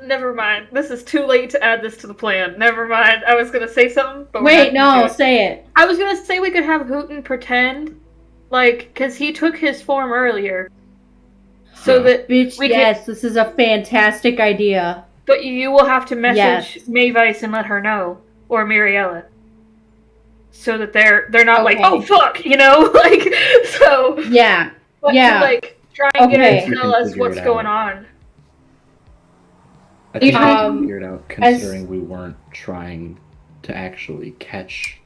Never mind. This is too late to add this to the plan. Never mind. I was gonna say something, but Wait, no, say it. I was gonna say we could have Hootin pretend, because he took his form earlier. So that Bitch, yes, this is a fantastic idea. But you will have to message Mavise and let her know, or Meriele. So that they're not like, oh fuck, so yeah, but yeah. to, try and get her to tell us what's going on. I think I figured it out, considering we weren't trying to actually catch.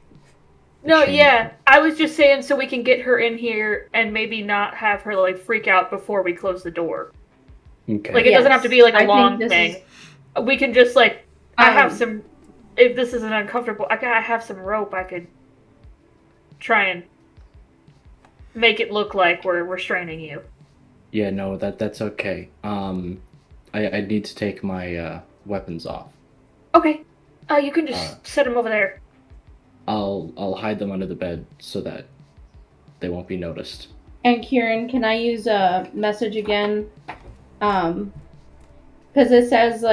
No, yeah, I was just saying so we can get her in here and maybe not have her freak out before we close the door. Okay. It doesn't have to be a long thing. We can just I have some. If this isn't uncomfortable, I have some rope. I could try and make it look like we're restraining you. Yeah, no, that's okay. I need to take my weapons off. Okay. You can just set them over there. I'll hide them under the bed so that they won't be noticed. And Kieran, can I use a message again? Because it says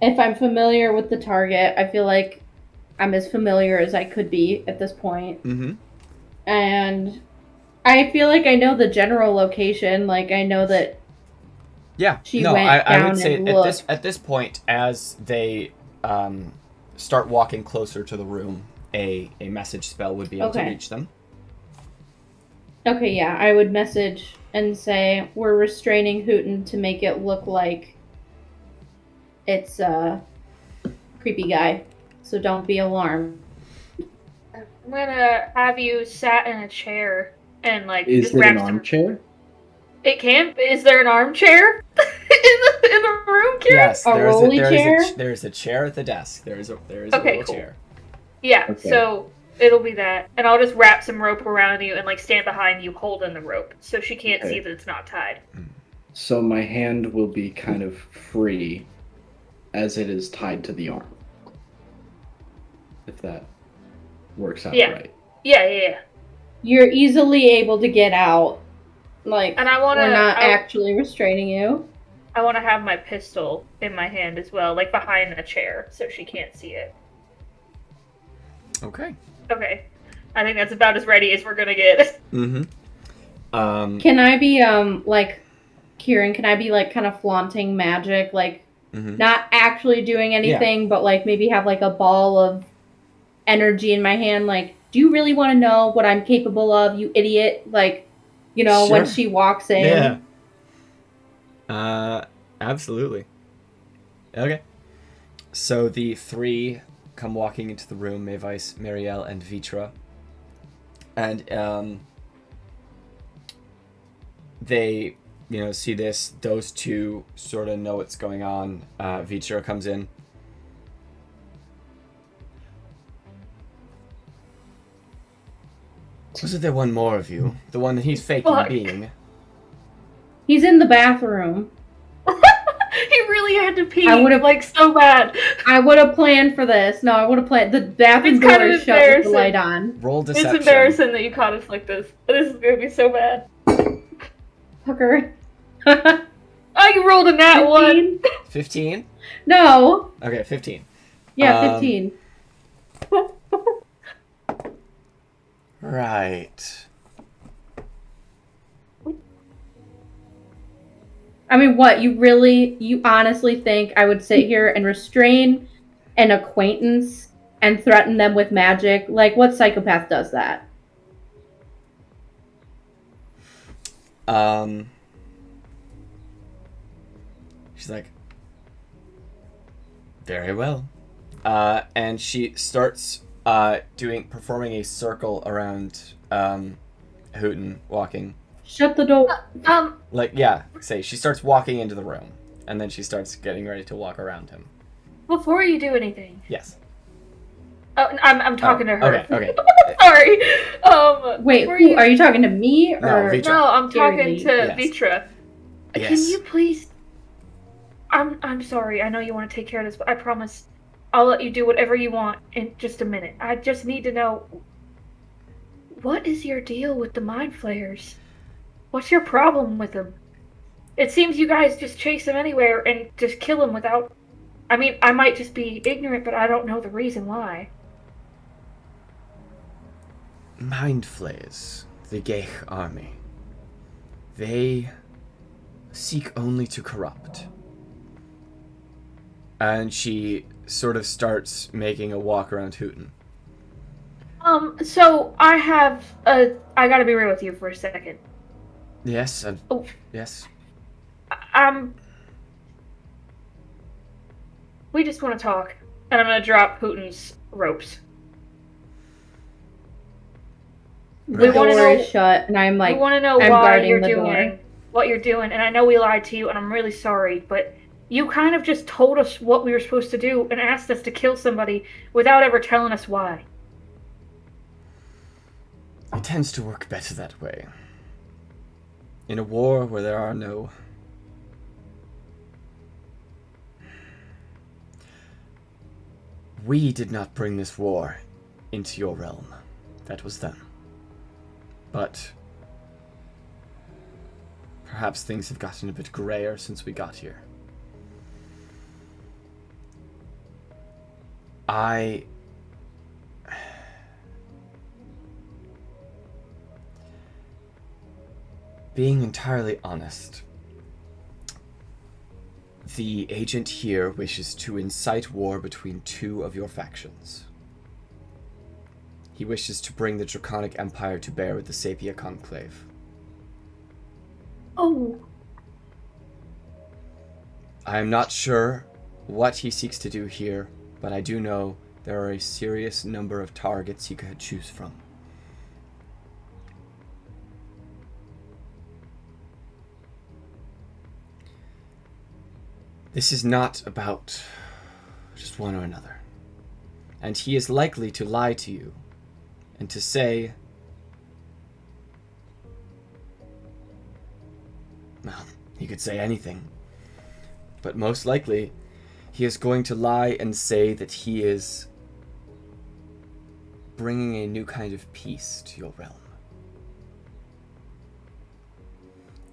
if I'm familiar with the target, I feel like I'm as familiar as I could be at this point. Mm-hmm. And I feel like I know the general location. I know that. Yeah. I would say at this point, as they start walking closer to the room, a message spell would be able to reach them. Okay, yeah, I would message and say we're restraining Hootin to make it look like it's a creepy guy, so don't be alarmed. I'm gonna have you sat in a chair and Is just it wrap an armchair? It can. Is there an armchair in the room, Kieran? Yes, chair? There's a chair at the desk. There is a Okay, little cool. chair. Yeah. Okay. So it'll be that, and I'll just wrap some rope around you and stand behind you, holding the rope, so she can't see that it's not tied. So my hand will be kind of free, as it is tied to the arm. If that works out right. Yeah. You're easily able to get out. And I want to. We're not actually restraining you. I want to have my pistol in my hand as well, behind the chair, so she can't see it. Okay. Okay. I think that's about as ready as we're gonna get. Mm-hmm. Can I be Kieran? Can I be kind of flaunting magic, not actually doing anything, but maybe have a ball of energy in my hand? Do you really want to know what I'm capable of, you idiot? Sure. When she walks in. Yeah. Absolutely. Okay. So the three come walking into the room, Mavise, Meriele, and Vitra. And they, see this. Those two sort of know what's going on. Vitra comes in. Wasn't there one more of you? The one that he's faking being? He's in the bathroom. He really had to pee. I would have so bad. I would have planned for this. No, I would have planned. The bathroom door is shut with the light on. Roll deception. It's embarrassing that you caught us like this. This is gonna be so bad. Fucker. Oh, you rolled a nat 1. 15? No. Okay, 15. Yeah, 15. Right. I mean, what, you honestly think I would sit here and restrain an acquaintance and threaten them with magic? Like, what psychopath does that? She's like, very well. And she starts performing a circle around Hootin, walking. Shut the door. She starts walking into the room, and then she starts getting ready to walk around him. Before you do anything. Yes. Oh, I'm talking to her. Okay. Sorry. Wait, are you talking to me? Or... No, Vitra. No, I'm talking to Yes. Vitra. Yes. Can you please... I'm sorry. I know you want to take care of this, but I promise I'll let you do whatever you want in just a minute. I just need to know... What is your deal with the mind flayers? What's your problem with them? It seems you guys just chase them anywhere and just kill them without... I mean, I might just be ignorant, but I don't know the reason why. Mind flayers, the Geich army. They seek only to corrupt. And she sort of starts making a walk around Hootin. So I gotta be real with you for a second. Yes, yes. We just want to talk. And I'm gonna drop Hootin's ropes. The door is shut, and I'm like, we want to know I'm why guarding you're the doing door. what you're doing, and I know we lied to you, and I'm really sorry, but you kind of just told us what we were supposed to do and asked us to kill somebody without ever telling us why. It tends to work better that way. In a war where there are no... We did not bring this war into your realm. That was them. But perhaps things have gotten a bit grayer since we got here. Being entirely honest, the agent here wishes to incite war between two of your factions. He wishes to bring the Draconic Empire to bear with the Sapia Conclave. Oh. I am not sure what he seeks to do here, but I do know there are a serious number of targets he could choose from. This is not about just one or another. And he is likely to lie to you and to say, well, he could say anything. But most likely, he is going to lie and say that he is bringing a new kind of peace to your realm.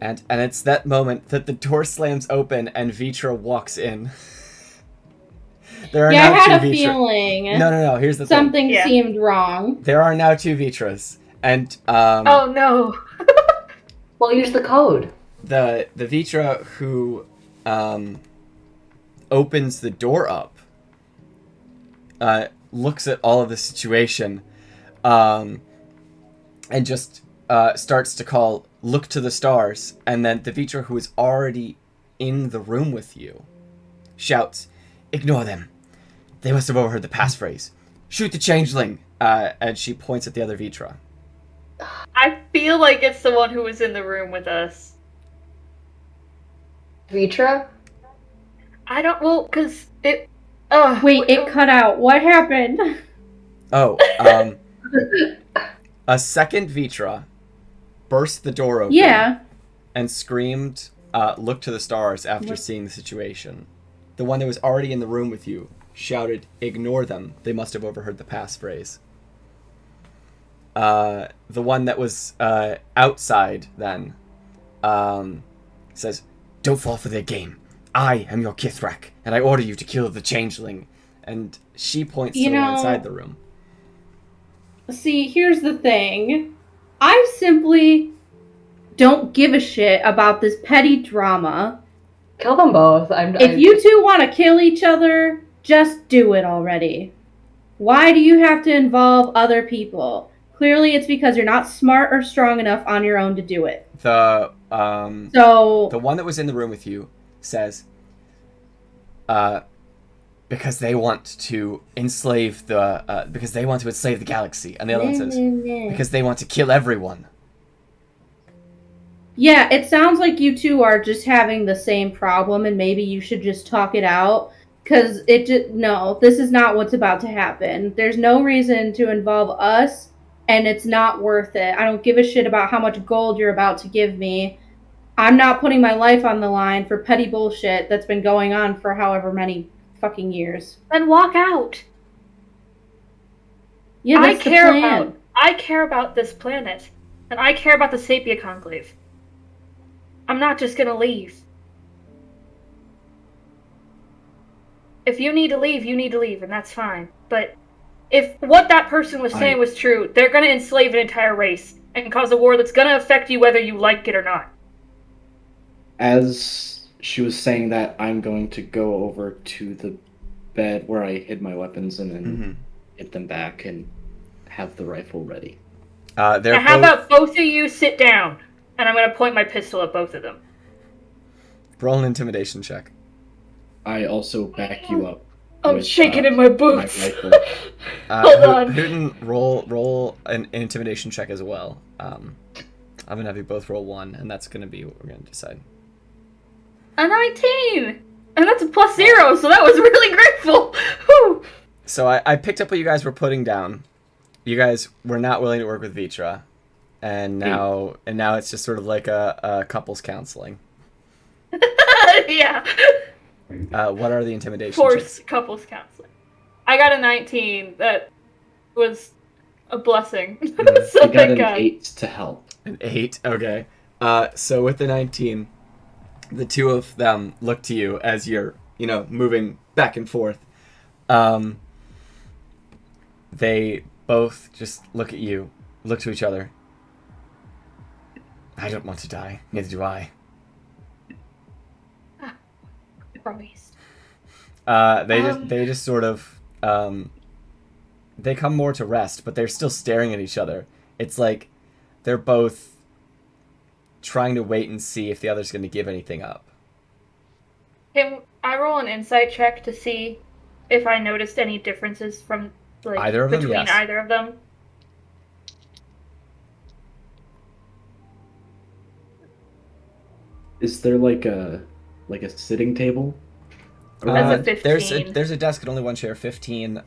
And it's that moment that the door slams open and Vitra walks in. There are now I had two a Vitra. feeling. No. Here's the thing. Something seemed wrong. There are now two Vitras, and Oh no. Well, use the code. The Vitra who opens the door up looks at all of the situation and just starts to call, "Look to the stars," and then the Vitra who is already in the room with you shouts, "Ignore them. They must have overheard the passphrase. Shoot the changeling!" And she points at the other Vitra. I feel like it's the one who was in the room with us. Vitra? I don't, well, because it... Wait, it cut out. What happened? Oh, a second Vitra burst the door open and screamed, "Look to the stars," after seeing the situation. The one that was already in the room with you shouted, "Ignore them. They must have overheard the passphrase." The one that was outside then says, "Don't fall for their game. I am your Kithrak, and I order you to kill the changeling." And she points You to the one know- inside the room. See, here's the thing. I simply don't give a shit about this petty drama. Kill them both. If you two want to kill each other, just do it already. Why do you have to involve other people? Clearly, it's because you're not smart or strong enough on your own to do it. The So, one that was in the room with you says, because they want to enslave the galaxy, and the other one says, because they want to kill everyone. yeah, it sounds like you two are just having the same problem, and maybe you should just talk it out. Because no, this is not what's about to happen. There's no reason to involve us, and it's not worth it. I don't give a shit about how much gold you're about to give me. I'm not putting my life on the line for petty bullshit that's been going on for however many fucking years. Then walk out. Yeah, I that's the care plan. about this planet, and I care about the Sapia Conclave. I'm not just gonna leave. If you need to leave, you need to leave, and that's fine. But if what that person was saying was true, they're gonna enslave an entire race and cause a war that's gonna affect you whether you like it or not. As she was saying that, I'm going to go over to the bed where I hid my weapons and then hit them back and have the rifle ready. Now, how about both of you sit down, and I'm gonna point my pistol at both of them. Roll an intimidation check. I also back you up. I'm with, shaking in my boots. My rifle. Hold on. Hootin, roll an intimidation check as well. I'm gonna have you both roll 1, and that's gonna be what we're gonna decide. A 19! And that's a +0, so that was really grateful! Whew. So I picked up what you guys were putting down. You guys were not willing to work with Vitra, and now it's just sort of like a couples counseling. Yeah. What are the intimidation Forced checks? couples counseling. I got a 19. That was a blessing. So I got thank an God. 8 to help. An 8, okay. So with the 19, the two of them look to you as you're, moving back and forth. They both just look at you, look to each other. I don't want to die. Neither do I. Christ. They just sort of, they come more to rest, but they're still staring at each other. It's like they're both trying to wait and see if the other's going to give anything up. Can I roll an insight check to see if I noticed any differences from Either of them? between Yes. either of them? Is there like a sitting table? That's a 15. There's a desk and only one chair. 15.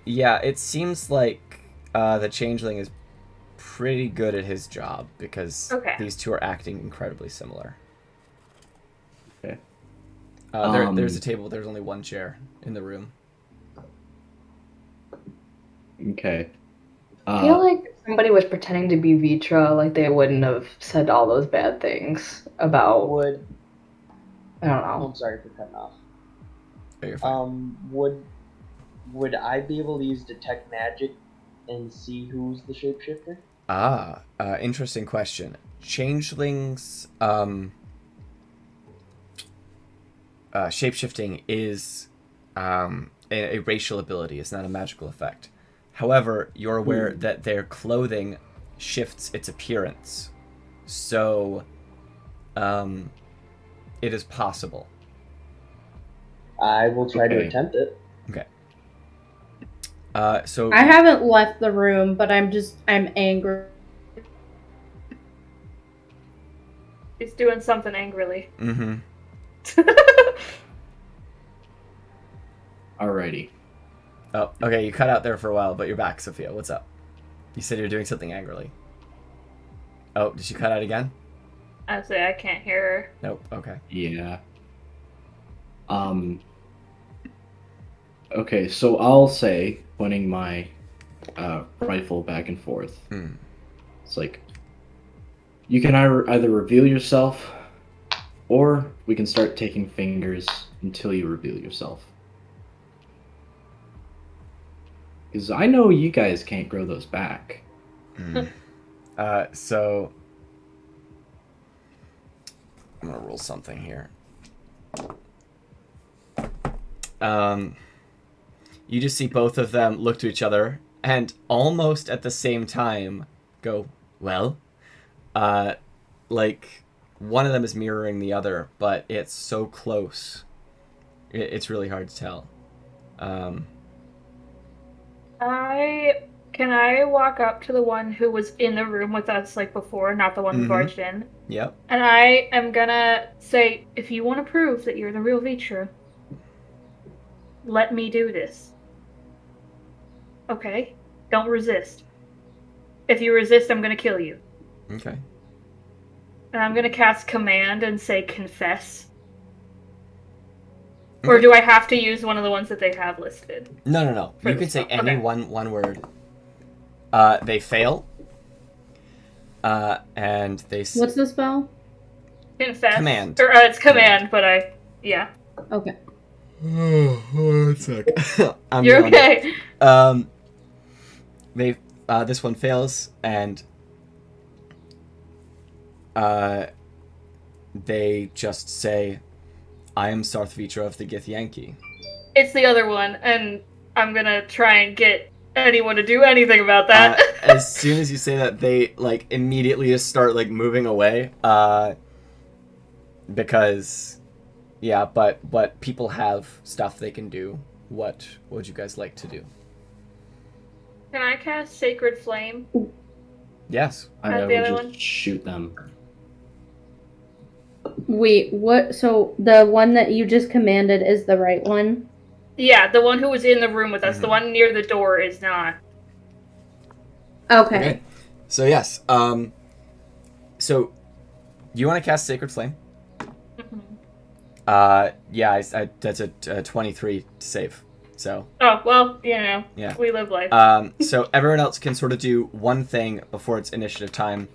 Yeah, it seems like the changeling is pretty good at his job because these two are acting incredibly similar. Okay. There's a table. There's only one chair in the room. Okay. I feel like somebody was pretending to be Vitra, like they wouldn't have said all those bad things about. I don't know. I'm sorry for cutting off. Oh, you're fine. Would I be able to use detect magic and see who's the shapeshifter? Interesting question. Changelings, shapeshifting is a racial ability. It's not a magical effect. However, you're aware that their clothing shifts its appearance. So, it is possible. I will try to attempt it. Okay. So I haven't left the room, but I'm angry. He's doing something angrily. Mm-hmm. Alrighty. Oh, okay, you cut out there for a while, but you're back, Sophia. What's up? You said you're doing something angrily. Oh, did she cut out again? I say I can't hear her. Nope, okay. Yeah. Okay, so I'll say, pointing my rifle back and forth. It's like, you can either reveal yourself, or we can start taking fingers until you reveal yourself. Because I know you guys can't grow those back. So I'm gonna roll something here. You just see both of them look to each other and almost at the same time go, well, like one of them is mirroring the other, but it's so close. It's really hard to tell. Can I walk up to the one who was in the room with us like before, not the one who barged in? Yep. And I am gonna say, if you want to prove that you're the real Vitra, let me do this. Okay? Don't resist. If you resist, I'm gonna kill you. Okay. And I'm gonna cast command and say confess. Or do I have to use one of the ones that they have listed? No. For You the can say spell. any Okay. one word. They fail. And they What's the spell? Confess. Command. Or it's command, but yeah. Okay. one sec. I'm You're yawning. okay. They this one fails, and they just say, "I am Sarth Vitra of the Githyanki." It's the other one, and I'm gonna try and get anyone to do anything about that. As soon as you say that, they like immediately just start like moving away. Because, yeah, but people have stuff they can do. What would you guys like to do? Can I cast Sacred Flame? Yes. I the would other just one? shoot them. Wait, what? So the one that you just commanded is the right one? Yeah, the one who was in the room with us. The Mhm. one near the door is not. Okay. So yes. So you want to cast Sacred Flame? Mhm. Yeah. That's a 23 to save. So. Oh, well, Yeah. we live life. So everyone else can sort of do one thing before it's initiative time.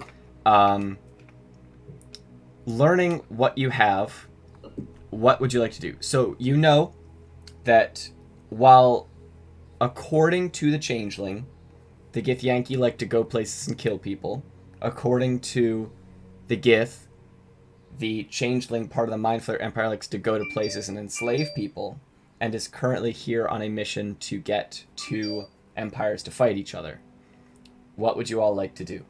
Learning what you have, what would you like to do? So you know that while, according to the Changeling, the Githyanki like to go places and kill people. According to the Gith, the Changeling part of the Mind Flayer Empire likes to go to places and enslave people, and is currently here on a mission to get two empires to fight each other. What would you all like to do?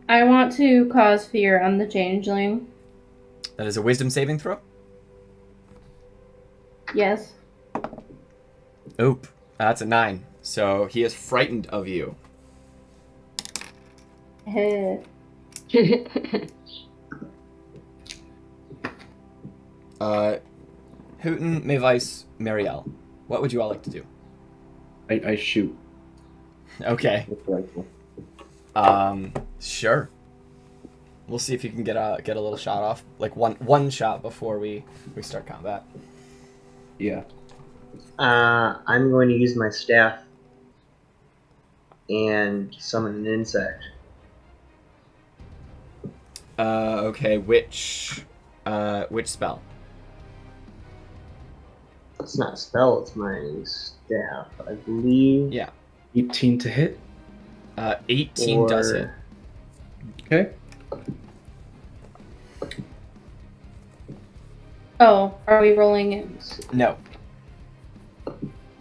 I want to cause fear on the changeling. That is a wisdom saving throw? Yes. Oop. That's a 9. So he is frightened of you. Heh. Hootin, Mavise, Meriele. What would you all like to do? I shoot Okay. with the rifle. Sure. We'll see if you can get a little shot off, like one shot before we start combat. Yeah. I'm going to use my staff and summon an insect. Okay. Which spell? It's not a spell, it's my staff, I believe. Yeah. 18 to hit. 18 does it. Okay. Oh, are we rolling it? No.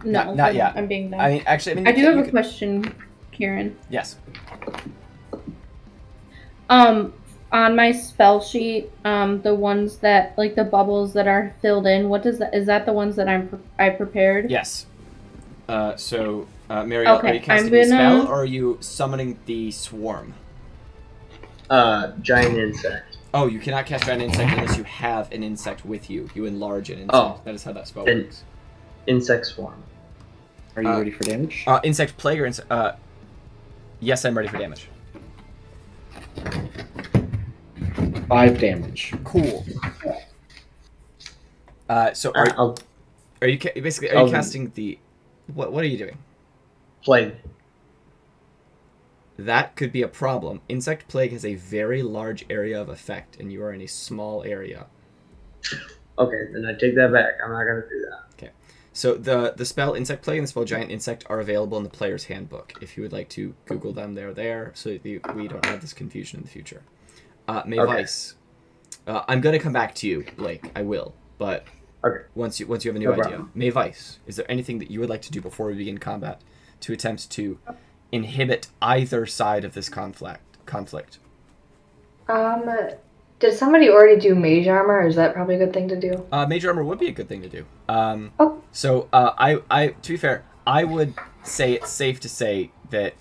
No, Not yet. I'm being dumb. I mean, actually, I you do can- have you a can- question, Kieran. Yes. On my spell sheet, the ones that like the bubbles that are filled in. What does that? Is that the ones that I prepared? Yes. So, Meriele, Okay, are you casting I'm a spell, gonna- or are you summoning the swarm? Giant insect. Oh, you cannot cast Giant Insect unless you have an insect with you. You enlarge an insect. Oh. That is how that spell Then- works. Insect swarm. Are you ready for damage? Insect Plague or insect... yes, I'm ready for damage. 5 damage. Cool. So I'll are you basically I'll- casting the... What are you doing? plague. That could be a problem. Insect Plague has a very large area of effect, and you are in a small area. Okay, then I take that back. I'm not gonna do that. So the spell Insect Plague and the spell Giant Insect are available in the player's handbook. If you would like to Google them, they're there, so that we don't have this confusion in the future. Mavise. I'm going to come back to you, Blake. I will, but once you have a new idea. Mavise, is there anything that you would like to do before we begin combat to attempt to inhibit either side of this conflict? Did somebody already do mage armor, or is that probably a good thing to do? Mage armor would be a good thing to do. Oh. So, I to be fair, I would say it's safe to say that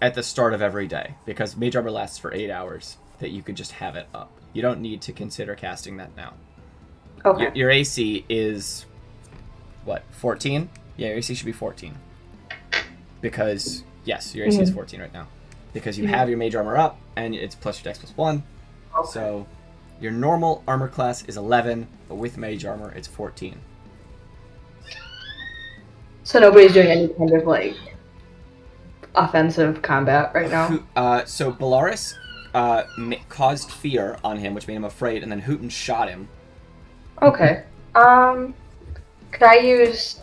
at the start of every day, because mage armor lasts for 8 hours, that you could just have it up. You don't need to consider casting that now. Okay. Your AC is, what, 14? Yeah, your AC should be 14. Because, yes, your AC is 14 right now. Because you have your mage armor up, and it's plus your dex plus 1. Okay. So, your normal armor class is 11, but with mage armor, it's 14. So nobody's doing any kind of, like, offensive combat right now? So Bellaris caused fear on him, which made him afraid, and then Hootin shot him. Okay. Could I use,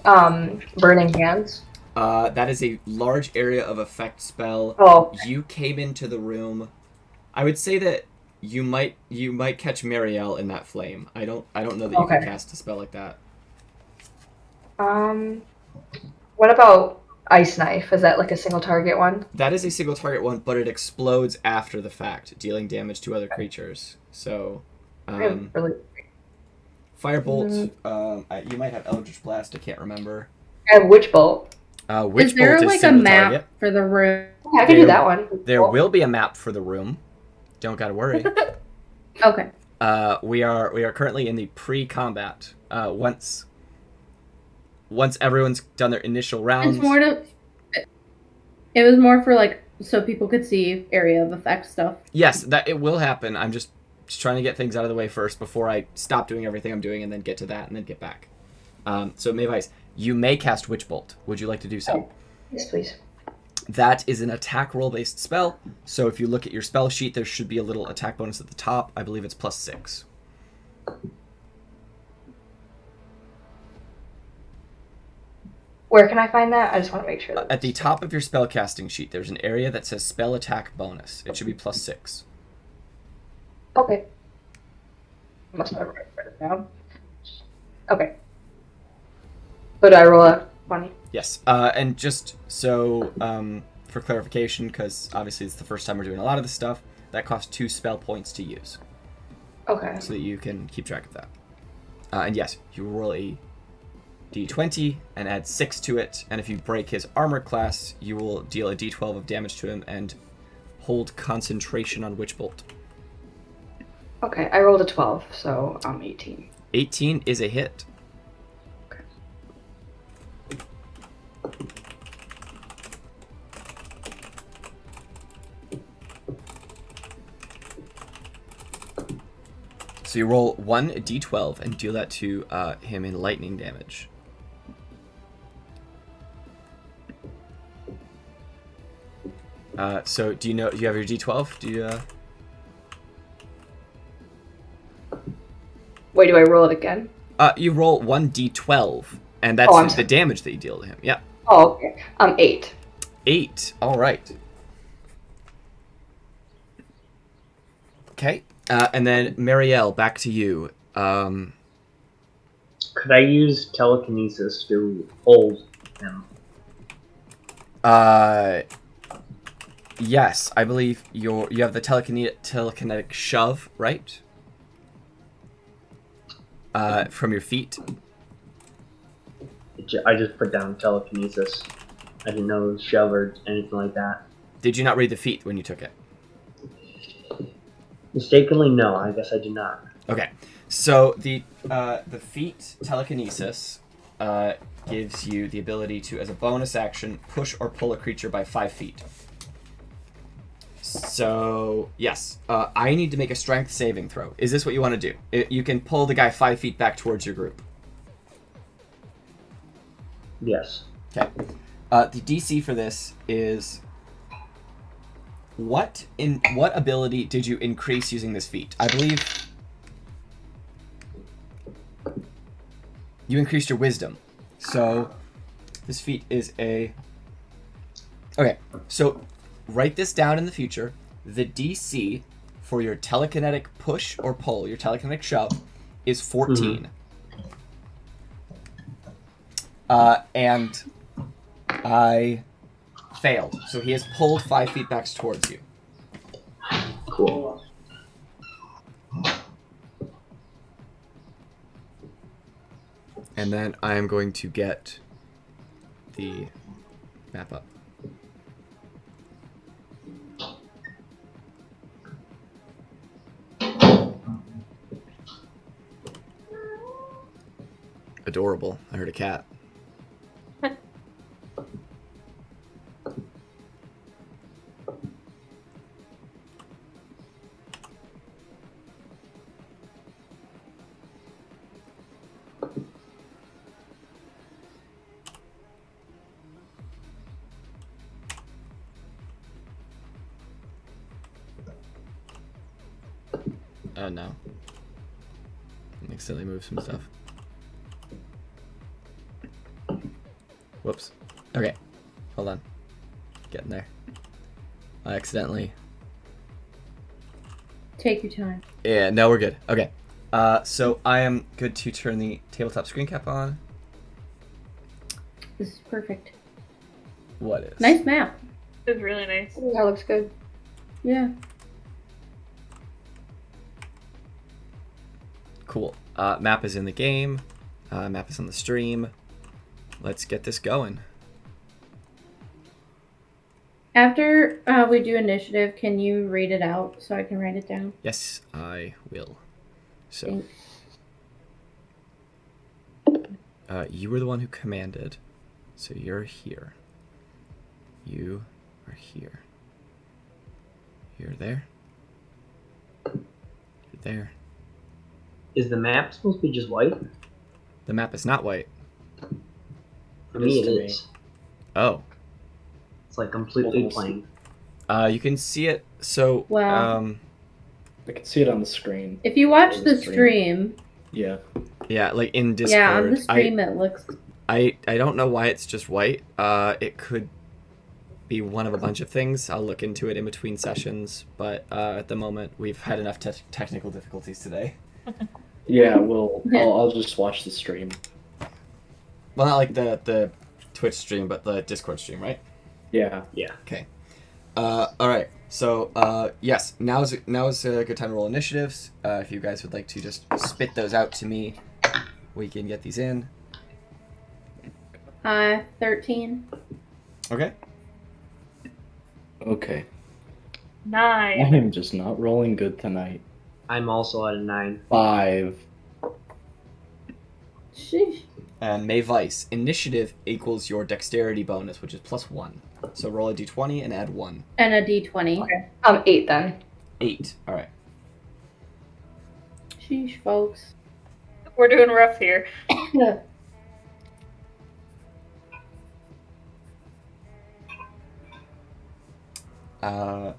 Burning Hands? That is a large area of effect spell. Oh. You came into the room. I would say that you might catch Meriele in that flame. I don't know that you can cast a spell like that. What about Ice Knife? Is that like a single target one? That is a single target one, but it explodes after the fact, dealing damage to other creatures. So, Really? Firebolt. You might have Eldritch Blast. I can't remember. I have Witch Bolt. Witch Is there Bolt like is a single map target. for the room? Okay, I can do that one. There will be a map for the room. Don't gotta worry. Okay. We are currently in the pre-combat. Once everyone's done their initial rounds. It was more for like so people could see area of effect stuff. Yes, that it will happen. I'm just trying to get things out of the way first before I stop doing everything I'm doing and then get to that and then get back. So Mavise, you may cast Witch Bolt. Would you like to do so? Yes, please. That is an attack roll-based spell. So if you look at your spell sheet, there should be a little attack bonus at the top. I believe it's +6. Where can I find that? I just want to make sure. At the top of your spellcasting sheet, there's an area that says spell attack bonus. It should be +6. Okay. Must have write it down. Okay. So do I roll a 20? Yes. And just so for clarification, because obviously it's the first time we're doing a lot of this stuff, that costs 2 spell points to use. Okay. So that you can keep track of that. And yes, you roll a d20 and add 6 to it, and if you break his armor class, you will deal a d12 of damage to him and hold concentration on Witch Bolt. Okay, I rolled a 12, so I'm 18. 18 is a hit. Okay. So you roll 1 d12 and deal that to him in lightning damage. So do you have your d12? Do you Wait, do I roll it again? You roll 1 d12 and that's the damage that you deal to him. Yeah. Oh, okay. 8. 8. All right. Okay. And then Meriele, back to you. Could I use telekinesis to hold him? Yes, I believe you have the telekinetic shove, right? From your feet. I just put down telekinesis. I didn't know it was shove or anything like that. Did you not read the feat when you took it? Mistakenly, no. I guess I did not. Okay, so the feat telekinesis gives you the ability to, as a bonus action, push or pull a creature by 5 feet. So, yes, I need to make a strength saving throw. Is this what you want to do? You can pull the guy 5 feet back towards your group. Yes. Okay. The DC for this is... What ability did you increase using this feat? I believe... You increased your wisdom. So this feat is a... Okay, so write this down in the future. The DC for your telekinetic push or pull, your telekinetic shove, is 14. And I failed. So he has pulled 5 feet back towards you. Cool. And then I am going to get the map up. Adorable. I heard a cat. Oh no. I accidentally moved some stuff. Whoops. Okay. Hold on. Getting there. I accidentally... Take your time. Yeah, no, we're good. Okay. So I am good to turn the tabletop screen cap on. This is perfect. What is? Nice map. It was really nice. That looks good. Yeah. Cool. Map is in the game. Map is on the stream. Let's get this going. After we do initiative, can you read it out so I can write it down? Yes, I will. So, Thanks. you were the one who commanded. So you're here. You are here. You're there. You're there. Is the map supposed to be just white? The map is not white. For me, is it to me. is. Oh. It's like completely Almost. plain. You can see it. So, Wow. I can see it on the screen. If you watch on the the stream, Yeah. yeah, like in Discord. yeah, on the stream it looks. I don't know why it's just white. It could be one of a bunch of things. I'll look into it in between sessions, but at the moment we've had enough technical difficulties today. Yeah, I'll just watch the stream. Well, not like the Twitch stream, but the Discord stream, right? Yeah. Yeah. Okay. All right. So yes, now is a good time to roll initiatives. If you guys would like to just spit those out to me, we can get these in. 13. Okay. Okay. I 9. am just not rolling good tonight. I'm also at a 9. 5. Sheesh. And Mavise, initiative equals your dexterity bonus, which is +1. So roll a d20 and add 1. And a d20. 8 then. 8. All right. Sheesh, folks. We're doing rough here. All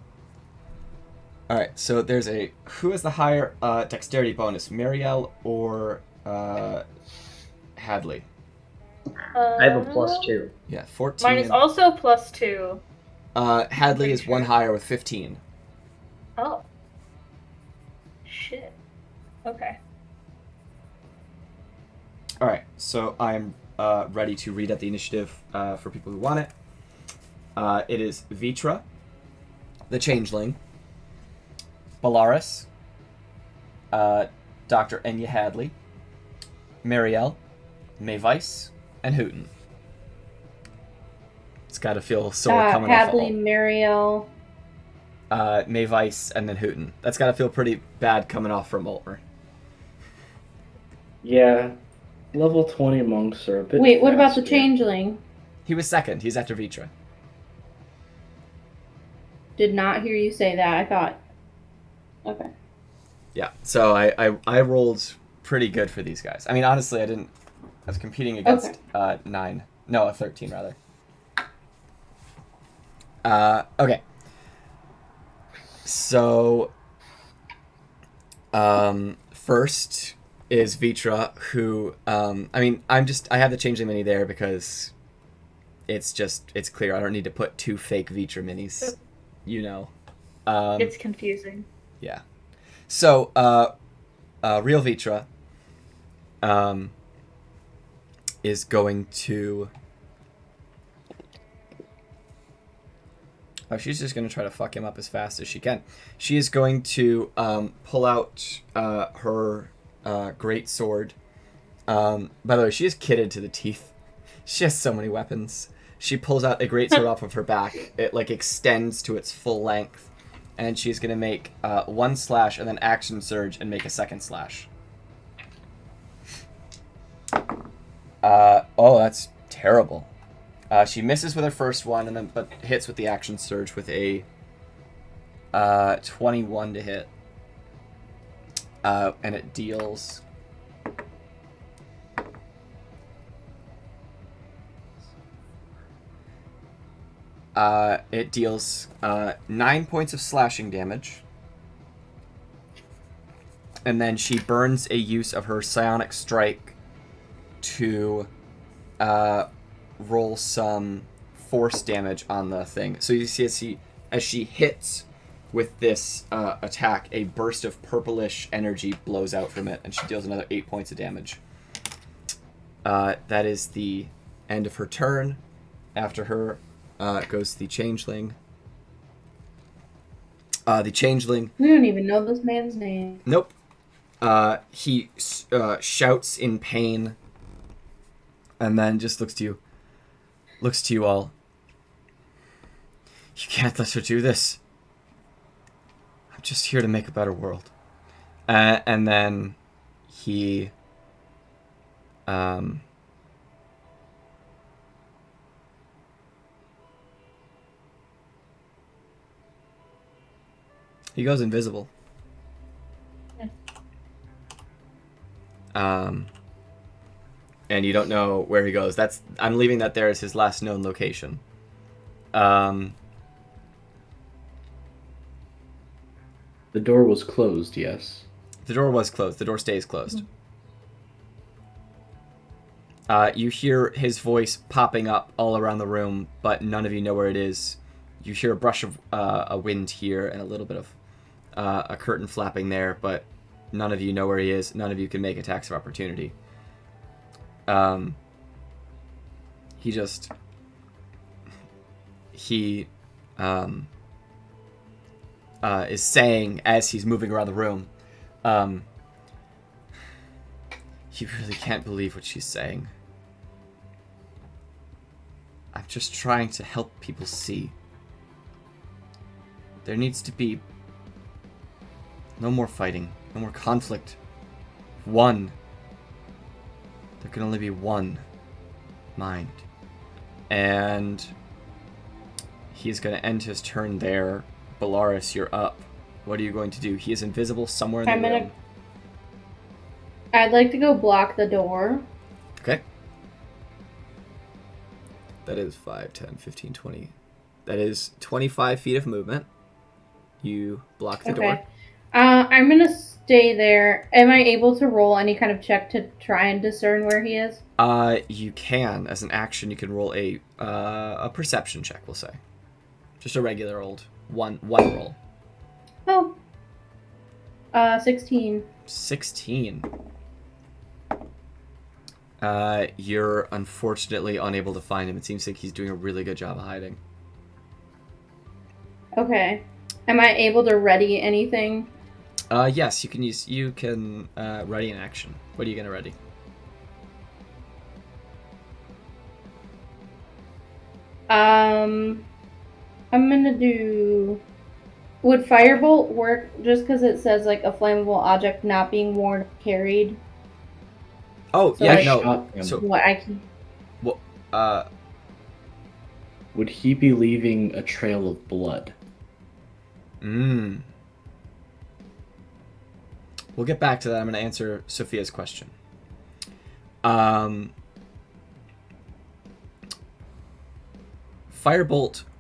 right. So there's who has the higher dexterity bonus, Meriele or Hadley? I have a +2. Yeah, 14. Mine is also +2. Hadley is Pretty one sure. higher with 15. Oh. Shit. Okay. All right. So I'm ready to read out the initiative for people who want it. It is Vitra, the Changeling, Bellaris, Dr. Enya Hadley, Meriele, Mavise, and Hootin. It's got to feel sore coming Hadley, off Meriele. Mavise, and then Hootin. That's got to feel pretty bad coming off from Ulmer. Yeah. Level 20 monks are a bit Wait, what about the faster. changeling? He was second. He's after Vitra. Did not hear you say that. I thought. Okay. Yeah. So I rolled pretty good for these guys. I mean, honestly, I was competing against 9. No, a 13 rather. Okay. So, first, is Vitra, who, I have the changeling mini there because it's clear. I don't need to put 2 fake Vitra minis, you know. It's confusing. Yeah. So, real Vitra, is going to... Oh, she's just going to try to fuck him up as fast as she can. She is going to pull out her great sword. By the way, she is kitted to the teeth. She has so many weapons. She pulls out a great sword off of her back. It extends to its full length, and she's going to make 1 slash and then action surge and make a 2nd slash. That's terrible. She misses with her first one, but hits with the action surge with a 21 to hit. And it deals... It deals 9 points of slashing damage. And then she burns a use of her psionic strike to roll some force damage on the thing. So you see as she hits with this attack, a burst of purplish energy blows out from it, and she deals another 8 points of damage. That is the end of her turn. After her goes the changeling. The changeling... We don't even know this man's name. Nope. He shouts in pain, and then just looks to you all. You can't let her do this. I'm just here to make a better world. And then he goes invisible. And you don't know where he goes. I'm leaving that there as his last known location. The door was closed, yes. The door was closed. The door stays closed. You hear his voice popping up all around the room, but none of you know where it is. You hear a brush of a wind here and a little bit of a curtain flapping there, but none of you know where he is. None of you can make attacks of opportunity. He is saying as he's moving around the room, you really can't believe what she's saying. I'm just trying to help people see. There needs to be no more fighting, no more conflict. One. There can only be one mind. And he's going to end his turn there. Bellaris, you're up. What are you going to do? He is invisible somewhere in the room. I'd like to go block the door. Okay. That is 5, 10, 15, 20. That is 25 feet of movement. You block the door. I'm going to stay there. Am I able to roll any kind of check to try and discern where he is? You can. As an action, you can roll a perception check, we'll say. Just a regular old one roll. Oh. 16. 16. You're unfortunately unable to find him. It seems like he's doing a really good job of hiding. Okay. Am I able to ready anything? Yes, you can ready an action. What are you gonna ready? I'm gonna do... Would Firebolt work just because it says, like, a flammable object not being worn or carried? Oh, So, yeah, like, no. So, what I can... Well, would he be leaving a trail of blood? We'll get back to that. I'm going to answer Sophia's question. Firebolt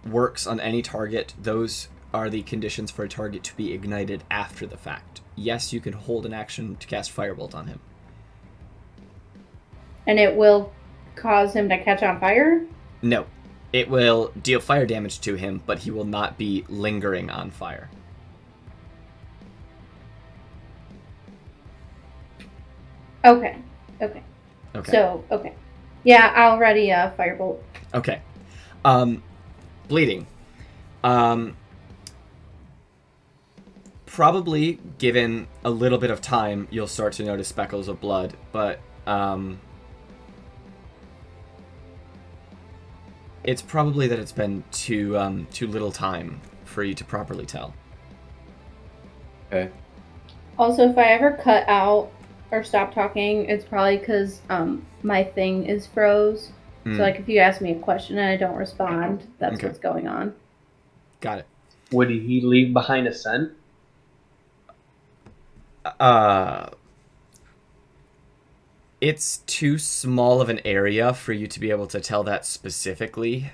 works on any target. Those are the conditions for a target to be ignited after the fact. Yes, you can hold an action to cast Firebolt on him. And it will cause him to catch on fire? No. It will deal fire damage to him, but he will not be lingering on fire. Okay. Okay. So, okay. Yeah, I'll ready a firebolt. Okay. Bleeding. Probably, given a little bit of time, you'll start to notice speckles of blood, but, it's probably that it's been too little time for you to properly tell. Okay. Also, if I ever cut out or stop talking, it's probably because my thing is froze. So, like, if you ask me a question and I don't respond, that's Okay. what's going on. Got it. Would he leave behind a scent? It's too small of an area for you to be able to tell that specifically.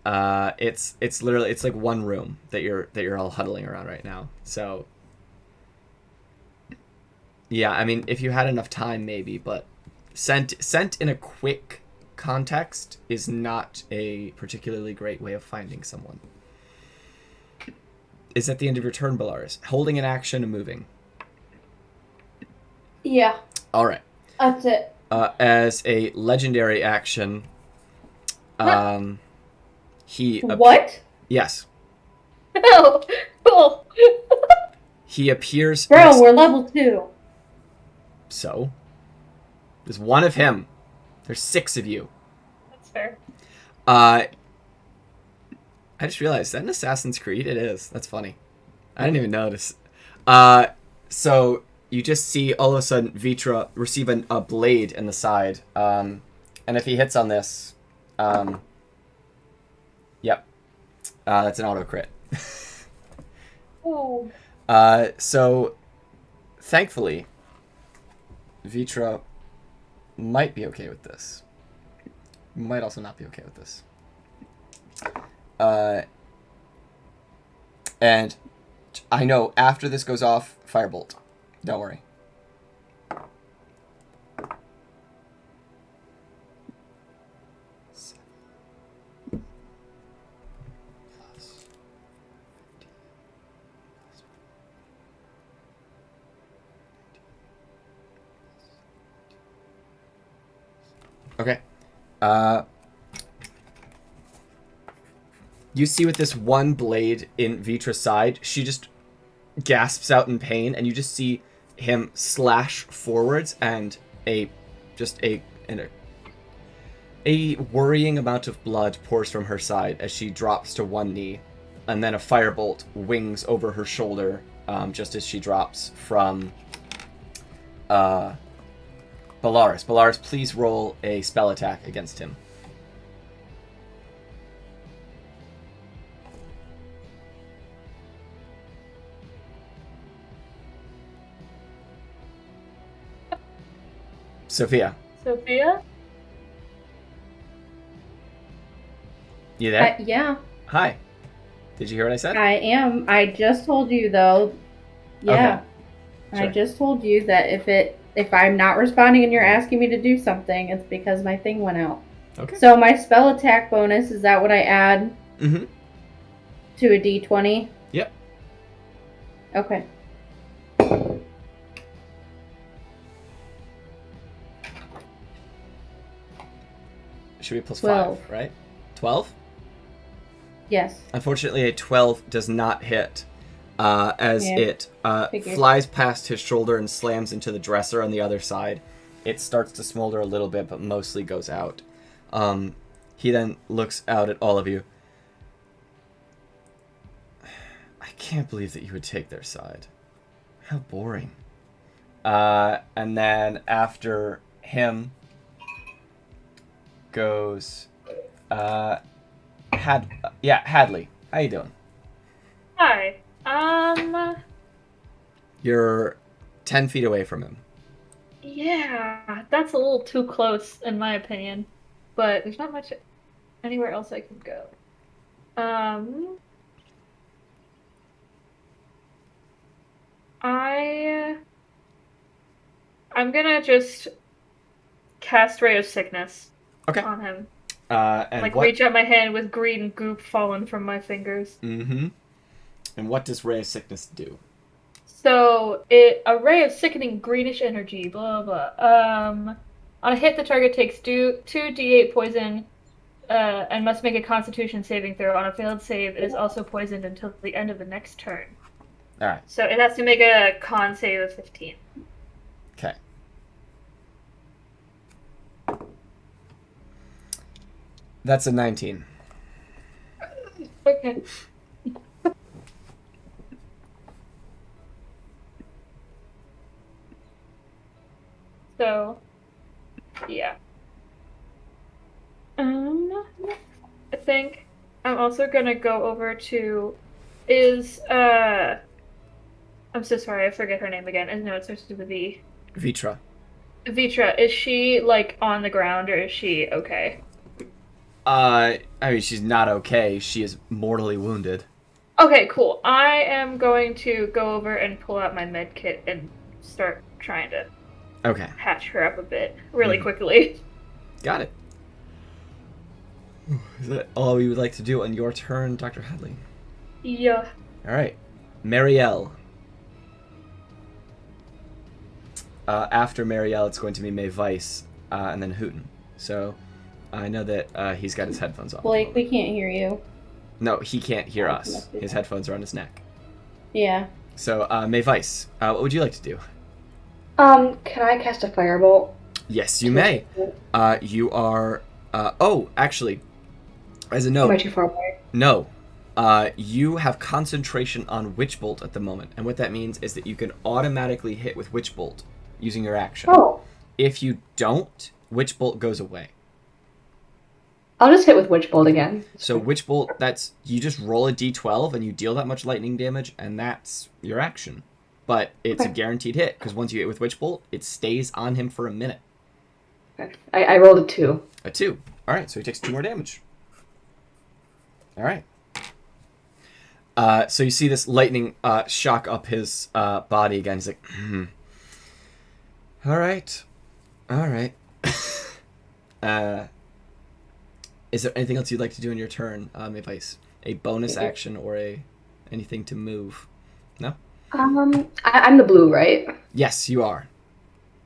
It's literally, it's like one room that you're all huddling around right now. So, yeah, I mean, if you had enough time, maybe, but scent in a quick context is not a particularly great way of finding someone. Is at the end of your turn, Bellaris. Holding an action and moving. Yeah, All right. that's it. As a legendary action, he... What? Yes. Oh, cool. He appears... Bro, we're level 2. So? There's one of him. There's 6 of you. That's fair. I just realized, is that an Assassin's Creed? It is. That's funny. I didn't even notice. So you just see all of a sudden Vitra receive a blade in the side. And if he hits on this, yep. That's an auto crit. Oh. So thankfully, Vitra might be okay with this. Might also not be okay with this. And I know after this goes off, firebolt. Don't worry. Okay. You see with this one blade in Vitra's side, she just gasps out in pain, and you just see him slash forwards, and a worrying amount of blood pours from her side as she drops to one knee, and then a firebolt wings over her shoulder, just as she drops from Bellaris. Bellaris, please roll a spell attack against him. Sophia, Sophia? you there? Yeah, Hi. Did you hear what I said? I am. I just told you though. Yeah. Okay. I Sure. just told you that if I'm not responding and you're asking me to do something, it's because my thing went out. Okay. So my spell attack bonus, is that what I add Mm-hmm. to a d20? Yep. Okay. Should be plus 12. 5, right? 12? Yes. Unfortunately, a 12 does not hit, as Yeah, it figured. flies past his shoulder and slams into the dresser on the other side. It starts to smolder a little bit, but mostly goes out. He then looks out at all of you. I can't believe that you would take their side. How boring. And then after him goes Hadley. How you doing? Hi. You're 10 feet away from him. Yeah, that's a little too close in my opinion. But there's not much anywhere else I can go. I'm gonna just cast Ray of Sickness Okay. on him. And Like, what? reach out my hand with green goop falling from my fingers. Mm-hmm. And what does Ray of Sickness do? So, a ray of sickening greenish energy, blah, blah. On a hit, the target takes 2d8 poison, and must make a constitution saving throw. On a failed save, it is also poisoned until the end of the next turn. Alright. So it has to make a con save of 15. Okay. That's a 19. Okay. So, yeah. I think I'm also gonna go over to I'm so sorry, I forget her name again. No, it starts with a V. Vitra. Vitra, is she like on the ground or is she okay? I mean, she's not okay. She is mortally wounded. Okay, cool. I am going to go over and pull out my med kit and start trying to Okay. patch her up a bit really quickly. Got it. Is that all you would like to do on your turn, Dr. Hadley? Yeah. Alright. Meriele. After Meriele, it's going to be Mavise, and then Hootin. So, I know that he's got his headphones on. Blake, we can't hear you. No, he can't hear us. His headphones are on his neck. Yeah. So, Mavise, what would you like to do? Can I cast a firebolt? Yes, you may. You are... actually, as a Am I note... too far away? No. You have concentration on Witch Bolt at the moment, and what that means is that you can automatically hit with Witch Bolt using your action. Oh, If you don't, Witch Bolt goes away. I'll just hit with Witch Bolt again. So Witch Bolt, that's... You just roll a d12 and you deal that much lightning damage, and that's your action. But it's a Okay. guaranteed hit, because once you hit with Witch Bolt, it stays on him for a minute. Okay. I rolled a 2. A 2. Alright, so he takes 2 more damage. Alright. So you see this lightning shock up his body again. He's like, Alright. Alright. Is there anything else you'd like to do in your turn, Mavise? A bonus action or anything to move? No? I'm the blue, right? Yes, you are.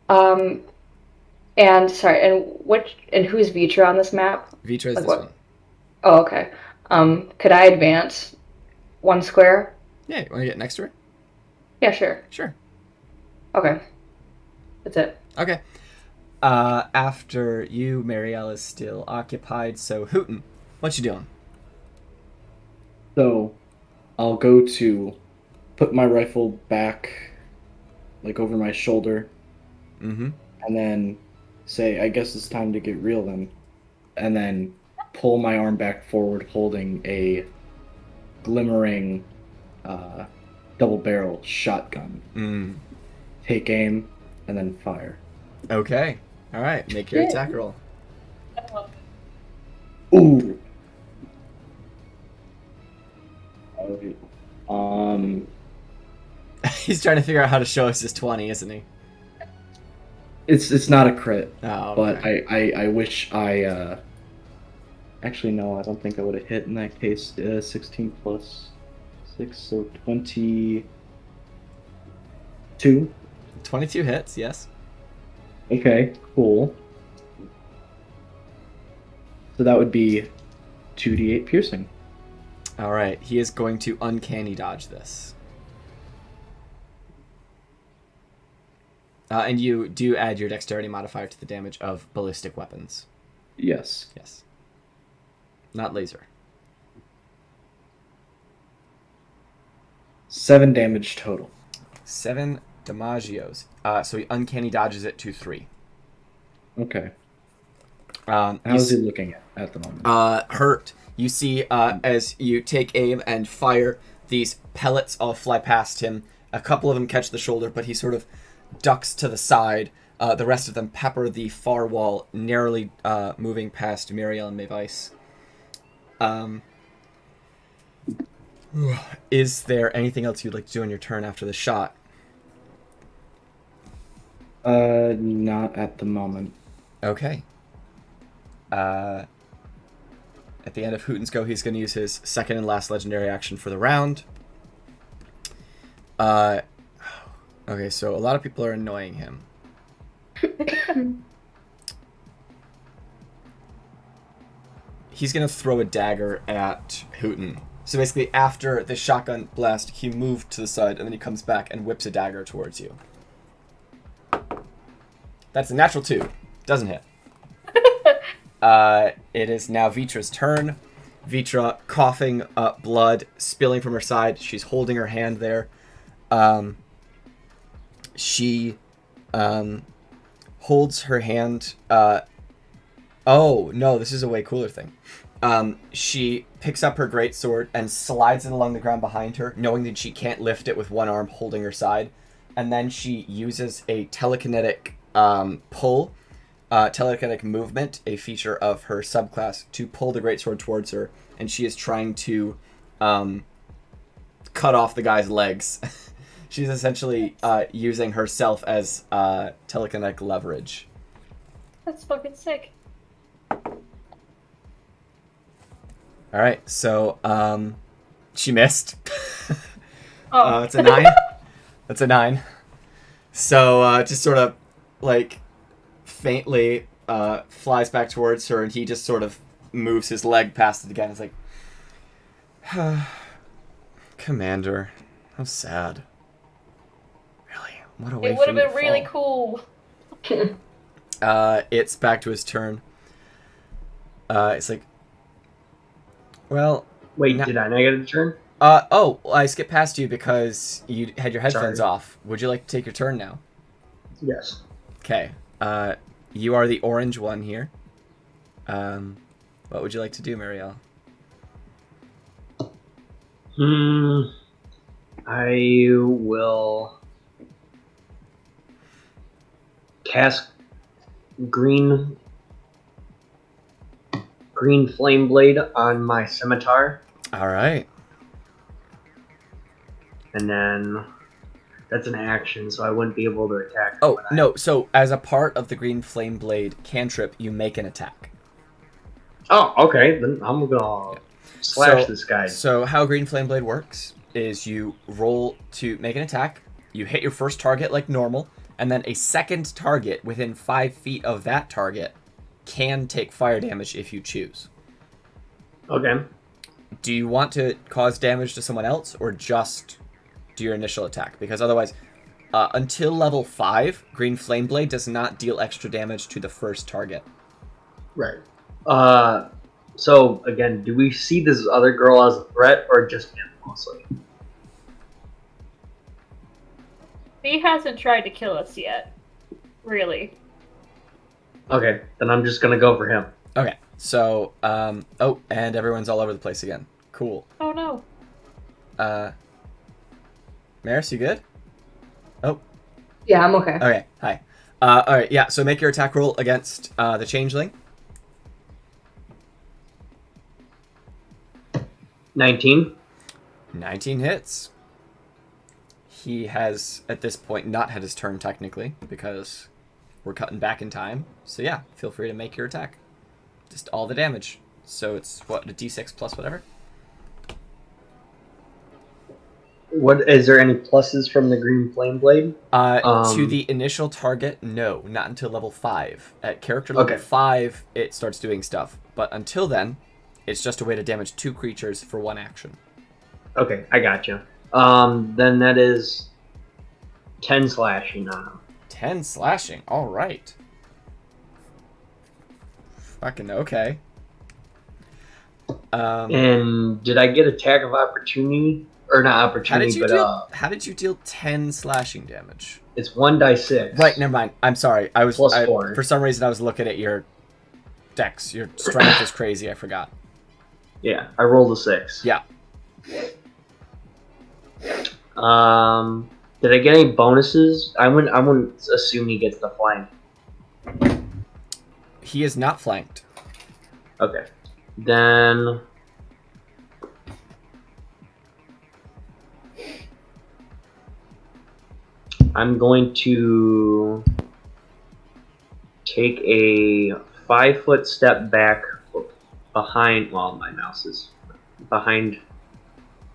And sorry, and who's Vitra on this map? Vitra is Like this what? one. Oh, okay. Could I advance 1 square? Yeah, you want to get next to her? Yeah, sure. Sure. Okay. That's it. Okay. After you, Meriele is still occupied, so Hootin, what you doing? So, I'll go to put my rifle back, like over my shoulder, Mm-hmm. and then say, I guess it's time to get real then. And then pull my arm back forward holding a glimmering double-barrel shotgun. Mm. Take aim, and then fire. Okay. All right. Make your attack roll. Ooh! He's trying to figure out how to show us his 20, isn't he? It's not a crit, Oh, but okay. I wish I actually no, I don't think I would have hit in that case. 16 plus 6, so 22. 22 hits, yes. Okay, cool. So that would be 2d8 piercing. All right. He is going to uncanny dodge this. And you do add your dexterity modifier to the damage of ballistic weapons. Yes. Yes. Not laser. 7 damage total. 7 damagios. So he uncanny dodges it to 3. Okay. You How's he looking at the moment? hurt. You see, as you take aim and fire, these pellets all fly past him. A couple of them catch the shoulder, but he sort of ducks to the side. The rest of them pepper the far wall, narrowly moving past Meriele and Mavise. Is there anything else you'd like to do on your turn after the shot? Not at the moment. Okay. At the end of Hootin's go, he's going to use his second and last legendary action for the round. Okay, so a lot of people are annoying him. He's going to throw a dagger at Hootin. So basically, after the shotgun blast, he moved to the side, and then he comes back and whips a dagger towards you. That's a natural 2. Doesn't hit. It is now Vitra's turn. Vitra coughing up blood, spilling from her side. She's holding her hand there. She holds her hand. Oh, no, this is a way cooler thing. She picks up her greatsword and slides it along the ground behind her, knowing that she can't lift it with one arm holding her side. And then she uses a telekinetic pull, telekinetic movement, a feature of her subclass, to pull the greatsword towards her. And she is trying to cut off the guy's legs. She's essentially using herself as telekinetic leverage. That's fucking sick. All right, so she missed. Oh. It's a 9. That's a 9. So just sort of like faintly flies back towards her, and he just sort of moves his leg past it again. It's like, Commander, how sad. Really, what a way It would for have you been to really fall. cool. It's back to his turn. It's like, well, Wait, No. did I not get a turn? I skipped past you because you had your headphones Sorry. off. Would you like to take your turn now? Yes. Okay. You are the orange one here. What would you like to do, Meriele? I will cast green flame blade on my scimitar, All right. and then that's an action, so I wouldn't be able to attack. Oh, when I- no. So, as a part of the green flame blade cantrip, you make an attack. Oh, okay. Then I'm gonna slash this guy. So, how green flame blade works is you roll to make an attack, you hit your first target like normal, and then a second target within 5 feet of that target can take fire damage if you choose. Okay. Do you want to cause damage to someone else, or just do your initial attack? Because otherwise, until level 5, Green Flame Blade does not deal extra damage to the first target. Right. So again, do we see this other girl as a threat or just him mostly? He hasn't tried to kill us yet. Really. Okay, then I'm just gonna go for him. Okay, so, oh, and everyone's all over the place again. Cool. Oh no. Maris, you good? Oh, Yeah, I'm okay. okay, hi. Alright, yeah, so make your attack roll against the Changeling. 19. 19 hits. He has, at this point, not had his turn technically, because we're cutting back in time. So yeah, feel free to make your attack. Just all the damage. So it's, what, a d6 plus whatever? What is there any pluses from the green flame blade? To the initial target, no, not until level 5. At character level Okay. 5, it starts doing stuff. But until then, it's just a way to damage 2 creatures for 1 action. Okay, I gotcha. Then that is 10 slashing on him. 10 slashing, alright. Fucking okay. And did I get attack of opportunity? Or not opportunity, how did you deal 10 slashing damage? it's 1d6. Right, never mind. I'm sorry. Plus 4. For some reason I was looking at your dex. Your strength is crazy, I forgot. Yeah, I rolled a 6. Yeah. Did I get any bonuses? I wouldn't assume he gets the flank. He is not flanked. Okay. Then I'm going to take a 5-foot step back behind. Well, my mouse is behind.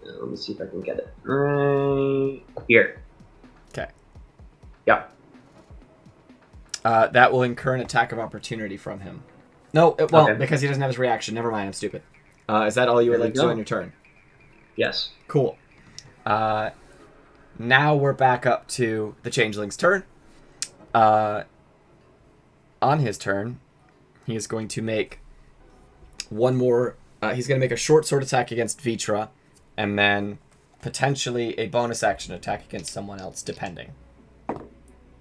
Let me see if I can get it right here. Okay. Yep. That will incur an attack of opportunity from him. No, it won't, Okay. because he doesn't have his reaction. Never mind, I'm stupid. Is that all you would There we like to do go. on your turn? Yes. Cool. Now we're back up to the Changeling's turn. On his turn, he is going to make one more... he's going to make a short sword attack against Vitra, and then potentially a bonus action attack against someone else, depending.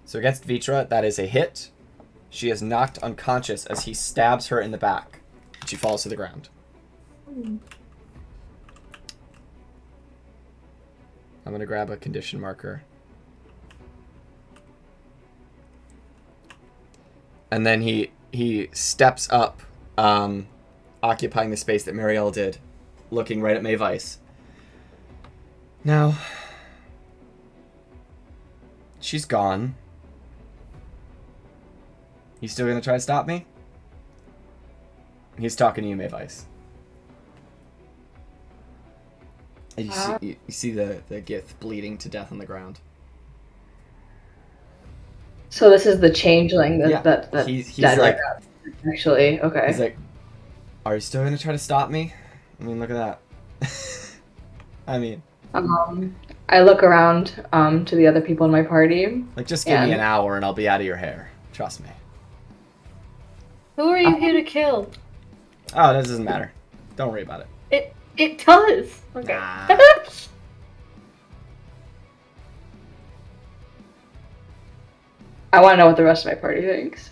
So against Vitra, that is a hit. She is knocked unconscious as he stabs her in the back. She falls to the ground. I'm going to grab a condition marker. And then he steps up, occupying the space that Meriele did, looking right at Mavise. Now, she's gone. You still gonna try to stop me? He's talking to you, Mavise. And you see the Gith bleeding to death on the ground. So this is the changeling that he's dead like, right now. Actually, okay. He's like, are you still gonna try to stop me? I mean, look at that. I mean, I look around to the other people in my party. like, just give me an hour and I'll be out of your hair. Trust me. Who are you here to kill? Oh, that doesn't matter. Don't worry about it. It does. Okay. Nah. I want to know what the rest of my party thinks.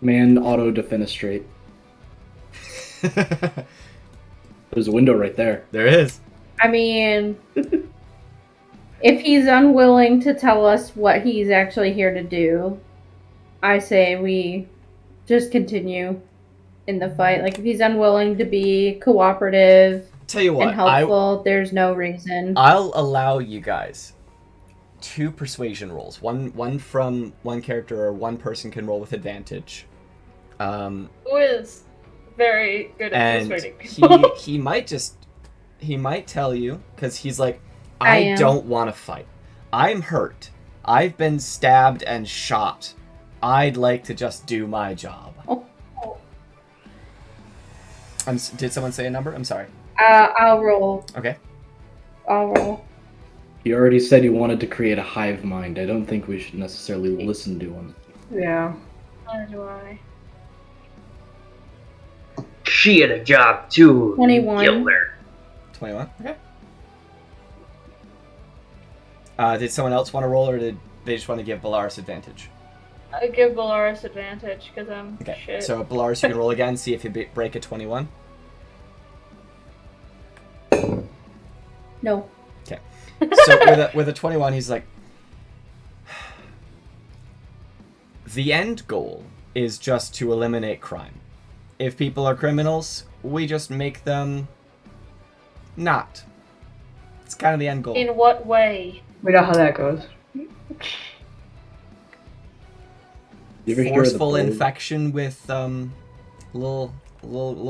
Man, auto defenestrate. There's a window right there. There is. I mean, if he's unwilling to tell us what he's actually here to do, I say we just continue in the fight. Like, if he's unwilling to be cooperative Tell you what, and helpful, there's no reason. I'll allow you guys 2 persuasion rolls. One from one character, or one person can roll with advantage. Who is very good at And persuading people. he might tell you, because he's like, I I am. don't want to fight. I'm hurt. I've been stabbed and shot. I'd like to just do my job. Oh. Did someone say a number? I'm sorry. I'll roll. Okay. I'll roll. He already said he wanted to create a hive mind. I don't think we should necessarily listen to him. Yeah. Neither do I. She had a job too. 21. Killed her. 21. Okay. Did someone else want to roll, or did they just want to give Bellaris advantage? I give Bellaris advantage because I'm Okay. shit. So Bellaris, you can roll again. See if you break a 21. No. Okay. So with a 21, he's like, the end goal is just to eliminate crime. If people are criminals, we just make them not. It's kind of the end goal. In what way? We know how that goes. You ever hear of the Forceful bird? infection with little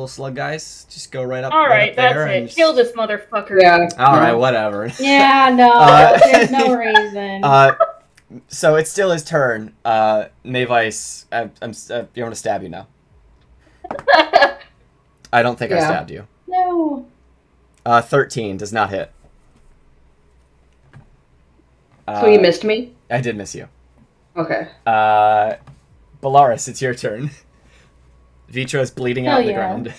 slug guys. Just go right up. All right right, up there that's and it. just- Kill this motherfucker. Yeah. All right, whatever. Yeah, no. There's no reason. So it's still his turn. Mavise, you want to stab you now? I don't think I Yeah. stabbed you. No. 13 does not hit. So you missed me? I did miss you. Okay. Bellaris, it's your turn. Vitra is bleeding out on the ground.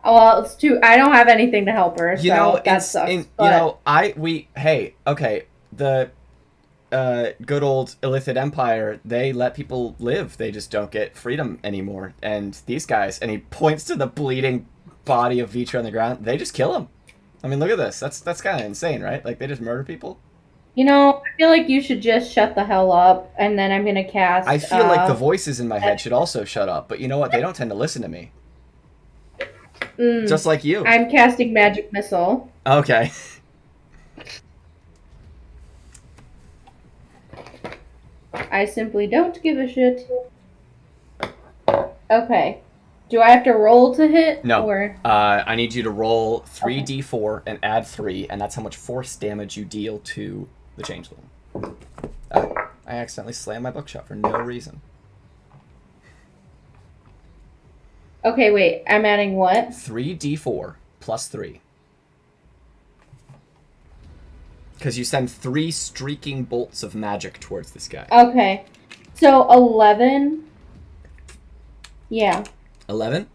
Well, it's too. I don't have anything to help her, so that sucks. But The good old Illithid Empire, they let people live. They just don't get freedom anymore. And these guys, and he points to the bleeding body of Vitra on the ground, they just kill him. I mean, look at this. That's kind of insane, right? Like, they just murder people. I feel like you should just shut the hell up, and then I'm gonna cast. I feel like the voices in my head should also shut up, but you know what? They don't tend to listen to me. Just like you. I'm casting Magic Missile. I simply don't give a shit. Okay. Do I have to roll to hit? No. Or... I need you to roll 3d4 and add 3, and that's how much force damage you deal to the changeling. I accidentally slammed my bookshop for no reason. Okay, wait. I'm adding what? 3d4 plus 3. Because you send 3 streaking bolts of magic towards this guy. Okay. So 11. Yeah. 11?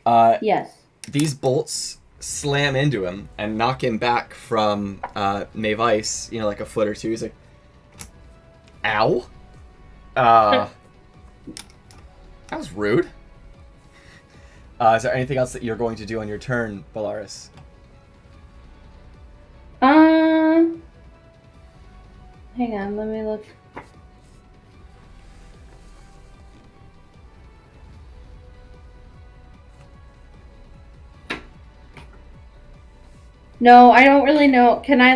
Yes. These bolts slam into him and knock him back from Mavise, like a foot or two. He's like, ow. That was rude. Is there anything else that you're going to do on your turn, Bellaris? Hang on, let me look. No, I don't really know. Can I,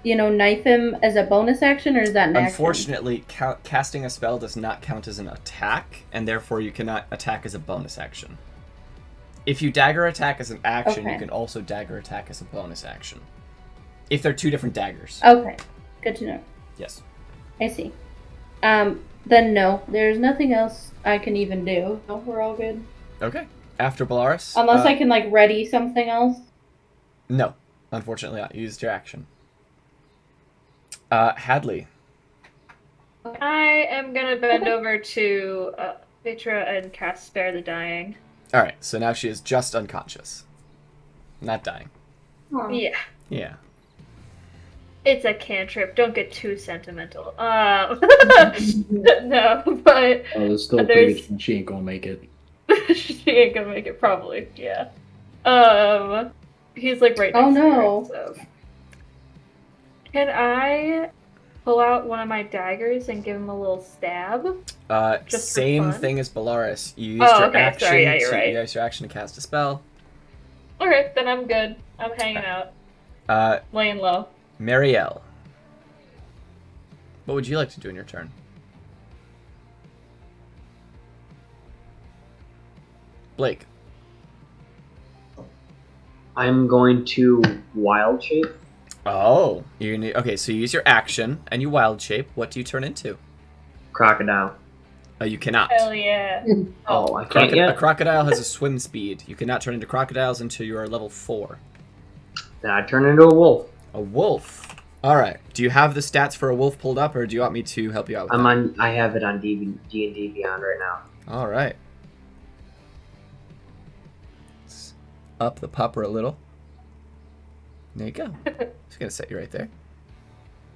knife him as a bonus action, or is that an action? Unfortunately, casting a spell does not count as an attack, and therefore you cannot attack as a bonus action. If you dagger attack as an action, Okay. you can also dagger attack as a bonus action. If they're 2 different daggers. Okay, good to know. Yes. I see. Then no, there's nothing else I can even do. No, we're all good. Okay. After Bellaris. Unless I can, ready something else. No. Unfortunately not. You used your action. Hadley. I am gonna bend over to Vitra and cast Spare the Dying. Alright, so now she is just unconscious. Not dying. Aw. Yeah. Yeah. It's a cantrip. Don't get too sentimental. No, but Oh, there's still a There's- pretty good she ain't gonna make it. she ain't gonna make it, probably. Yeah. He's right next Oh, to no. her, so. Can I pull out one of my daggers and give him a little stab? Just for Same fun? thing as Bellaris. You used Oh, your okay, action sorry, yeah, you're to right. you used your action to cast a spell. Okay, then I'm good. I'm hanging out, laying low. Meriele. What would you like to do in your turn? Blake. I'm going to wild shape. Oh, okay. So you use your action and you wild shape. What do you turn into? Crocodile. You cannot. Hell yeah. Oh, I can't A yet? crocodile has a swim speed. You cannot turn into crocodiles until you are level 4. Then I turn into a wolf. A wolf. All right. Do you have the stats for a wolf pulled up, or do you want me to help you out with that? I have it on D&D Beyond right now. All right. Let's up the pupper a little. There you go. Just gonna set you right there.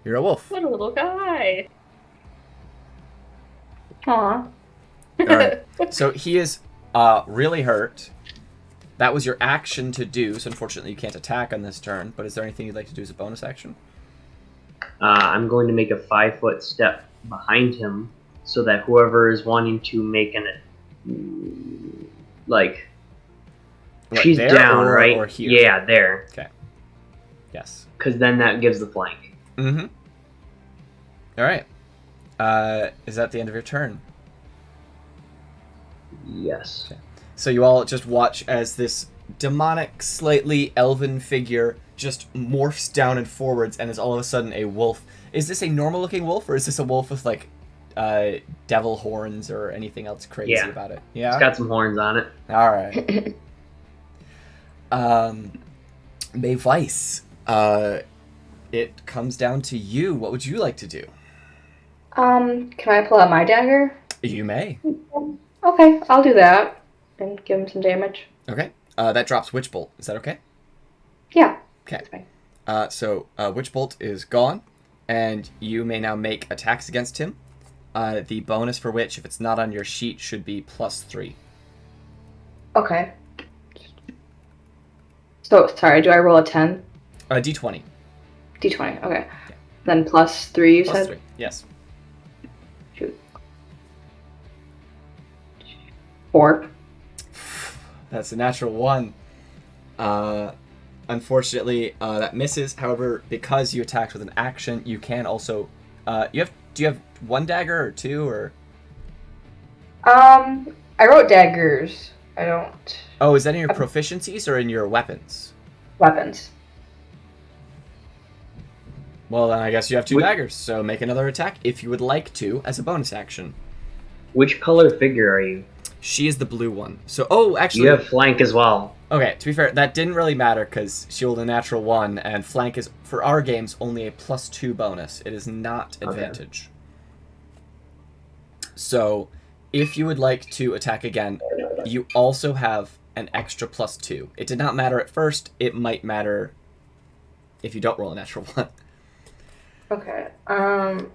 You're a wolf. What a little guy. Aw. All right. So he is really hurt. That was your action to do, so unfortunately you can't attack on this turn, but is there anything you'd like to do as a bonus action? I'm going to make a 5-foot step behind him so that whoever is wanting to make What, she's there down, right? Or here? Yeah, there. Okay. Yes. Because then that gives the flank. Mm-hmm. All right. Is that the end of your turn? Yes. Okay. So you all just watch as this demonic, slightly elven figure just morphs down and forwards and is all of a sudden a wolf. Is this a normal-looking wolf, or is this a wolf with, devil horns or anything else crazy Yeah. about it? Yeah? It's got some horns on it. All right. Mavise, it comes down to you. What would you like to do? Can I pull out my dagger? You may. Okay, I'll do that. And give him some damage. Okay. That drops Witch Bolt. Is that okay? Yeah. Okay. That's fine. So Witch Bolt is gone, and you may now make attacks against him. The bonus for which, if it's not on your sheet, should be +3. Okay. So, sorry, do I roll a 10? D20. D20, okay. Then +3, you said? +3. Yes. Shoot. 4. That's a natural 1. Unfortunately, that misses. However, because you attacked with an action, you can also... you have do you have one dagger or two or? I wrote daggers. I don't. Oh, is that in your proficiencies or in your weapons? Weapons. Well, then I guess you have two Which- daggers, so make another attack if you would like to as a bonus action. Which color figure are you? She is the blue one. So, oh, actually, You have flank as well. okay, to be fair, that didn't really matter because she rolled a natural 1, and flank is, for our games, only a +2 bonus. It is not Okay. advantage. So, if you would like to attack again, you also have an extra +2. It did not matter at first. It might matter if you don't roll a natural 1. Okay.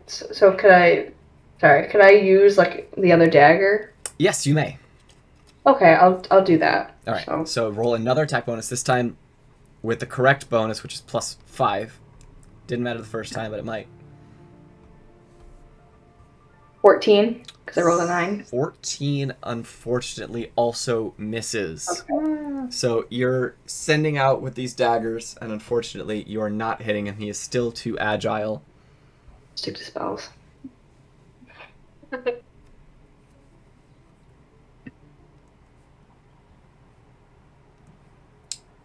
So could I? Sorry. Could I use like the other dagger? Yes, you may. Okay. I'll do that. All right, so roll another attack bonus, this time with the correct bonus, which is +5. Didn't matter the first time, but it might. 14, because I rolled a 9. 14, unfortunately, also misses. Okay. So you're sending out with these daggers, and unfortunately, you are not hitting him. He is still too agile. Stick to spells.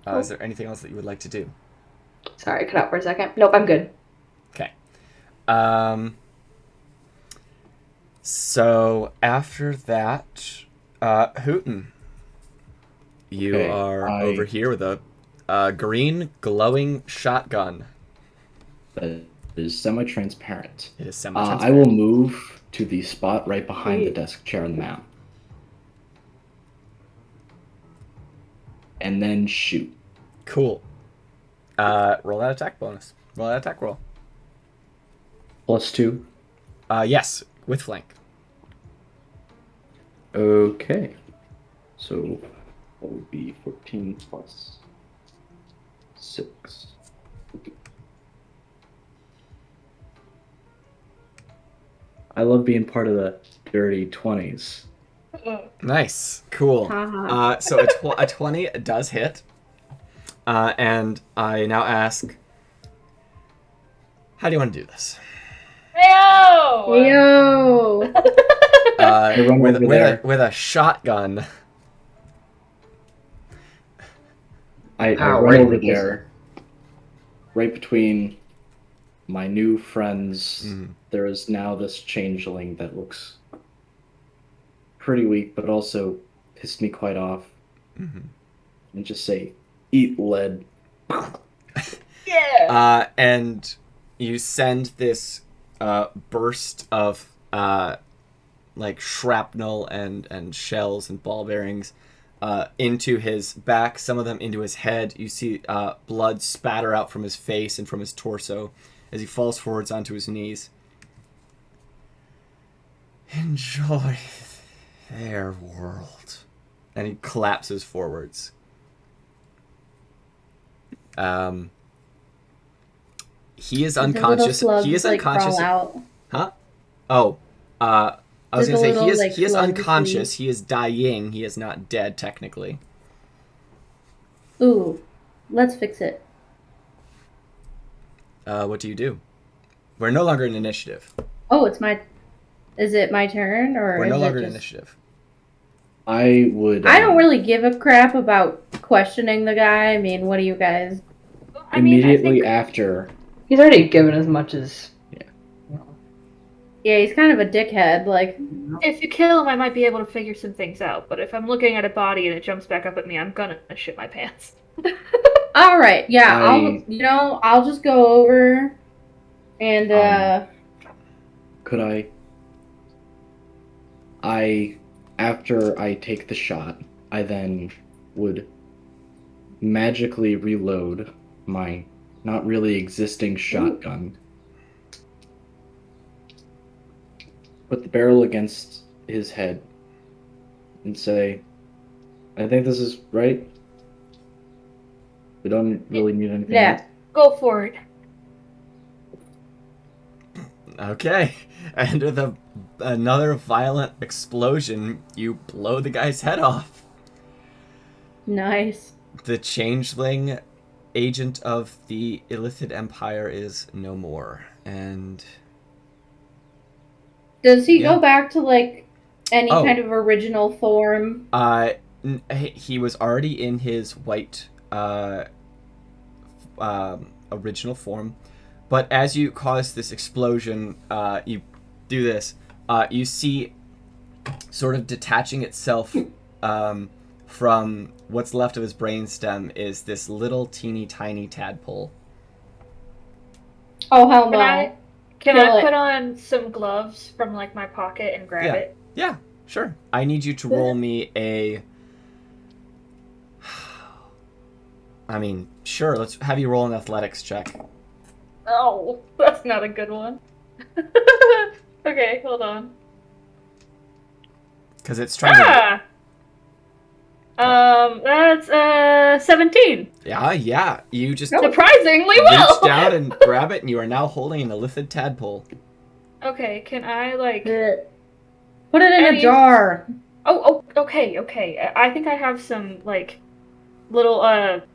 Is there anything else that you would like to do? Sorry, cut out for a second. Nope, I'm good. Okay. So after that, Hootin, you Okay, are I- over here with a green glowing shotgun. That is semi-transparent. It is I semi-transparent. will move to the spot right behind the desk chair on the map. And then shoot. Cool. Roll that attack bonus. Roll that attack roll. +2. Yes, with flank. Okay. So that would be 14 plus 6. I love being part of the dirty 20s. Nice. Cool. Haha. So a 20 does hit. And I now ask, how do you want to do this? Heyo! Yo! run With over there. a shotgun. I Ow, run right in over the kisser. there, right between my new friends. Mhm. There is now this changeling that looks pretty weak, but also pissed me quite off. Mhm. And just say, "Eat lead." Yeah! And you send this burst of like shrapnel and shells and ball bearings into his back, some of them into his head. You see blood spatter out from his face and from his torso as he falls forwards onto his knees. Enjoy their world. And he collapses forwards. He is unconscious. He is unconscious. Out. Huh? Oh, I was There's gonna a say little, like, he is slug unconscious. He is dying. He is not dead technically. Ooh, let's fix it. What do you do? We're no longer in initiative. Oh, it's my. Is it my turn or We're is no it longer in just... initiative. I would. I don't really give a crap about questioning the guy. I mean, what do you guys? I mean, I immediately think after. He's already given as much as. Yeah, he's kind of a dickhead. Like, if you kill him, I might be able to figure some things out. But if I'm looking at a body and it jumps back up at me, I'm gonna shit my pants. all right, yeah, I- I'll just go over and Could I? After I take the shot, I then would magically reload my not really existing shotgun. Put the barrel against his head and say, I think this is right. We don't really need anything Yeah. else. Go for it. Okay. And with another violent explosion, you blow the guy's head off. nice. The changeling agent of the Illithid Empire is no more, and Does he Yeah. go back to like any Oh. kind of original form? He was already in his white original form, but as you cause this explosion, you do this. You see, sort of detaching itself from what's left of his brainstem is this little teeny tiny tadpole. Oh hell no! Can Kill I it. put on some gloves from like my pocket and grab it? Yeah, sure. I need you to roll me a. I mean, sure. Let's have you roll an athletics check. Oh, that's not a good one. Okay, hold on. Because it's trying to. That's 17. Yeah. You just Surprisingly well. reached out and grab it, and you are now holding an illithid tadpole. Okay, can I like? Put it in Any- a jar. Oh, okay. I think I have some like little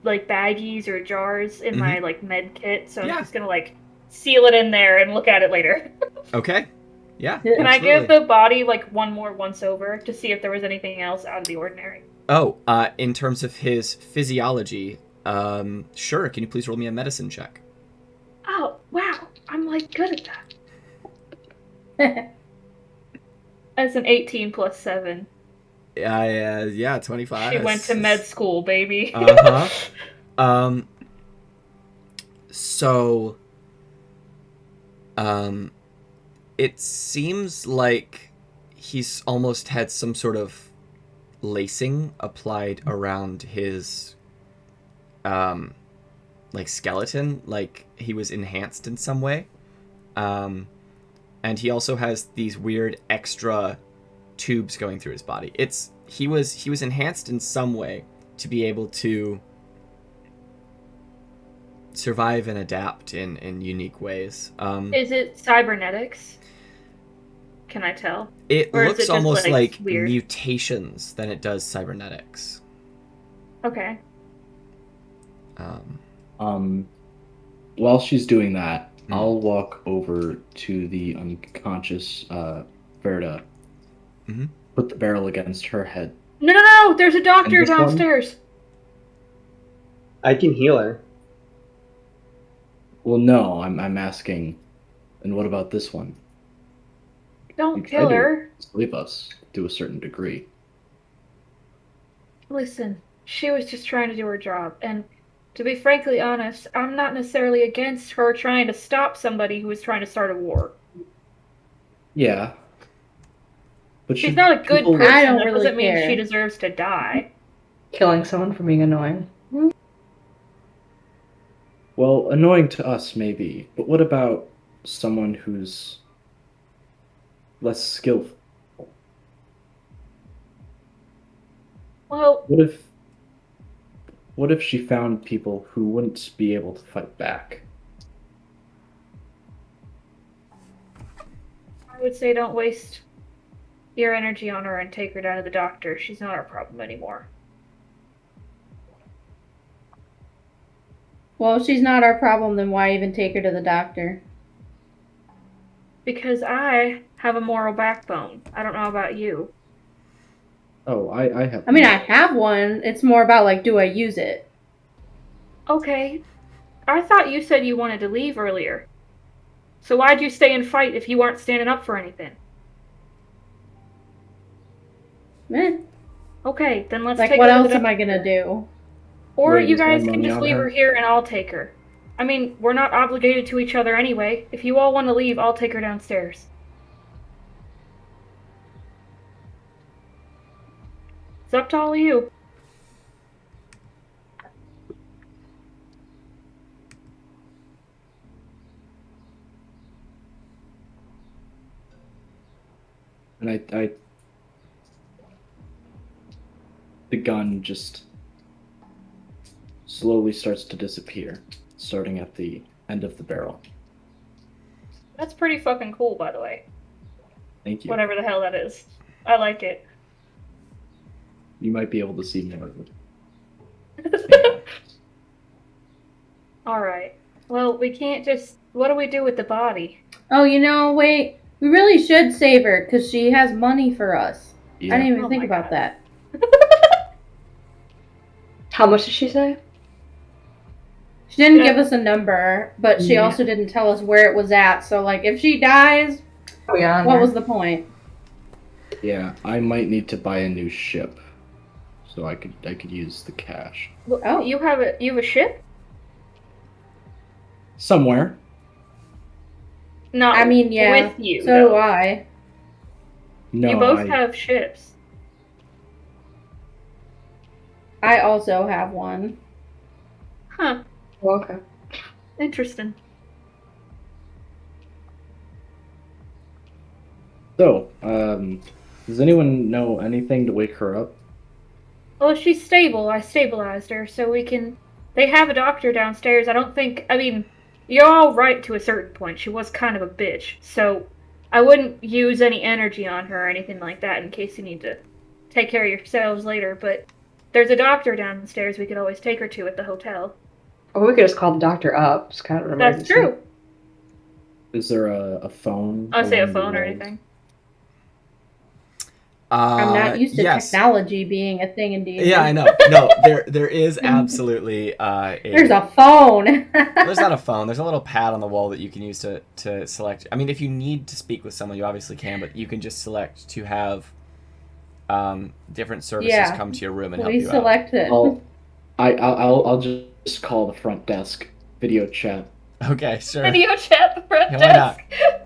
like baggies or jars in my like med kit, so Yeah. I'm just gonna like seal it in there and look at it later. Okay. Yeah. Can I absolutely. give the body like one more once over to see if there was anything else out of the ordinary? Oh, in terms of his physiology, sure. Can you please roll me a medicine check? Oh, wow. I'm like good at that. That's an 18 plus 7. Yeah, 25. She went to med school, baby. So, it seems like he's almost had some sort of lacing applied around his, like skeleton, like he was enhanced in some way. And he also has these weird extra tubes going through his body. He was enhanced in some way to be able to survive and adapt in unique ways. Is it cybernetics? Can I tell? It Or is looks it just, almost like weird? mutations than it does cybernetics. Okay. While she's doing that, I'll walk over to the unconscious Verda. Mhm. Put the barrel against her head. No! There's a doctor And this one? downstairs. I can heal her. Well, no, I'm asking. And what about this one? Don't You kill tried to her. Sleep us to a certain degree. Listen, she was just trying to do her job, and to be frankly honest, I'm not necessarily against her trying to stop somebody who was trying to start a war. Yeah. But She's not a good people- person. I don't That really doesn't mean care. she deserves to die. Killing someone for being annoying. Well, annoying to us, maybe. But what about someone who's less skillful? Well, What if she found people who wouldn't be able to fight back? I would say don't waste your energy on her and take her down to the doctor. She's not our problem anymore. Well, if she's not our problem, then why even take her to the doctor? Because I have a moral backbone. I don't know about you. Oh, I have. I mean, I have one. It's more about like, do I use it? Okay. I thought you said you wanted to leave earlier. So why'd you stay and fight if you weren't standing up for anything? Eh. Okay, then let's Like, take what her to else the am I gonna do? Or Wait, you is my guys can money just on leave her? her here and I'll take her. I mean, we're not obligated to each other anyway. If you all want to leave, I'll take her downstairs. It's up to all of you. And the gun just slowly starts to disappear, starting at the end of the barrel. That's pretty fucking cool, by the way. Thank you. Whatever the hell that is. I like it. You might be able to see more of it. Alright. Well, we can't just... What do we do with the body? Oh, wait. We really should save her because she has money for us. Yeah. I didn't even Oh think my about God. that. How much did she say? She didn't Yeah. give us a number, but she Yeah. also didn't tell us where it was at. So, like, if she dies, Oh, yeah. what was the point? Yeah, I might need to buy a new ship, so I could use the cash Oh. You have a ship? somewhere. Not I mean, yeah. with you. So do though. I. No, You both I have ships. I also have one. Huh. Oh, okay. Interesting. So, does anyone know anything to wake her up? Well, she's stable. I stabilized her, so we can. They have a doctor downstairs. I don't think. I mean, you're all right to a certain point. She was kind of a bitch, so I wouldn't use any energy on her or anything like that in case you need to take care of yourselves later. But there's a doctor downstairs we could always take her to at the hotel. Or we could just call the doctor up. It's kind of an That's emergency. true. Is there a phone? I'll say a along the phone or walls? anything. I'm not used to yes. technology being a thing in D&D. Yeah, I know. No, there is absolutely There's a phone. There's not a phone. There's a little pad on the wall that you can use to select. I mean, if you need to speak with someone, you obviously can, but you can just select to have different services Yeah. come to your room and help Please you out. select it. I'll just call the front desk video chat. Okay, sure. Video chat the front Yeah, why not? desk.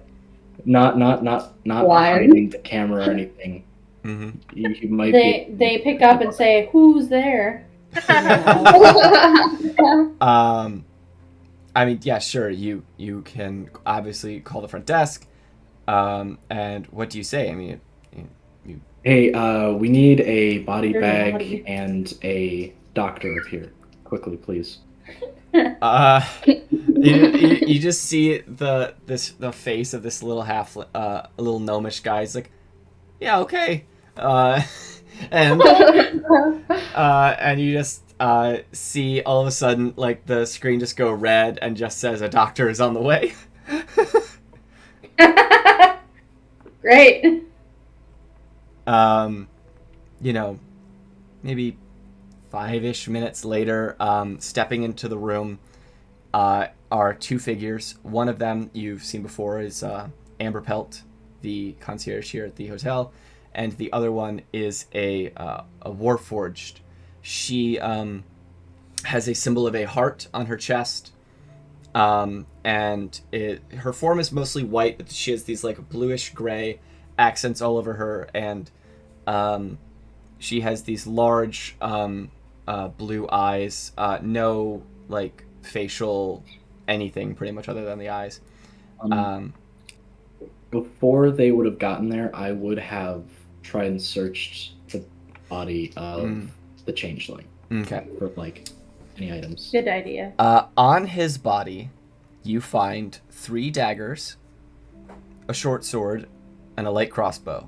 Not Why? hiding the camera or anything. Hmm. You might They pick up and say, "Who's there?" I mean, yeah, sure. You can obviously call the front desk. And what do you say? I mean, Hey, we need a body There's a bag body. and a doctor up here. Quickly, please. you just see the face of this little little gnomish guy. He's like, yeah, okay, and you just see all of a sudden like the screen just go red and just says a doctor is on the way. Great. You know, maybe 5-ish minutes later, stepping into the room are two figures. One of them you've seen before is Amber Pelt, the concierge here at the hotel, and the other one is a Warforged. She has a symbol of a heart on her chest, and her form is mostly white, but she has these like bluish gray accents all over her, and she has these large blue eyes, no like facial anything pretty much other than the eyes. Before they would have gotten there, I would have tried and searched the body of the changeling Okay. for like any items. Good idea. On his body, you find 3 daggers, a short sword, and a light crossbow.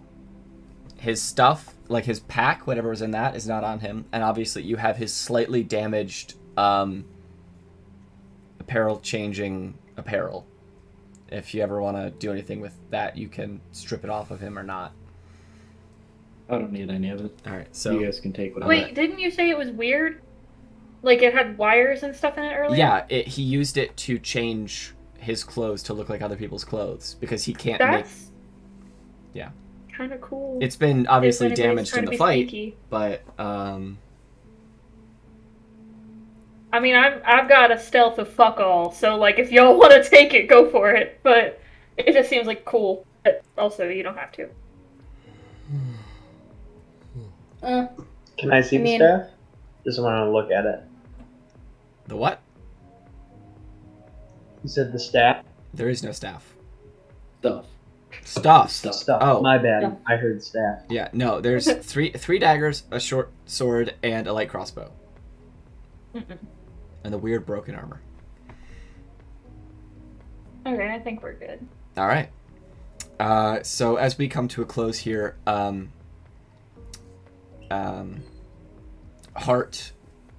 His stuff, like his pack, whatever was in that, is not on him. And obviously you have his slightly damaged apparel-changing apparel. If you ever want to do anything with that, you can strip it off of him or not. I don't need any of it. All right, so You guys can take whatever. Wait, didn't you say it was weird? Like it had wires and stuff in it earlier? yeah, he used it to change his clothes to look like other people's clothes because he can't make. That's Yeah. kind of cool. It's been obviously If anybody's damaged trying in to the be fight, sneaky. but I mean, I've got a stealth of fuck all, so like if y'all want to take it, go for it. But it just seems like cool. But also, you don't have to. Can I see I the mean- staff? Just want to look at it. the what? You said the staff? There is no staff. Stuff. Stuff. Oh. My bad. Stuff. I heard staff. Yeah, no, there's three daggers, a short sword, and a light crossbow. Mm-mm. And the weird broken armor. Okay, I think we're good. All right. So as we come to a close here, Hart,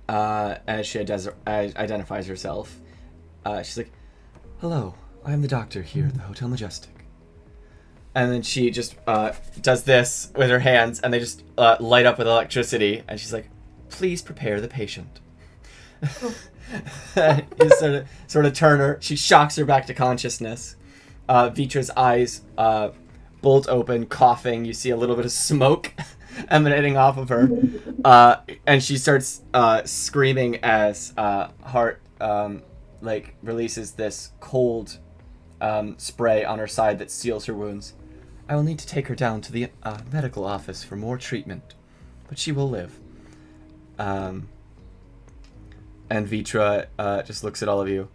as she identifies herself, she's like, "Hello, I am the doctor here at the Hotel Majestic. And then she just does this with her hands, and they just light up with electricity. And she's like, "Please prepare the patient." You sort of turn her. She shocks her back to consciousness. Vitra's eyes bolt open, coughing. You see a little bit of smoke emanating off of her, and she starts screaming as Hart releases this cold spray on her side that seals her wounds. "I will need to take her down to the medical office for more treatment, but she will live." And Vitra just looks at all of you.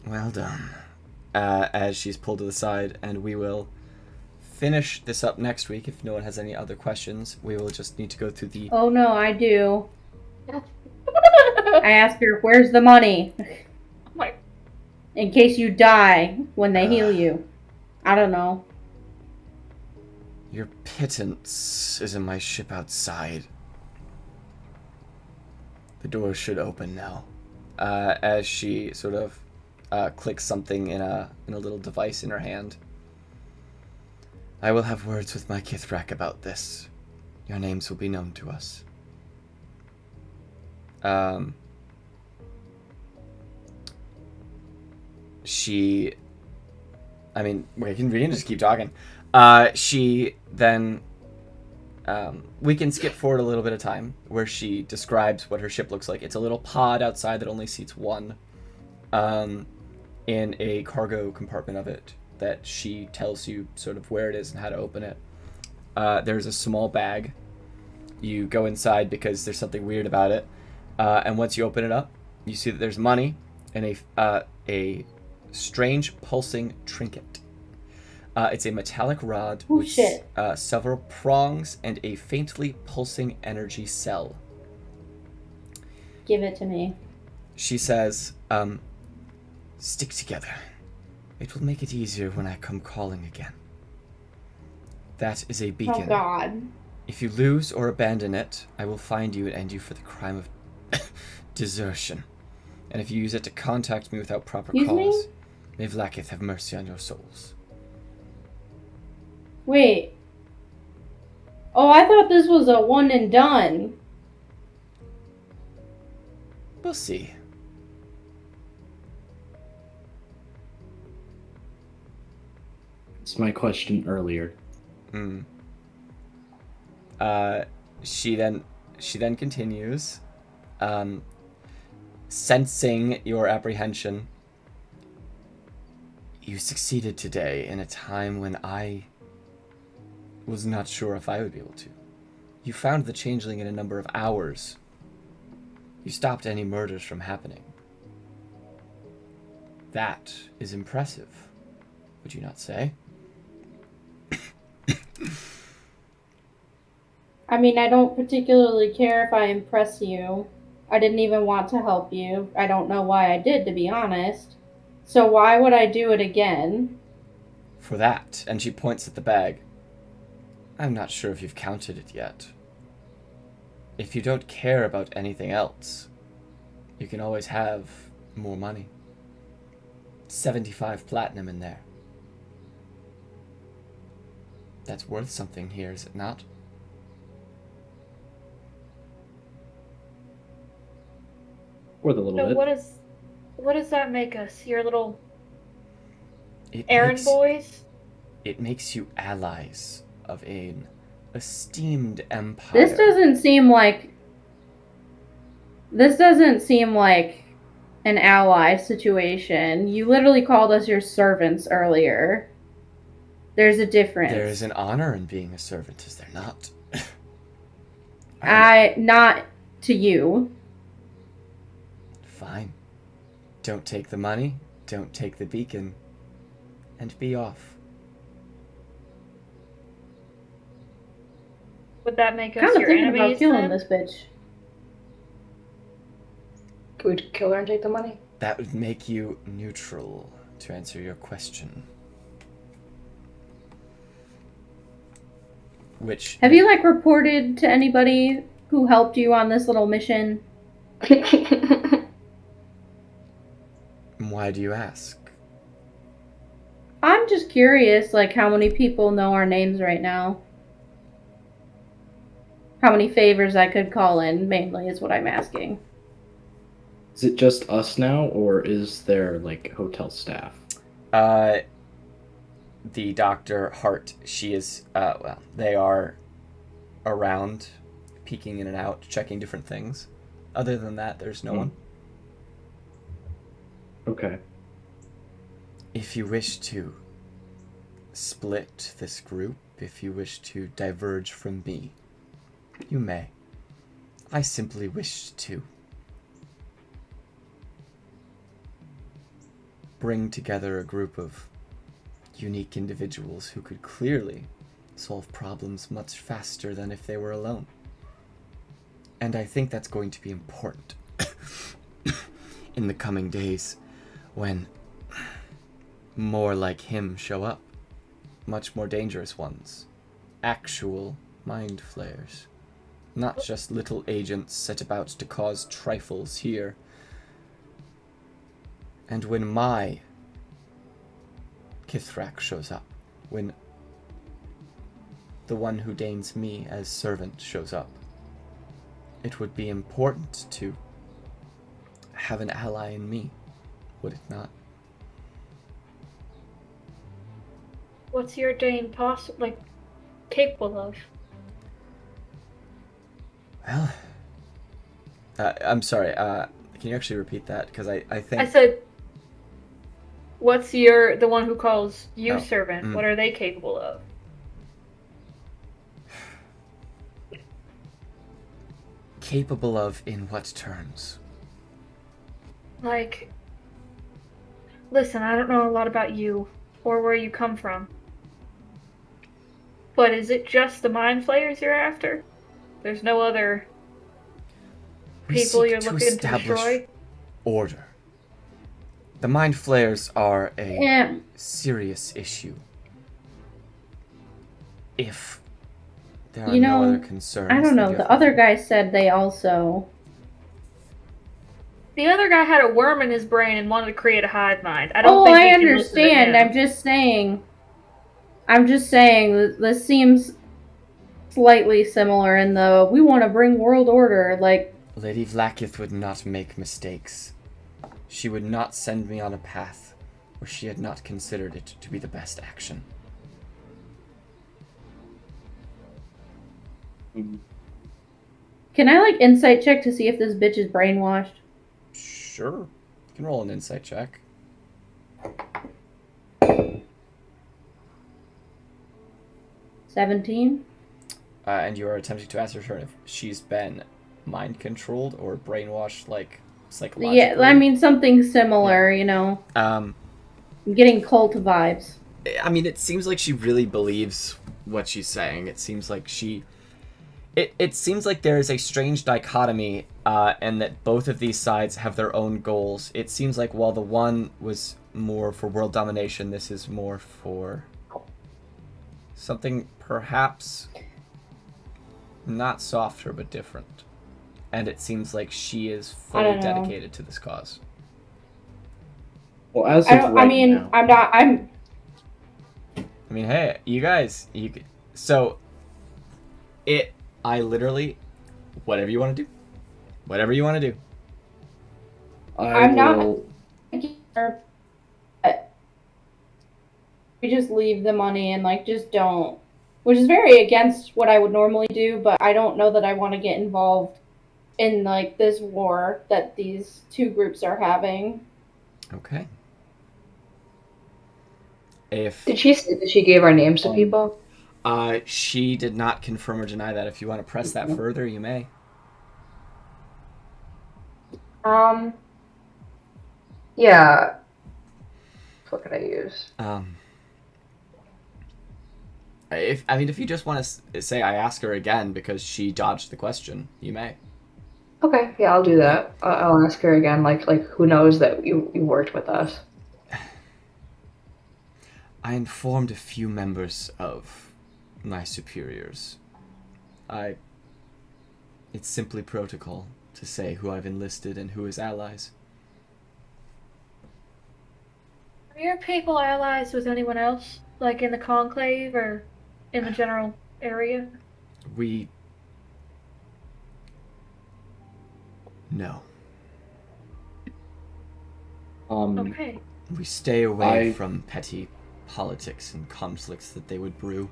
"Well done." As she's pulled to the side, and we will finish this up next week. If no one has any other questions, we will just need to go through the... Oh no, I do. I asked her, "Where's the money?" My In case you die when they heal you. I don't know. Your pittance is in my ship outside. The door should open now. As she sort of clicks something in a little device in her hand. "I will have words with my Kithrak about this. Your names will be known to us." We can just keep talking. She then, we can skip forward a little bit of time where she describes what her ship looks like. It's a little pod outside that only seats one, in a cargo compartment of it that she tells you sort of where it is and how to open it. There's a small bag. You go inside because there's something weird about it. And once you open it up, you see that there's money and a strange pulsing trinket. It's a metallic rod with several prongs and a faintly pulsing energy cell. Give it to me. She says, "Stick together. It will make it easier when I come calling again. That is a beacon. Oh God. If you lose or abandon it, I will find you and end you for the crime of desertion. And if you use it to contact me without proper cause, may Vlakith have mercy on your souls." Wait. Oh, I thought this was a one and done. We'll see. It's my question earlier. She then continues, sensing your apprehension. "You succeeded today in a time when I was not sure if I would be able to. You found the changeling in a number of hours. You stopped any murders from happening. That is impressive, would you not say?" I mean, I don't particularly care if I impress you. I didn't even want to help you. I don't know why I did, to be honest. So why would I do it again? "For that," and she points at the bag, "I'm not sure if you've counted it yet. If you don't care about anything else, you can always have more money. 75 platinum in there. That's worth something here, is it not?" Worth a little So bit. what does that make us? Your little It errand makes- boys? It makes you allies of an esteemed empire. This doesn't seem like an ally situation. You literally called us your servants earlier. There's a difference. There is an honor in being a servant, is there not? Not to you. Fine. Don't take the money, don't take the beacon, and be off. Would that make us Kind of your thinking about enemies killing then? this bitch. Could we kill her and take the money? That would make you neutral, to answer your question. Which... Have you, reported to anybody who helped you on this little mission? Why do you ask? I'm just curious, like, how many people know our names right now? How many favors I could call in, mainly, is what I'm asking. Is it just us now, or is there, like, hotel staff? The Dr. Hart, she is, well, they are around, peeking in and out, checking different things. Other than that, there's no one. Okay. If you wish to split this group, if you wish to diverge from me, you may. I simply wish to bring together a group of unique individuals who could clearly solve problems much faster than if they were alone. And I think that's going to be important in the coming days when more like him show up. Much more dangerous ones. Actual mind flayers. Not just little agents set about to cause trifles here. And when my Kithrak shows up, when the one who deigns me as servant shows up, it would be important to have an ally in me, would it not? What's your Dane capable of? Well, I'm sorry, can you actually repeat that? Because I think... I said, what's the one who calls you Oh, servant? What are they capable of? Capable of in what terms? Like, listen, I don't know a lot about you or where you come from. But is it just the mind flayers you're after? There's no other people you're looking to destroy? Order. The mind flayers are a Yeah. serious issue. If there are You no know, other concerns... I don't know. then you The have other nothing. guy said they also... The other guy had a worm in his brain and wanted to create a hive mind. I don't Oh, think I we can listen to understand. him. I'm just saying this seems slightly similar in the we want to bring world order. Like, Lady Vlakith would not make mistakes. She would not send me on a path where she had not considered it to be the best action. can I like insight check to see if this bitch is brainwashed? Sure. You can roll an insight check. 17. And you are attempting to ascertain if she's been mind-controlled or brainwashed, like, psychologically. Yeah, I mean something similar. You know, I'm getting cult vibes. I mean, it seems like she really believes what she's saying. It seems like she... It seems like there is a strange dichotomy, and that both of these sides have their own goals. It seems like while the one was more for world domination, this is more for something perhaps not softer but different. And it seems like she is I don't fully know. dedicated to this cause. Well, as I of don't. right I mean, now, I'm. I mean, hey, you guys, so I literally, whatever you want to do, whatever you want to do. I'm not- will. We just leave the money and like just don't, which is very against what I would normally do. But I don't know that I want to get involved in like this war that these two groups are having. Okay. If Did she say that she gave our names to people? she did not confirm or deny that. If you want to press that further, you may. Yeah. What could I use? If you just want to say I ask her again because she dodged the question, you may. Okay, yeah, I'll do that. I'll ask her again. Like who knows that you worked with us? I informed a few members of my superiors. It's simply protocol to say who I've enlisted and who is allies. Are your people allies with anyone else? Like in the Conclave or in the general area? No. Okay. We stay away I- from petty politics and conflicts that they would brew.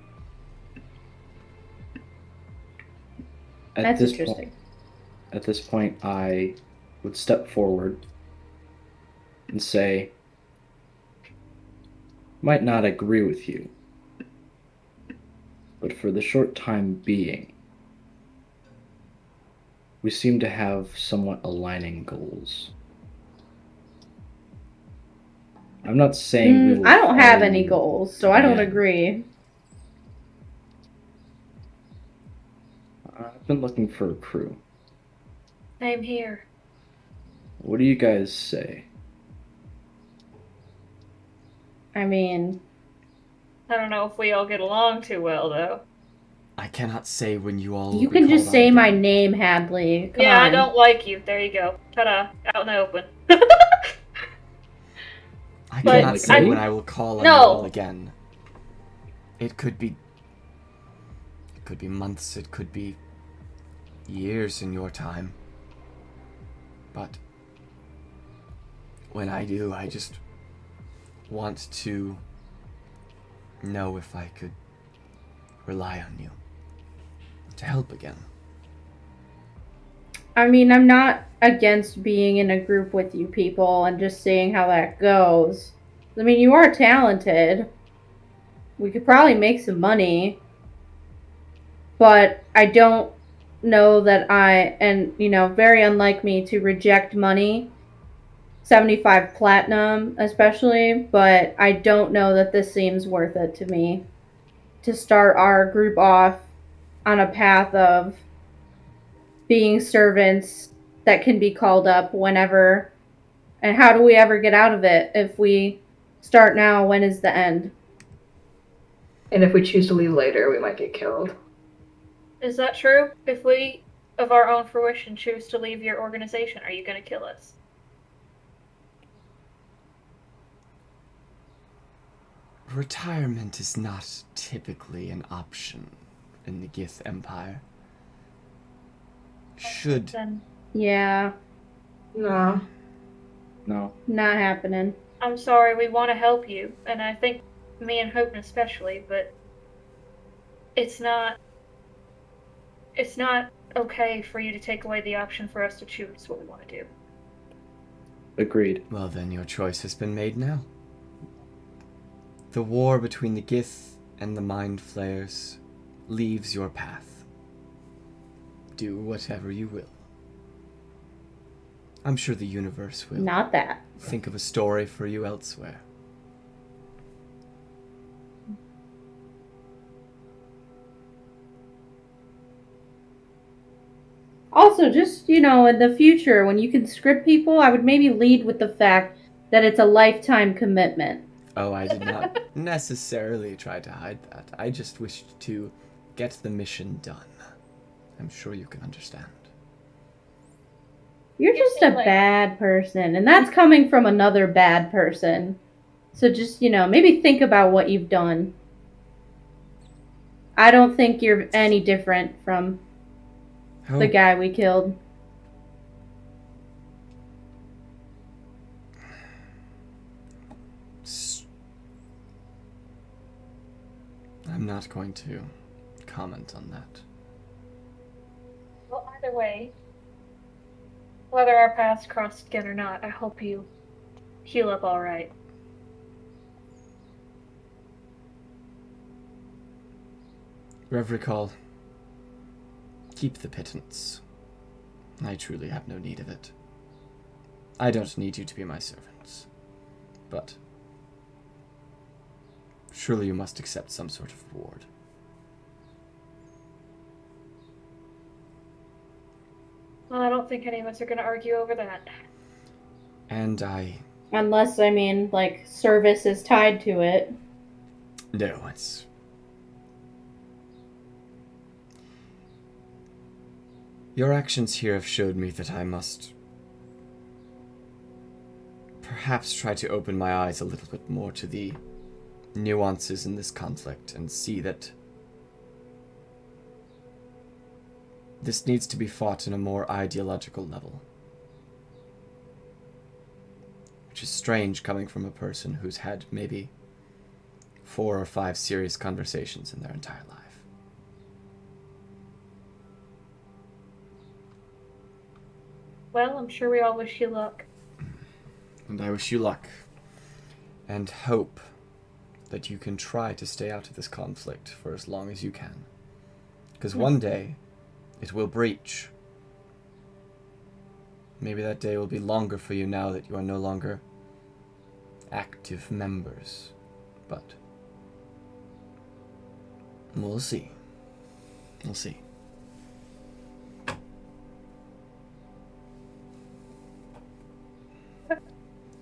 At That's this interesting. At this point, I would step forward and say, might not agree with you, but for the short time being, we seem to have somewhat aligning goals. I'm not saying we will I don't have follow any you goals, to so I the don't end. agree. I've been looking for a crew. Same here. What do you guys say? I mean, I don't know if we all get along too well, though. I cannot say when you all. you will be can just called on say my again. name, Hadley. Come Yeah, on. I don't like you. There you go. Ta-da. Out in the open. I But cannot I- say when I will call on you No. all again. It could be months, it could be years in your time. But when I do, I just want to know if I could rely on you to help again. I mean, I'm not against being in a group with you people and just seeing how that goes. I mean, you are talented. We could probably make some money. But I don't know that very unlike me to reject money. 75 platinum, especially, but I don't know that this seems worth it to me. To start our group off on a path of being servants that can be called up whenever. And how do we ever get out of it? If we start now, when is the end? And if we choose to leave later, we might get killed. Is that true? If we, of our own fruition, choose to leave your organization, are you going to kill us? Retirement is not typically an option in the Gith Empire. Should Then Yeah, No. No. not happening. I'm sorry, we want to help you, and I think me and Hootin especially, but it's not okay for you to take away the option for us to choose what we want to do. Agreed. Well, then your choice has been made now. The war between the Gith and the Mind Flayers leaves your path. Do whatever you will. I'm sure the universe will Not that. think of a story for you elsewhere. Also, just, in the future, when you can script people, I would maybe lead with the fact that it's a lifetime commitment. Oh, I did not necessarily try to hide that. I just wished to get the mission done. I'm sure you can understand. You're You just seem a like- bad person, and that's coming from another bad person. So just, maybe think about what you've done. I don't think you're any different from Oh, the guy we killed. I'm not going to comment on that. Well, either way, whether our paths cross again or not, I hope you heal up all right. Revricol, keep the pittance. I truly have no need of it. I don't need you to be my servants. But surely you must accept some sort of reward. Well, I don't think any of us are going to argue over that. And I... Unless, service is tied to it. No, it's... Your actions here have showed me that I must perhaps try to open my eyes a little bit more to the nuances in this conflict and see that this needs to be fought in a more ideological level. Which is strange coming from a person who's had maybe 4 or 5 serious conversations in their entire life. Well, I'm sure we all wish you luck. And I wish you luck. And hope that you can try to stay out of this conflict for as long as you can. Because one day, it will breach. Maybe that day will be longer for you now that you are no longer active members. But we'll see. We'll see.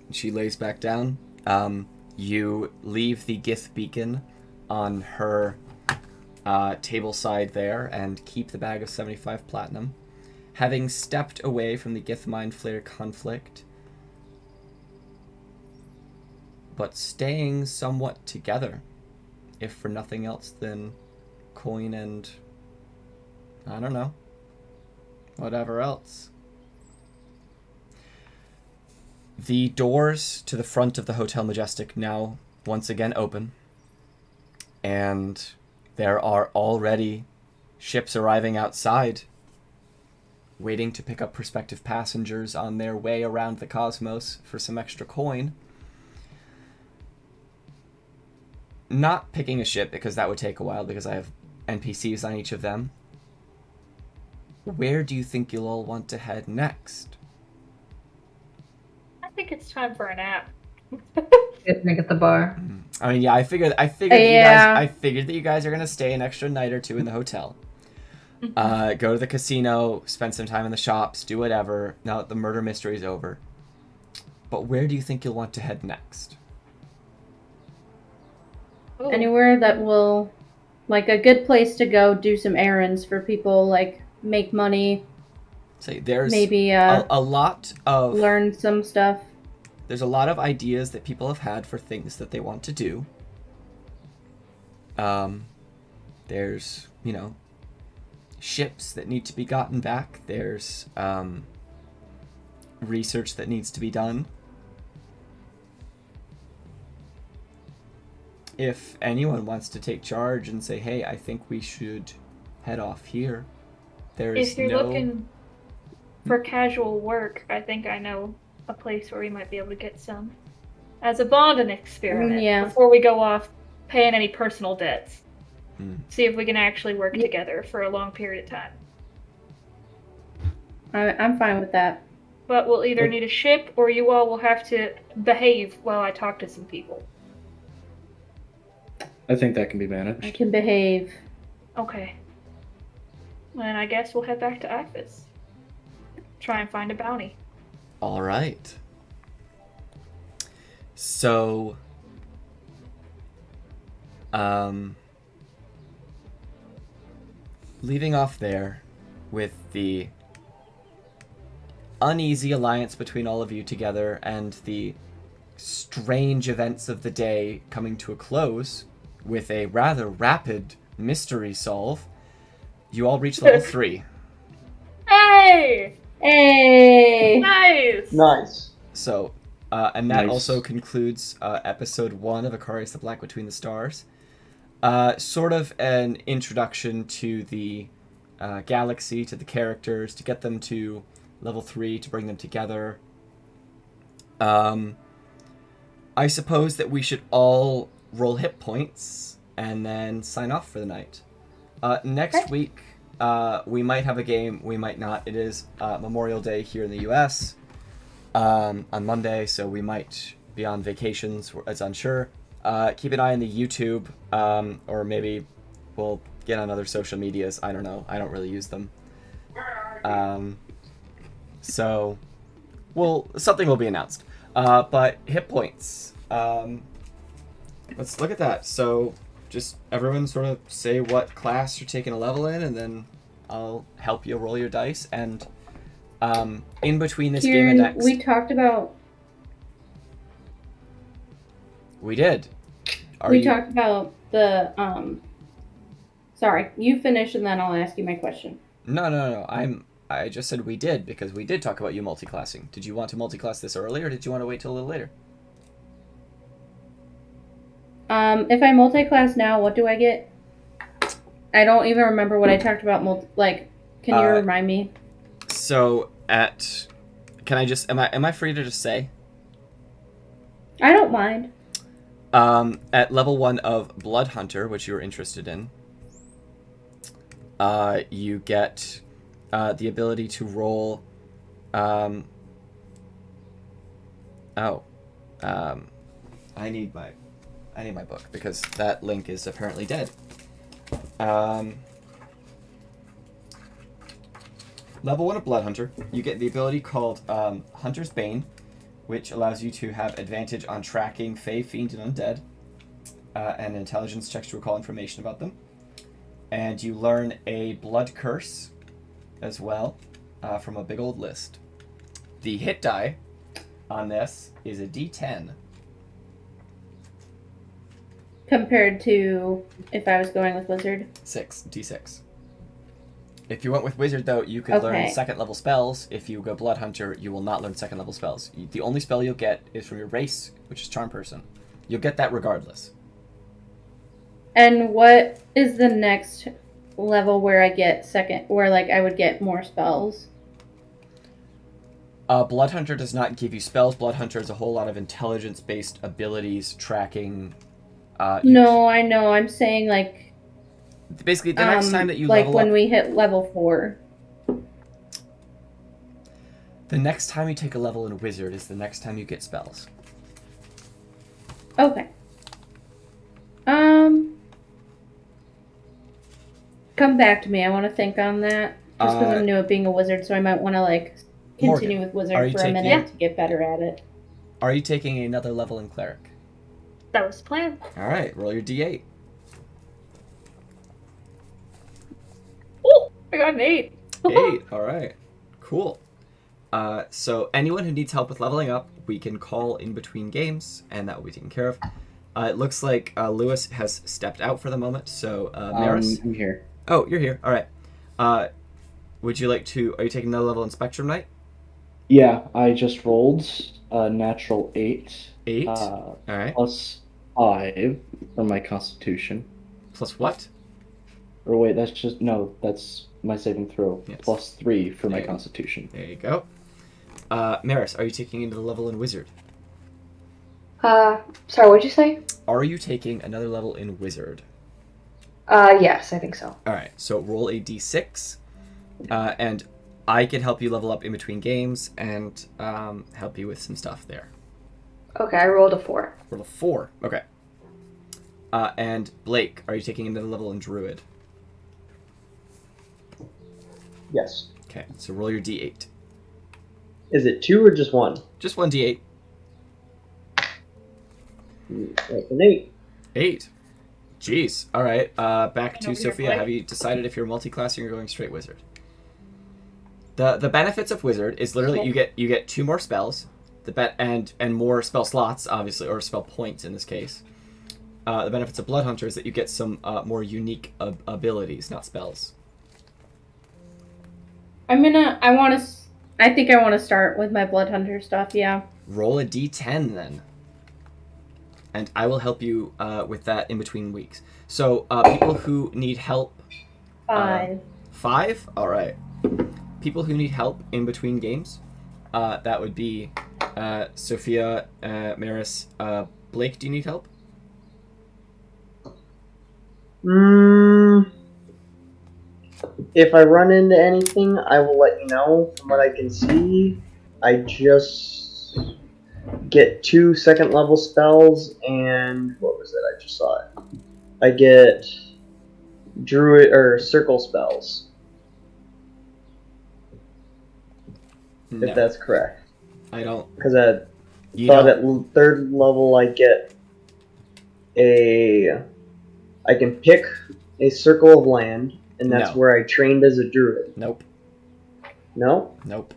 She lays back down. You leave the Gith beacon on her table side there and keep the bag of 75 platinum. Having stepped away from the Gith Mind Flayer conflict, but staying somewhat together, if for nothing else than coin and, I don't know, whatever else. The doors to the front of the Hotel Majestic now once again open, and there are already ships arriving outside, waiting to pick up prospective passengers on their way around the cosmos for some extra coin. Not picking a ship, because that would take a while, because I have NPCs on each of them. Where do you think you'll all want to head next? I think it's time for a nap. Picnic at the bar. I mean, yeah, I figured Yeah. I figured that you guys are gonna stay an extra night or two in the hotel. Go to the casino, spend some time in the shops, do whatever. Now that the murder mystery is over. But where do you think you'll want to head next? Ooh. Anywhere that will, like, a good place to go do some errands for people, like, make money, Say there's maybe a lot of learn some stuff. There's a lot of ideas that people have had for things that they want to do. There's, ships that need to be gotten back. There's research that needs to be done. If anyone wants to take charge and say, hey, I think we should head off here, there's If you're no... looking for casual work, I think I know a place where we might be able to get some. As a bonding experiment, Yeah. before we go off paying any personal debts. Hmm. See if we can actually work together for a long period of time. I'm fine with that. But we'll either need a ship, or you all will have to behave while I talk to some people. I think that can be I managed. can behave. Okay. Then I guess we'll head back to Ifis. Try and find a bounty. All right. So, leaving off there with the uneasy alliance between all of you together and the strange events of the day coming to a close with a rather rapid mystery solve, you all reach level 3. Hey! Hey! Nice! Nice. So, and that Nice. also concludes episode 1 of Icarius the Black Between the Stars. Sort of an introduction to the galaxy, to the characters, to get them to level 3, to bring them together. I suppose that we should all roll hit points and then sign off for the night. Next week, we might have a game, we might not. It is Memorial Day here in the US on Monday, so we might be on vacations, it's unsure. Keep an eye on the YouTube, or maybe we'll get on other social medias. I don't know. I don't really use them. So, something will be announced. But hit points. Let's look at that. So, just everyone sort of say what class you're taking a level in, and then I'll help you roll your dice. And in between this game and Kieran, next... we talked about... We did. We talked about the Sorry, you finish and then I'll ask you my question. No. I just said we did because we did talk about you multiclassing. Did you want to multiclass this early or did you want to wait till a little later? If I multi-class now, what do I get? I don't even remember what I talked about. Can you remind me? So can I just am I free to just say? I don't mind. At level 1 of Blood Hunter, which you're interested in, you get the ability to roll. I need my book because that link is apparently dead. Level 1 of Blood Hunter, you get the ability called Hunter's Bane, which allows you to have advantage on tracking Fae, Fiend, and Undead, and intelligence checks to recall information about them. And you learn a Blood Curse as well from a big old list. The hit die on this is a D10. Compared to if I was going with Wizard? D6. If you went with Wizard, though, you could learn second-level spells. If you go Blood Hunter, you will not learn second-level spells. The only spell you'll get is from your race, which is Charm Person. You'll get that regardless. And what is the next level where I get I would get more spells? Blood Hunter does not give you spells. Blood Hunter is a whole lot of intelligence-based abilities, tracking. No, I know. I'm saying, basically, the next time that you level up... when we hit level 4. The next time you take a level in Wizard is the next time you get spells. Okay. Come back to me. I want to think on that. Just because I'm new at being a wizard, so I might want to, continue with wizard for a minute to get better at it. Are you taking another level in Cleric? That was the plan. Alright, roll your D8. Oh, I got an 8. 8, alright. Cool. So anyone who needs help with leveling up, we can call in between games, and that will be taken care of. It looks like Lewis has stepped out for the moment, so Maris? I'm here. Oh, you're here. Alright. Would you like to... Are you taking another level in Spectrum Knight? Yeah, I just rolled a natural 8. 8? Alright. Plus 5 for my Constitution. Plus what? Or wait, that's my saving throw. Yes. Plus 3 for my Constitution. There you go. Maris, are you taking another level in Wizard? Sorry, what'd you say? Are you taking another level in Wizard? Yes, I think so. Alright, so roll a d6, and I can help you level up in between games and help you with some stuff there. Okay, I rolled a 4. Roll a 4, okay. And Blake, are you taking another level in Druid? Yes. Okay, so roll your d8. Is it 2 or just 1? Just one d8. That's an 8. 8. Jeez. Alright, back to over here, Sophia. Blake. Have you decided if you're multi-classing or going straight Wizard? The benefits of Wizard is literally you get 2 more spells, and more spell slots, obviously, or spell points in this case. The benefits of Blood Hunter is that you get some more unique abilities, not spells. I think I want to start with my Blood Hunter stuff, yeah. Roll a d10 then. And I will help you with that in between weeks. So, people who need help... 5. 5? Alright. People who need help in between games, that would be Sophia, Maris, Blake, do you need help? If I run into anything, I will let you know. From what I can see, I just get 2 second level spells, and what was it? I just saw it. I get druid or circle spells. No, If that's correct. I don't. Because I You thought don't. at 3rd level I get I can pick a circle of land, and that's No. where I trained as a druid. Nope. No? Nope.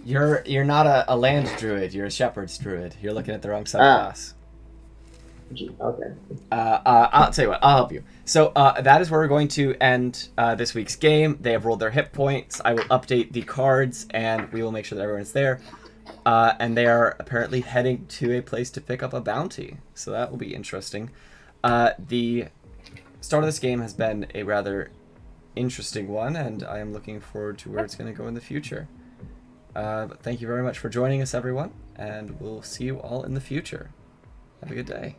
You're not a land druid. You're a shepherd's druid. You're looking at the wrong Ah. subclass. Okay. I'll tell you what. I'll help you. So that is where we're going to end this week's game. They have rolled their hit points. I will update the cards, and we will make sure that everyone's there. And they are apparently heading to a place to pick up a bounty. So that will be interesting. The start of this game has been a rather interesting one, and I am looking forward to where it's going to go in the future. But thank you very much for joining us, everyone, and we'll see you all in the future. Have a good day.